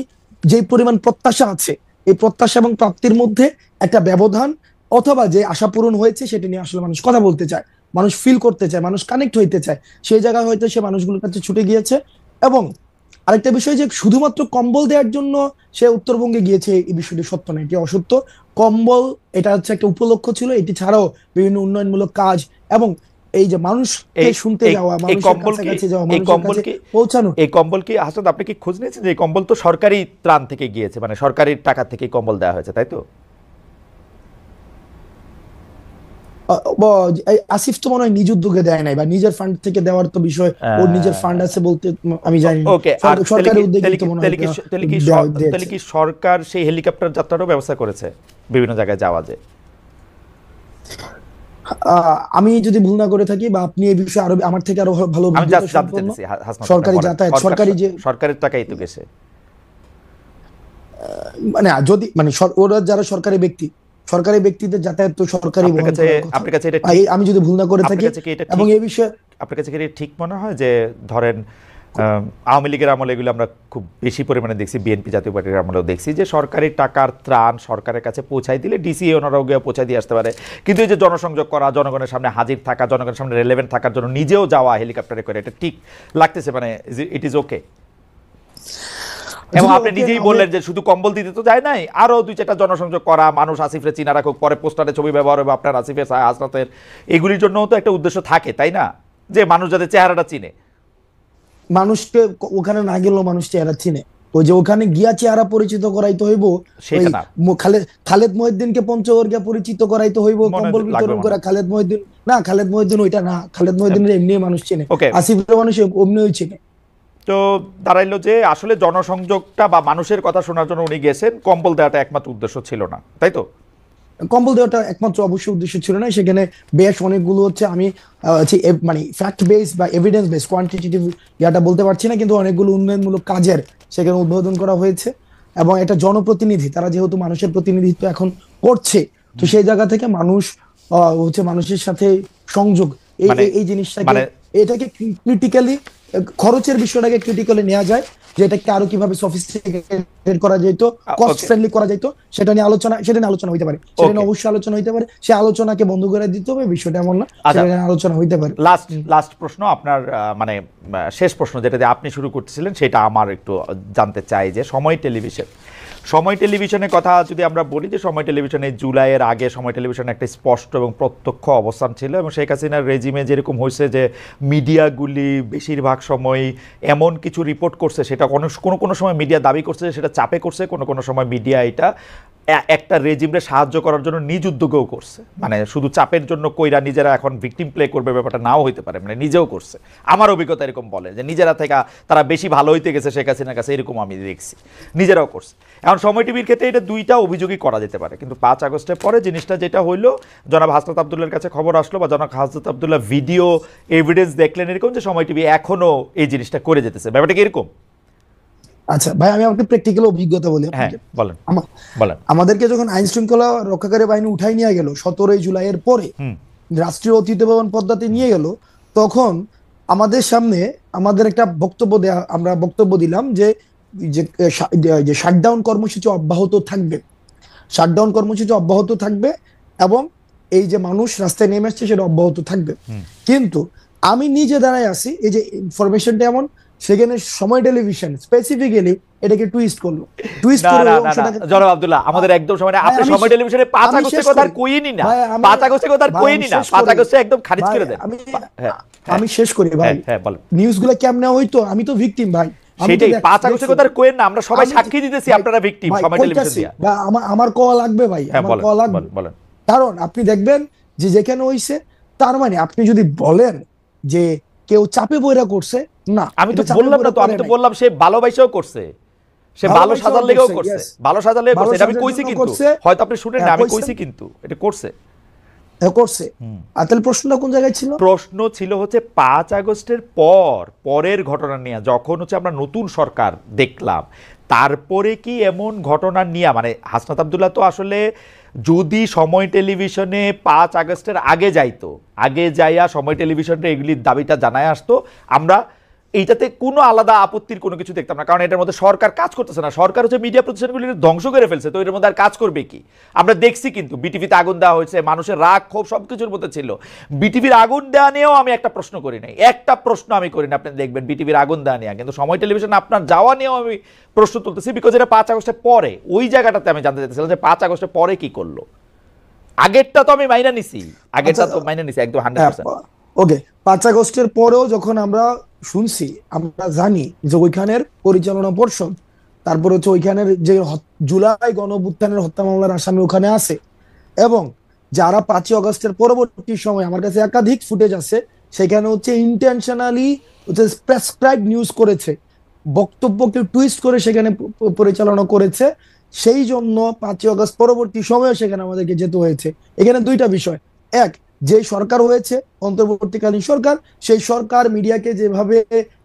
যে পরিমাণ প্রত্যাশা আছে, এই প্রত্যাশা এবং প্রাপ্তির মধ্যে একটা ব্যবধান, অথবা যে আশা পূরণ হয়েছে সেটা নিয়ে আসলে মানুষ কথা বলতে চায়, মানুষ ফিল করতে চায়, মানুষ কানেক্ট হইতে চায়। সেই জায়গায় হয়তো সে মানুষগুলোর কাছে ছুটে গিয়েছে। এবং আরেকটা বিষয় যে শুধুমাত্র কম্বল দেওয়ার জন্য সে উত্তরবঙ্গে গিয়েছে, এই বিষয়টি সত্য নয়, এটি অসত্য। কম্বল এটা হচ্ছে একটা উপলক্ষ ছিল, এটি ছাড়াও বিভিন্ন উন্নয়নমূলক কাজ এবং এই যে মানুষকে শুনতে যাওয়া, মানুষের কাছে যাওয়া, মানুষের কাছে পৌঁছানো। এই কম্বল কি হাসান, আপনি কি খোঁজ নিয়েছেন যে এই কম্বল তো সরকারি ত্রাণ থেকে গিয়েছে, মানে সরকারি টাকা থেকে কম্বল দেওয়া হয়েছে, তাই তো? আসিফ তো মনে হয় নিজ উদ্যোগে দেয় নাই, বা নিজের ফান্ড থেকে দেওয়ার তো বিষয়, ওর নিজের ফান্ড আছে বলতে আমি জানি না। ওকে, সরকারি উদ্যোগে তো মনে হয় তাহলে কি সরকার সেই হেলিকপ্টার যাত্রারও ব্যবস্থা করেছে বিভিন্ন জায়গায় যাওয়া যায়? আমি যদি ভুল না করে থাকি, বা আপনি এই বিষয়ে আরো আমার থেকে আরো ভালো, সরকারি যাতায়াত, সরকারি যে সরকারের টাকাই তো গেছে, মানে যদি মানে ওরা যারা সরকারি ব্যক্তিদের যাতায়াত তো সরকারি। আমি যদি ভুল না করে থাকি, এবং এই বিষয়ে আপনার কাছে কি ঠিক মনে হয় যে ধরেন আওয়ামী লীগের আমলে এগুলো আমরা খুব বেশি পরিমাণে দেখছি, বিএনপি জাতীয় পার্টির আমলেও দেখছি যে সরকারি টাকার ত্রাণ সরকারের কাছে পৌঁছাই দিলে ডিসি ওনারাও গিয়ে পৌঁছাই দিয়ে আসতে পারে, কিন্তু এই যে জনসংযোগ করা, জনগণের সামনে হাজির থাকা, জনগণের সামনে রেলেভেন্ট থাকার জন্য নিজেও যাওয়া হেলিকপ্টারে করে, এটা ঠিক লাগতেছে, মানে ইট ইজ ওকে? এবং আপনি নিজেই বললেন যে শুধু কম্বল দিতে তো যায় নাই, আরো 2-4টা জনসংযোগ করা, মানুষ আসিফের চিনা রাখুক, পরে পোস্টারে ছবি ব্যবহার হবে আপনার আসিফের, হাসনাতের, এগুলির জন্য তো একটা উদ্দেশ্য থাকে, তাই না? যে মানুষ যাতে চেহারাটা চিনে, মানুষকে ওখানে না গেলেও মানুষ চেহারা চিনে, ওই যে ওখানে গিয়া চেহারা পরিচিত করাইতে হইব, খালেদ মহিউদ্দিনকে পঞ্চগড় গিয়া পরিচিত করাইতে হইব, কম্বল বিতরণ করে খালেদ মহিউদ্দিন না, খালেদ মহিউদ্দিন ওইটা না, খালেদ মহিউদ্দিনের এমনি মানুষ চেনে, ওকে, আসিফের মানুষ অমনিও চেনে। তো দাঁড়াইলো যে আসলে জনসংযোগটা বা মানুষের কথা শোনার জন্য উনি গেছেন, কম্বল দেওয়াটা একমাত্র উদ্দেশ্য ছিল না, তাই তো? কম্বল দেওয়াটা একমাত্র অবশ্যই উদ্দেশ্য ছিল না, সেখানে বেশ অনেকগুলো হচ্ছে আমি মানে ফ্যাক্ট বেস বা এভিডেন্স বেস কোয়ান্টিটেটিভ ইয়াটা বলতে পারছি না, কিন্তু অনেকগুলো উন্নয়নমূলক কাজের সেখানে উদ্বোধন করা হয়েছে। এবং একটা জনপ্রতিনিধি, তারা যেহেতু মানুষের প্রতিনিধিত্ব এখন করছে, তো সেই জায়গা থেকে মানুষ হচ্ছে মানুষের সাথে সংযোগ, এই মানে এই জিনিসটাকে মানে এটাকে ক্রিটিক্যালি, খরচের বিষয়টাকে ক্রিটিক্যালি নেওয়া যায়, যে এটাকে আরো কিভাবে সফিস্টিকেটেড করা যেত, কস্ট ফ্রেন্ডলি করা যেত, সেটা নিয়ে আলোচনা হইতে পারে, সেটা নিয়ে অবশ্যই আলোচনা হইতে পারে। সে আলোচনাকে বন্ধ করে দিতে হবে বিষয়টা এমন না, সেটা নিয়ে আলোচনা হইতে পারে। লাস্ট প্রশ্ন আপনার, মানে শেষ প্রশ্ন যেটা দিয়ে আপনি শুরু করতেছিলেন, সেটা আমার একটু জানতে চাই যে সময় টেলিভিশনের কথা যদি আমরা বলি, যে সময় টেলিভিশনে জুলাইয়ের আগে সময় টেলিভিশনে একটা স্পষ্ট এবং প্রত্যক্ষ অবস্থান ছিল, এবং শেখ হাসিনার রেজিমে যেরকম হয়েছে যে মিডিয়াগুলি বেশিরভাগ সময় এমন কিছু রিপোর্ট করছে, সেটা কোনো সময় মিডিয়া দাবি করছে যে সেটা চাপে করছে, কোনো সময় মিডিয়া এটা একটা রেজিমরে সাহায্য করার জন্য নিজ উদ্যোগেও করছে, মানে শুধু চাপের জন্য কইরা নিজেরা এখন ভিকটিম প্লে করবে ব্যাপারটা নাও হইতে পারে, মানে নিজেও করছে। আমার অভিজ্ঞতা এরকম বলে যে নিজেরা থেকে তারা বেশি ভালো হইতে গেছে শেখ হাসিনার কাছে, এরকম আমি দেখছি, নিজেরাও করছে। এখন সময় টিভির ক্ষেত্রে এটা দুইটা অভিযোগই করা যেতে পারে, কিন্তু 5 আগস্টের পরে জিনিসটা যেটা হইলো, জনাব হাসনাত আবদুল্লাহর কাছে খবর আসলো বা জনাব হাসনাত আবদুল্লাহ ভিডিও এভিডেন্স দেখলেন এরকম, যে সময় টিভি এখনো এই জিনিসটা করে যেতেছে, ব্যাপারটা কি এরকম? আচ্ছা ভাই, আমি আমাকে প্র্যাকটিক্যাল অভিজ্ঞতা বলি। হ্যাঁ বলেন। আমাদেরকে যখন আইন শৃঙ্খলা রক্ষাকারী বাহিনী উঠাই নিয়ে গেল 17 জুলাইয়ের পরে, রাষ্ট্রীয় অতিথি ভবন পদ্মাতে নিয়ে গেল, তখন আমাদের সামনে আমাদের একটা আমরা বক্তব্য দিলাম যে শাটডাউন কর্মসূচি অব্যাহত থাকবে এবং এই যে মানুষ রাস্তায় নেমে আসছে সেটা অব্যাহত থাকবে। কিন্তু আমি নিজে দাঁড়ায় আছি, এই যে ইনফরমেশনটা এমন, সেখানে সময় টেলিভিশন স্পেসিফিক্যালি এটাকে টুইস্ট করলো। জনাব আব্দুল্লাহ, আমাদের একদম সময় না, আপনি সময় টেলিভিশনে 5 আগস্টের কথা আর কইনি না, 5 আগস্টের কথা আর কইনি না, 5 আগস্টে একদম খারিজ করে দেন। আমি শেষ করি ভাই, নিউজগুলো কেমনে হইতো, আমি তো ভিকটিম ভাই, সেটাই 5 আগস্টের কথা আর কইেন না, আমরা সবাই সাক্ষী দিতেছি আপনারা ভিকটিম সময় টেলিভিশন দিয়া। আমার কল লাগবে ভাই, আমার কল লাগবে, কারণ আপনি দেখবেন যে যেখানে হইছে, তার মানে আপনি যদি বলেন যে কেউ চাপে বইরা করছে, না, আমি তো বললাম না, তো আমি তো বললাম সে ভালোবাসাও করছে, সে ভালো সাজার লেগেও করছে, ভালো সাজার লেগে করছে, এটা আমি কইছি, কিন্তু হয়তো আপনি শুনেন না, আমি কইছি কিন্তু এটা করছে। তাহলে প্রশ্নটা কোন জায়গায় ছিল? প্রশ্ন ছিল হচ্ছে 5 আগস্টের পরের ঘটনা নিয়ে, যখন হচ্ছে আমরা নতুন সরকার দেখলাম, তারপরে কি এমন ঘটনা নিয়ে, মানে হাসনাত আবদুল্লাহ তো আসলে যদি সময় টেলিভিশনে 5 আগস্টের আগে যাইয়া সময় টেলিভিশনে এগুলির দাবিটা জানায় আসতো, আমরা এইটাতে কোনো আলাদা আপত্তির কোনো কিছু দেখতাম না, কারণ এটার মধ্যে সরকার কাজ করতেছে না, সরকার হচ্ছে মিডিয়া প্রতিষ্ঠানগুলির ধ্বংস করে ফেলছে, তো এর মধ্যে আর কাজ করবে কি? আমরা দেখছি কিন্তু বিটিভিতে আগুন দেওয়া হয়েছে, মানুষের রাগ ক্ষোভ সবকিছুর মধ্যে ছিল। বিটিভির আগুন দেওয়া নিয়েও আমি একটা প্রশ্ন করি নাই, একটা প্রশ্ন আমি করি না, আপনি দেখবেন বিটিভির আগুন দেওয়া নিয়ে, কিন্তু সময় টেলিভিশন আপনার যাওয়া নিয়েও আমি প্রশ্ন তুলতেছি, বিকজ এটা 5 আগস্টের পরে, ওই জায়গাটাতে আমি জানতে চাইছিলাম যে 5 আগস্টের পরে কি করলো। আগেরটা তো আমি মাইনা নিছি, একদম 100%। ওকে, 5 আগস্টের পরেও যখন আমরা শুনছি, আমরা জানি যে ওইখানের পরিচালনা পর্ষদ, তারপর হচ্ছে ওইখানের যে জুলাই গণঅভ্যুত্থানের হত্যা মামলার আসামি ওখানে আছে, এবং যারা 5 আগস্টের পরবর্তী সময়, আমার কাছে একাধিক ফুটেজ আছে, সেখানে হচ্ছে ইন্টেনশনালি হচ্ছে প্রেসক্রাইব নিউজ করেছে, বক্তব্যকে টুইস্ট করে সেখানে পরিচালনা করেছে, সেই জন্য 5 আগস্ট পরবর্তী সময়ে সেখানে আমাদেরকে যেতে হয়েছে। এখানে দুইটা বিষয়, এক, যে সরকার হয়েছে অন্তর্বর্তীকালীন সরকার, সেই সরকার মিডিয়াকে যেভাবে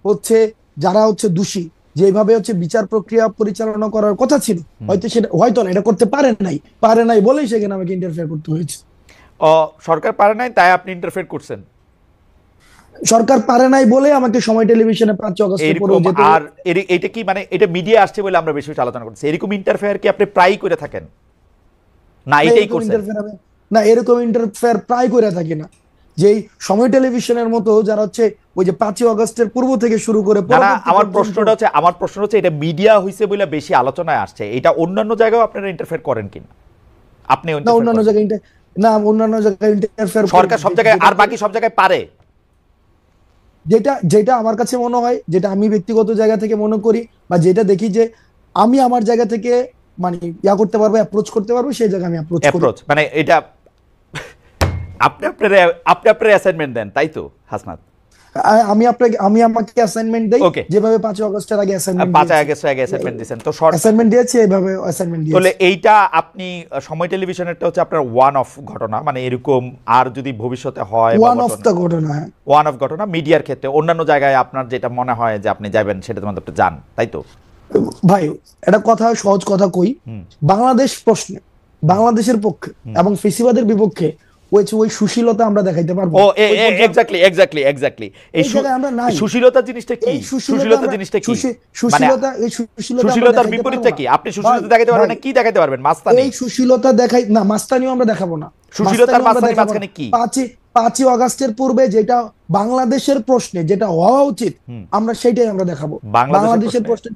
হচ্ছে, যারা হচ্ছে দোষী, যেভাবে হচ্ছে বিচার প্রক্রিয়া পরিচালনা করার কথা ছিল, হয়তো না, এটা করতে পারে নাই বলেই সেখানে আমাকে ইন্টারফেয়ার করতে হয়েছে। সরকার পারে নাই তাই আপনি ইন্টারফেয়ার করছেন? সরকার পারে নাই বলে আমাকে সময় টেলিভিশনে 5 আগস্ট আর এটা কি, মানে এটা মিডিয়া আসছে বলে আমরা বেশি আলোচনা করছি, এরকম ইন্টারফেয়ার কি আপনি প্রায় করে থাকেন? না, এটাই করছেন না, এরকম ইন্টারফেয়ার প্রায় করে থাকি না, যেই সময় টেলিভিশনের মতো যারা হচ্ছে ওই যে 5 আগস্টের পূর্ব থেকে শুরু করে। আমার প্রশ্নটা হচ্ছে এটা মিডিয়া হইছে বলে বেশি আলোচনায় আসছে, এটা অন্যান্য জায়গায় আপনারা ইন্টারফেয়ার করেন কিনা? আপনি অন্যান্য জায়গায় ইন্টারফেয়ার সরকার সব জায়গায় আর বাকি সব জায়গায় পারে, যেটা আমার কাছে মনে হয়, যেটা আমি ব্যক্তিগত জায়গা থেকে মনে করি, বা যেটা দেখি যে আমি আমার জায়গা থেকে মানে করতে পারবো, অ্যাপ্রোচ করতে পারবো, সেই জায়গায় আমি অ্যাপ্রোচ, মানে এটা আপনি আপনার অ্যাসাইনমেন্ট দেন, তাই তো হাসনাত? আমি আমাকে অ্যাসাইনমেন্ট দেই, Okay. যেভাবে 5 আগস্টের আগে অ্যাসাইনমেন্ট 5 আগস্টের আগে অ্যাসাইনমেন্ট দিয়েছেন তো শর্ট। অ্যাসাইনমেন্ট দিয়েছি, এইভাবে অ্যাসাইনমেন্ট তাহলে দিয়েছি। এইটা আপনি সময় টেলিভিশনেরটা হচ্ছে আপনার ওয়ান অফ ঘটনা, মানে এরকম আর যদি ভবিষ্যতে হয় ওয়ান অফ দ্য ঘটনা। ওয়ান অফ ঘটনা মিডিয়ার ক্ষেত্রে অন্যান্য জায়গায় আপনার যেটা মনে হয় যে আপনি যাবেন সেটা তোমাদের একটু যান, তাই তো? ভাই একটা কথা, সহজ কথা কই, বাংলাদেশ প্রশ্নে বাংলাদেশের পক্ষে এবং ফেসিবাদের বিপক্ষে ওই সুশীলতা আমরা দেখাইতে পারবো। ও এক্স্যাক্টলি এই এই জায়গায় আমরা নাই। সুশীলতা জিনিসটা কি? এই সুশীলতা জিনিসটা কি? সুশীলতা, এই সুশীলতা আমরা সুশীলতার দেখাইতে বিপরীতটা পারবো কি? না। আপনি সুশীলতা দেখাতে পারবেন না, কি দেখাতে পারবেন? মাস্তানি। এই সুশীলতা দেখাই না, মাস্তানিও আমরা দেখাবো না। সুশীলতার মাস্তানিও আমরা মাঝখানে দেখাবো মাঝখানে না। কি? 5ই আগস্টের পূর্বে যেটা বাংলাদেশের প্রশ্নে যেটা হওয়া উচিত আমরা সেটাই আমরা দেখাবো। বাংলাদেশের প্রশ্নে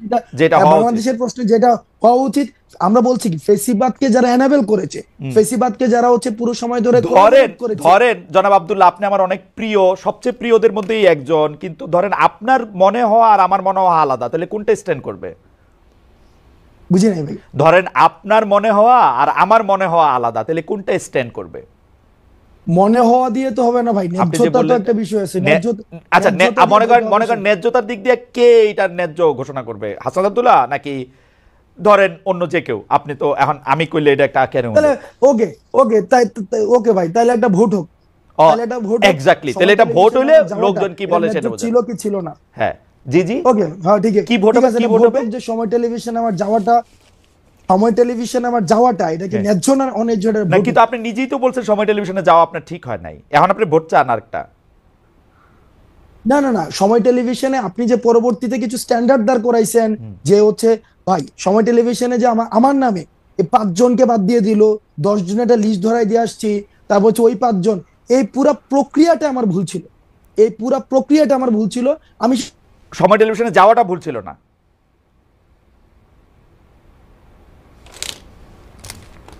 বাংলাদেশের প্রশ্নে যেটা হওয়া উচিত আমরা বলছি কি, ফেসিবাদকে যারা এনাবেল করেছে, ফেসিবাদকে যারা হচ্ছে পুরো সময় ধরে ধরেন জনাব আব্দুল্লাহ, আপনি আমার অনেক প্রিয়, সবচেয়ে প্রিয়দের মধ্যেই একজন, কিন্তু ধরেন আপনার মনে হওয়া আর আমার মনে হওয়া আলাদা, তাহলে কোনটা স্ট্যান্ড করবে? বুঝি নাই ভাই। ধরেন আপনার মনে হওয়া আর আমার মনে হওয়া আলাদা, তাহলে কোনটা স্ট্যান্ড করবে? মনে হওয়া দিয়ে তো হবে না ভাই, ন্যায্যতা তো একটা বিষয় আছে। আচ্ছা মনে করেন ন্যায্যতার দিক দিয়ে কে এটার ন্যায্য ঘোষণা করবে? হাসান আব্দুল্লাহ নাকি ধরেন অন্য যে কেউ? আপনি তো এখন আমি কইলে এটা একটা কেন? তাহলে ওকে তাই ওকে ভাই, তাহলে একটা ভোট হোক, তাহলে একটা ভোট এক্স্যাক্টলি, তাহলে এটা ভোট হইলে লোকজন কি বলে সেটা বোঝা ছিল কি ছিল না। হ্যাঁ জি ওকে, হ্যাঁ ঠিক আছে। কি ভোট হবে? কি ভোট হবে? যে সময় টেলিভিশনে আমার যাওয়াটা এটা কি ন্যায্য না অন্যায্য? না, কিন্তু আপনি নিজেই তো বলছেন সময় টেলিভিশনে যাওয়া আপনার ঠিক হয় নাই, এখন আপনি ভোট চান আরেকটা। না, সময় টেলিভিশনে আপনি যে পরবর্তীতে কিছু স্ট্যান্ডার্ড দাঁড় করাইছেন, যে হচ্ছে ভাই সময় টেলিভিশনে যে আমার নামে এই 5 জনকে বাদ দিয়ে দিল, 10 জনের একটা লিস্ট ধরাই দিয়ে আসছি, তারপর হচ্ছে ওই 5 জন, এই পুরো প্রক্রিয়াটা আমার ভুল ছিল। আমি সময় টেলিভিশনে যাওয়াটা ভুল ছিল না।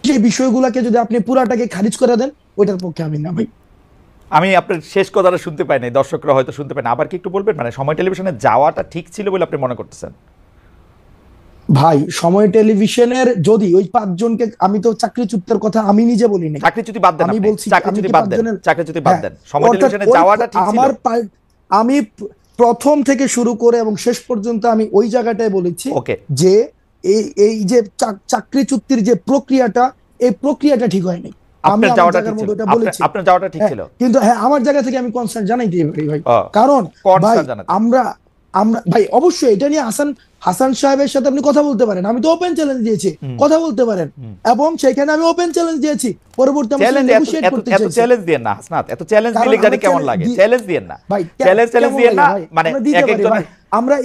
সেই বিষয়গুলোকে যদি আপনি পুরাটাকে খারিজ করে দেন, ওইটার পক্ষে আমি না ভাই। আমি আপনার শেষ কথাটা শুনতে পাই নাই, দর্শকরা হয়তো শুনতে পায় না, আবার কি একটু বলবেন? মানে সময় টেলিভিশনে যাওয়াটা ঠিক ছিল বলে আপনি মনে করতেছেন? ভাই সময় টেলিভিশনের যদি ওই 5 জনকে, আমি তো চাকরিচ্যুতের কথা আমি নিজে বলি নাই, চাকরিচ্যুতি বাদ দেন, আমি বলছি চাকরিচ্যুতি বাদ দেন, সময় টেলিভিশনে যাওয়াটা ঠিক ছিল। আমি প্রথম থেকে শুরু করে এবং শেষ পর্যন্ত আমি ওই জায়গাটায় বলেছি যে এই যে চাকরিচ্যুতির যে প্রক্রিয়াটা, এই প্রক্রিয়াটা ঠিক হয়নি। আপনার যাওয়াটা ঠিক ছিল, কিন্তু হ্যাঁ আমার জায়গা থেকে আমি কনসার্ন জানাইতে পারি ভাই, কারণ ভাই আমরা ভাই অবশ্যই এটা নিয়ে হাসান সাহেবের সাথে আপনি কথা বলতে পারেন, আমি তো ওপেন চ্যালেঞ্জ দিয়েছি, কথা বলতে পারেন, এবং সেখানে আমি ওপেন চ্যালেঞ্জ দিয়েছি। পরবর্তী এত চ্যালেঞ্জ দিয়েন না হাসনাত, এত চ্যালেঞ্জ দিলে জানি কেমন লাগে। চ্যালেঞ্জ দিয়েন না ভাই, চ্যালেঞ্জ দিয়েন না, মানে একজন আমরা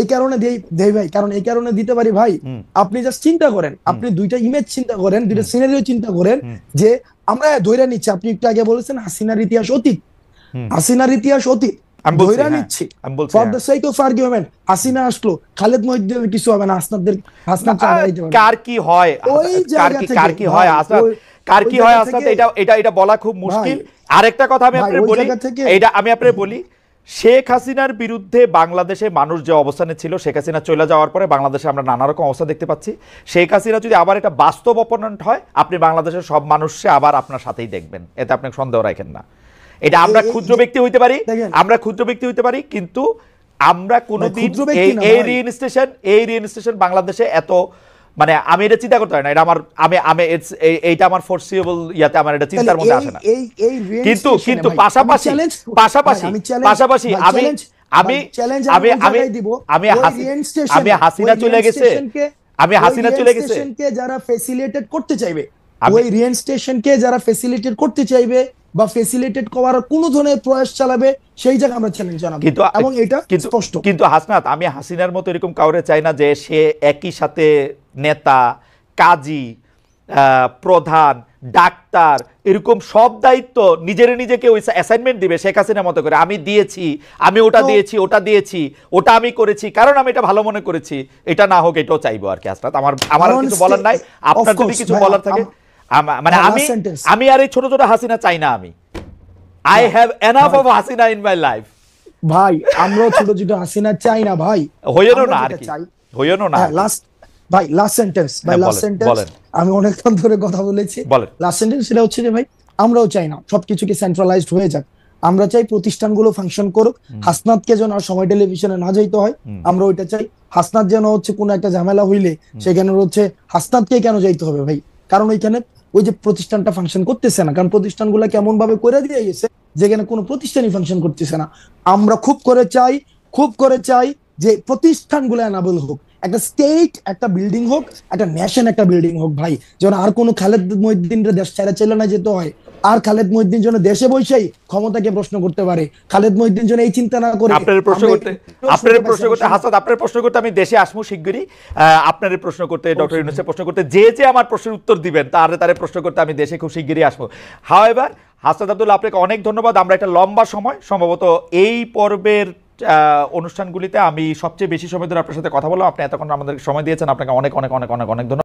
এই কারণে দেই ভাই, কারণ এই কারণে দিতে পারি ভাই, আপনি জাস্ট চিন্তা করেন, আপনি দুইটা ইমেজ চিন্তা করেন, দুইটা সিনারিও চিন্তা করেন, যে আমরা ধরে নিচ্ছি, আপনি একটু আগে বলেছেন হাসিনার ইতিহাস অতীত, ধরে নিচ্ছি for the sake of argument, Hasina আসলো, খালেদ মহিউদ্দিনের কিছু হবে না, হাসনাত কার কি হয়, কার কি হয় হাসনাত, এটা বলা খুব মুশকিল। আরেকটা কথা আমি আপনাকে বলি, শেখ হাসিনার বিরুদ্ধে বাংলাদেশে মানুষ যে অবস্থানে ছিল, শেখ হাসিনা চলে যাওয়ার পরে বাংলাদেশে আমরা নানা রকম অবস্থা দেখতে পাচ্ছি। শেখ হাসিনা যদি আবার একটা বাস্তব অপোনেন্ট হয়, আপনি বাংলাদেশের সব মানুষকে আবার আপনার সাথেই দেখবেন, এতে আপনি সন্দেহ রাখেন না। এটা আমরা ক্ষুদ্র ব্যক্তি হইতে পারি, কিন্তু আমরা কোনোদিন এই রিইনস্টেশন বাংলাদেশে এত, মানে আমি এটা চিন্তা করতে পারি না, এটা আমার এইটা আমার ফোরসিয়েবল ইয়াতে আমার এটা চিন্তার মধ্যে আসে না। কিন্তু পাশাপাশি আমি হাসিনা চলে গেছে, যারা ফ্যাসিলিটেট করতে চাইবে, ওই রিইনস্টেশনকে যারা ফ্যাসিলিটেট করতে চাইবে বা ফ্যাসিলিটেট করার কোন ধরনের প্রয়াস চালাবে, সেই জায়গায় আমরা চ্যালেঞ্জ জানাবো, এবং এটা স্পষ্ট। কিন্তু হাসনাত, আমি হাসিনার মতো এরকম কাউরে চাই না যে সে একই সাথে নেতা, কাজী, প্রধান, ডাক্তার, এরকম সব দায়িত্ব নিজেকে ওই অ্যাসাইনমেন্ট দিবে শেখ হাসিনার মতো করে। আমি দিয়েছি, আমি ওটা দিয়েছি, ওটা আমি করেছি, কারণ আমি এটা ভালো মনে করেছি, এটা না হোক এটাও চাইবো আর কি। হাসনাত, আমার কিছু বলার নাই, আপনার যদি কিছু বলার থাকে, মানে আমি আর এই ছোট ছোট হাসিনা চাই না। I have enough of Hasina in my life ভাই, আমরাও ছোট ছোট হাসিনা চাই না ভাই, হইও না আর কি, লাস্ট সেন্টেন্স আমি অনেকক্ষণ ধরে কথা বলেছি, লাস্ট সেন্টেন্স সেটা হচ্ছে যে ভাই আমরাও চাই না সবকিছু কি সেন্ট্রালাইজড হয়ে যাক, আমরা চাই প্রতিষ্ঠানগুলো ফাংশন করুক, হাসনাতকে যেন আর সময় টেলিভিশনে না যাইতে হয়, আমরা ওইটা চাই। হাসনাত যেন হচ্ছে কোনো একটা ঝামেলা হইলে সেখানে হচ্ছে হাসনাতকে কেন যাইতে হবে ভাই, কারণ ওইখানে ওই যে প্রতিষ্ঠানটা ফাংশন করতেছে না, কারণ প্রতিষ্ঠানগুলো কেমন ভাবে করে দিয়ে গেছে যেখানে কোনো প্রতিষ্ঠানই ফাংশন করতেছে না। আমরা খুব করে চাই যে প্রতিষ্ঠানগুলো এনাবল হোক, একটা স্টেট একটা বিল্ডিং হোক, একটা ন্যাশন একটা বিল্ডিং হোক ভাই, যেন আর কোনো খালেদ মহিউদ্দিনের দেশ ছাড়া চলে না যেতে হয়, আর খালেদ মহিউদ্দিন যেন দেশে বসেই ক্ষমতাকে প্রশ্ন করতে পারে, খালেদ মহিউদ্দিন যেন এই চিন্তা না করে। আপনার প্রশ্ন করতে হাসাদ, আপনার প্রশ্ন করতে আমি দেশে আসবো শিগগিরই, আপনার প্রশ্ন করতে ডক্টর ইউনূসের প্রশ্ন করতে যে আমার প্রশ্নের উত্তর দিবেন তারে প্রশ্ন করতে আমি দেশে খুব শিগগিরই আসবো। হাওয়েভার হাসাদ আব্দুল্লাহ, আপনাকে অনেক ধন্যবাদ। আমরা একটা লম্বা সময় সম্ভবত এই পর্বের অনুষ্ঠানগুলিতে আমি সবচেয়ে বেশি সময় ধরে আপনার সাথে কথা বললাম, আপনি এতক্ষণ আমাদের সময় দিয়েছেন, আপনাকে অনেক অনেক অনেক অনেক অনেক ধন্যবাদ।